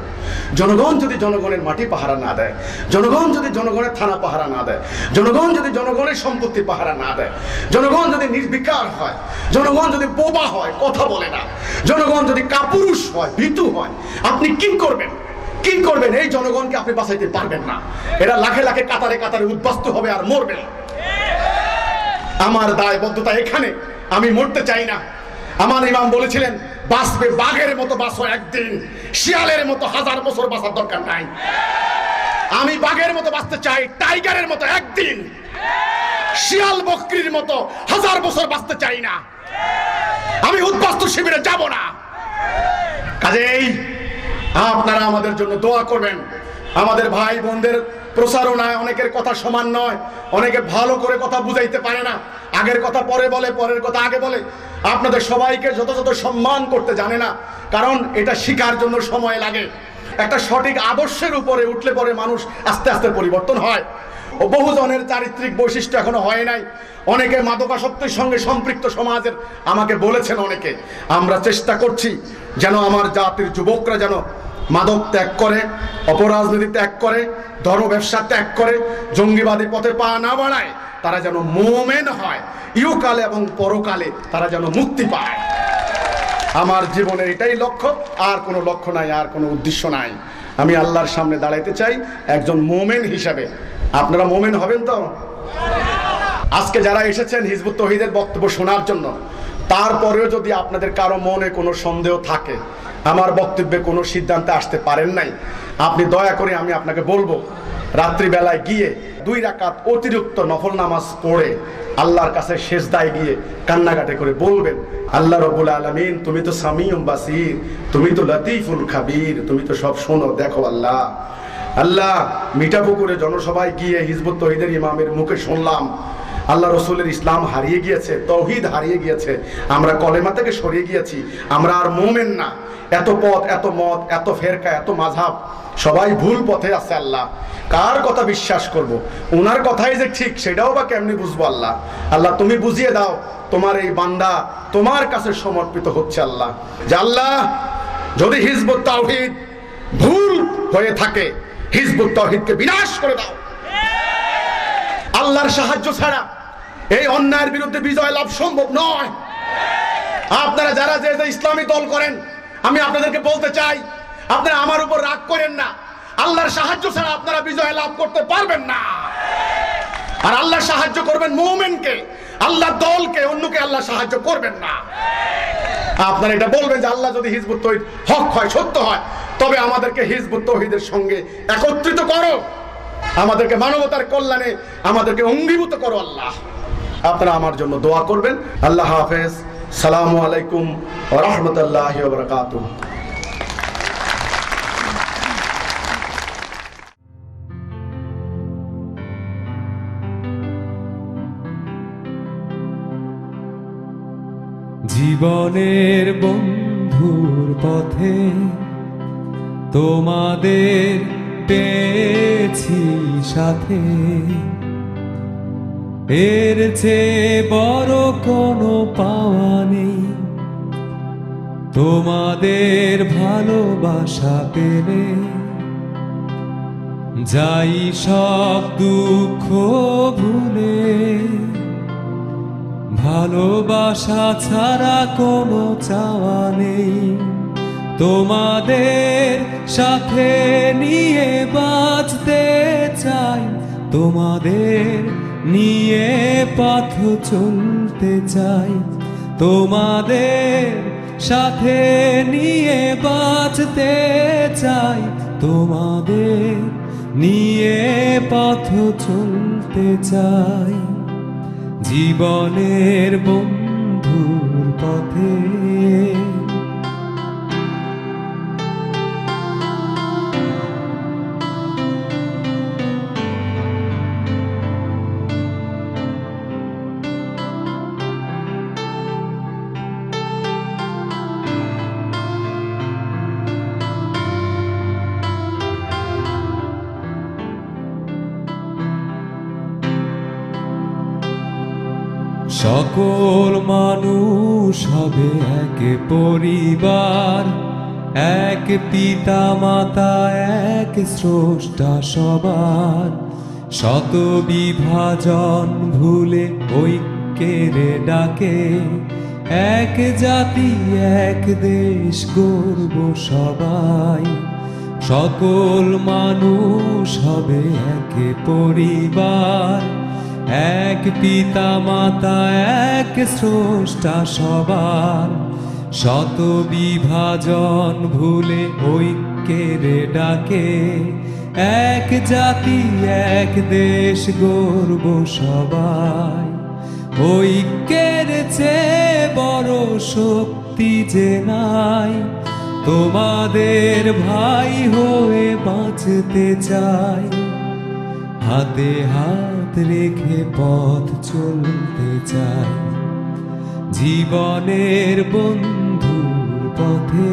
জনগণ যদি জনগণের মাটি পাহারা না দেয়, জনগণ যদি জনগণের থানা পাহারা না দেয়, জনগণ যদি জনগণের সম্পত্তি পাহারা না দেয়, জনগণ যদি নির্বিকার হয়, জনগণ যদি বোবা হয়, কথা বলে না, জনগণ যদি কাপুরুষ হয়, ভীতু হয়, আপনি কি করবেন? কি করবেন? এই জনগণকে আপনি বাঁচাইতে পারবেন না। এরা লাখে লাখে কাতারে কাতারে উদ্বাস্তু হবে আর মরবে। আমার দায়বদ্ধতা এখানে, আমি মরতে চাই না। আমার ইমাম বলেছিলেন, বাঁচবে বাঘের মতো বাঁচো একদিন, শিয়ালের মতো 1000 বছর বাঁচার দরকার নাই। আমি বাঘের মতো বাঁচতে চাই, টাইগারের মতো একদিন, শিয়াল বকরির মতো 1000 বছর বাঁচতে চাই না। আমি উদ্বাস্তু শিবিরে যাব না। কাজেই আপনারা আমাদের জন্য দোয়া করবেন। আমাদের ভাই বোনদের প্রচারণায় অনেকের কথা সমান নয়, অনেকে ভালো করে কথা বুঝাইতে পারে না, আগের কথা পরে বলে, পরের কথা আগে বলে। আপনাদের সবাইকে যথাযথ সম্মান করতে জানে না, কারণ এটা শিখার জন্য সময় লাগে। একটা সঠিক আদর্শের উপরে উঠলে পরে মানুষ আস্তে আস্তে পরিবর্তন হয়। ও বহুজনের চারিত্রিক বৈশিষ্ট্য এখনো হয় নাই। অনেকে মাদকাসক্তির সঙ্গে সম্পৃক্ত সমাজের আমাকে বলেছেন অনেকে। আমরা চেষ্টা করছি যেন আমার জাতির যুবকরা যেন মাদক ত্যাগ করে, অপরাজনীতি ত্যাগ করে, ধর্ম ব্যবসা ত্যাগ করে, জঙ্গিবাদী পথে পা না বাড়ায়, তারা যেন মুমিন হয়, ইহকালে এবং পরকালে তারা যেন মুক্তি পায়। আমার জীবনের এটাই লক্ষ্য, আর কোনো লক্ষ্য নাই, আর কোনো উদ্দেশ্য নাই। আমি আল্লাহর সামনে দাঁড়াইতে চাই একজন মুমিন হিসাবে। আপনারা মুমিন হবেন তো? আজকে যারা এসেছেন হিজবুত তৌহিদের বক্তব্য শোনার জন্য, তারপরেও যদি আপনাদের কারো মনে কোনো সন্দেহ থাকে, আমার বক্তব্যে কোনো সিদ্ধান্তে আসতে পারেন নাই, আপনি দয়া করে, আমি আপনাকে বলবো, রাত্রিবেলায় গিয়ে 2 রাকাত অতিরিক্ত নফল নামাজ পড়ে আল্লাহর কাছে সেজদায় গিয়ে কান্নাকাটি করে বলবেন, আল্লাহ রাব্বুল আলামিন, তুমি তো সামিউম বাসির, তুমি তো লতিফুল খাবির, তুমি তো সব শোনো, দেখো আল্লাহ। আল্লাহ, মিঠাপুকুরে জনসভায় গিয়ে হিজবুত তৌহিদের ইমামের মুখে শুনলাম আল্লাহ রসুলের ইসলাম হারিয়ে গিয়েছে, তৌহিদ হারিয়ে গিয়েছে, আমরা কলেমা থেকে সরিয়ে গিয়েছি, আমরা আর মুমিন না। এত পথ, এত মত, এত ফেরকা, এত মাযহাব, সবাই ভুল পথে আছে। আল্লাহ, কার কথা বিশ্বাস করব? ওনার কথাই যে ঠিক সেটাও বা কেমনি বুঝবো? আল্লাহ, আল্লাহ তুমি বুঝিয়ে দাও, তোমার এই বান্দা তোমার কাছে সমর্পিত হচ্ছে। আল্লাহ, যে আল্লাহ, যদি হিজবুত তাওহীদ ভুল হয়ে থাকে, হিজবুত তাওহীদকে বিনাশ করে দাও। আল্লাহর সাহায্য ছাড়া এই অন্যায়ের বিরুদ্ধে বিজয় লাভ সম্ভব নয়। আপনারা যারা যে ইসলামী দল করেন, আমি আপনাদেরকে বলতে চাই, আপনারা আমার উপর রাগ করেন না। আল্লাহর সাহায্য ছাড়া আপনারা বিজয় লাভ করতে পারবেন না। আর আল্লাহ সাহায্য করবেন মুমিনকে, আল্লাহ দলকে, অন্যকে আল্লাহ সাহায্য করবেন না। আপনারা এটা বলবেন যে আল্লাহ যদি হিজবুত তৌহিদ হক হয়, সত্য হয়, তবে আমাদেরকে হিজবুত তৌহিদের সঙ্গে একত্রিত করো, আমাদেরকে মানবতার কল্যাণে আমাদেরকে অঙ্গীভূত করো। আল্লাহ, আপনারা আমার জন্য দোয়া করবেন। আল্লাহ হাফেজ। সালামু আলাইকুম ওয়া রাহমাতুল্লাহি ওয়া বারাকাতুহু। জীবনের বন্ধুর পথে তোমাদের পেয়েছি সাথে, এর চেয়ে বড় কোনো পাওয়া নেই। তোমাদের ভালোবাসা পেলে যাই সব দুঃখ ভুলে, ভালোবাসা ছাড়া কোনো চাওয়া নেই। তোমাদের সাথে নিয়ে বাঁচতে চাই, তোমাদের নিয়ে পথ চলতে চাই, তোমাদের সাথে নিয়ে বাঁচতে চাই, তোমাদের নিয়ে পথ চলতে চাই। জীবনের বন্ধুর পথে সকল মানুষ হবে এক পরিবার, এক পিতা মাতা, এক স্রষ্টা সবার। শত বিভাজন ভুলে ঐক্যের ডাকে, এক জাতি এক দেশ গর্ব সবাই। সকল মানুষ হবে এক পরিবার, এক পিতা মাতা, এক স্রষ্টা সবার। শত বিভাজন ভুলে ঐক্যের ডাকে, এক জাতি এক দেশ গর্ব সবাই। ঐক্যের চেয়ে বড় শক্তি যে নাই, তোমাদের ভাই হয়ে বাঁচতে চাই, হাতে হাত রেখে পথ চলতে চাই, জীবনের বন্ধুর পথে।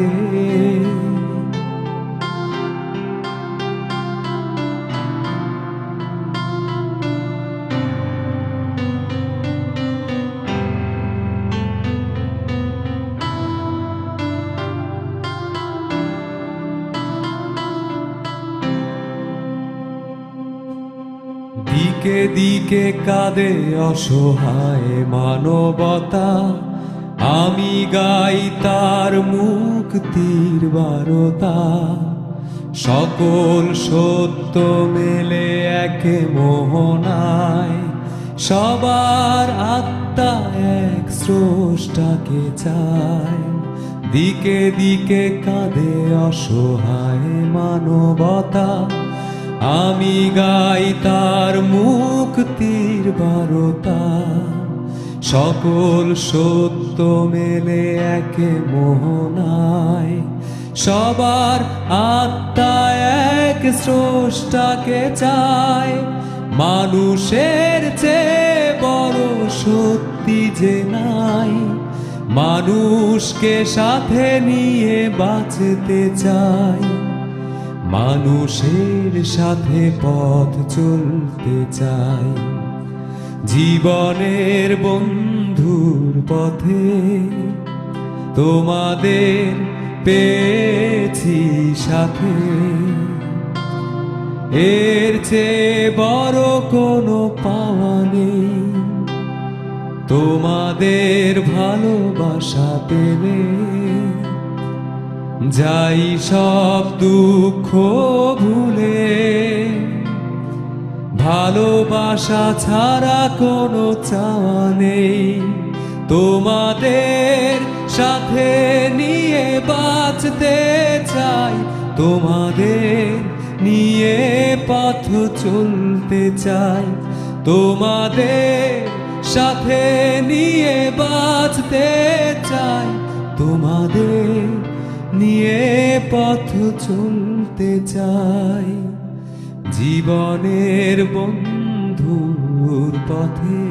দিকে দিকে কাঁদে অসহায় মানবতা, আমি গাই তার মুক্তির বারতা। সকল সত্য মেলে একে মোহনায়, সবার আত্মা এক স্রষ্টাকে চায়। দিকে দিকে কাঁদে অসহায় মানবতা, আমি গাই তার মুক্তির বারতা। সকল সত্য মেলে একে মোহনায়, সবার আত্মা এক স্রষ্টাকে চায়। মানুষের চেয়ে বড় সত্যি যে নাই, মানুষকে সাথে নিয়ে বাঁচতে চাই, মানুষের সাথে পথ চলতে চাই, জীবনের বন্ধুর পথে। তোমাদের পেয়েছি সাথে, এর চেয়ে বড় কোনো পাওয়া নেই। তোমাদের ভালোবাসা পেলে যাই সব দুঃখ ভুলে, ভালোবাসা ছাড়া কোনো চাওয়া নেই। তোমাদের সাথে নিয়ে বাঁচতে চাই, তোমাদের নিয়ে পথ চলতে চাই, তোমাদের সাথে নিয়ে বাঁচতে চাই, তোমাদের নিয়ে পথ চলতে চাই, জীবনের বন্ধুর পথে।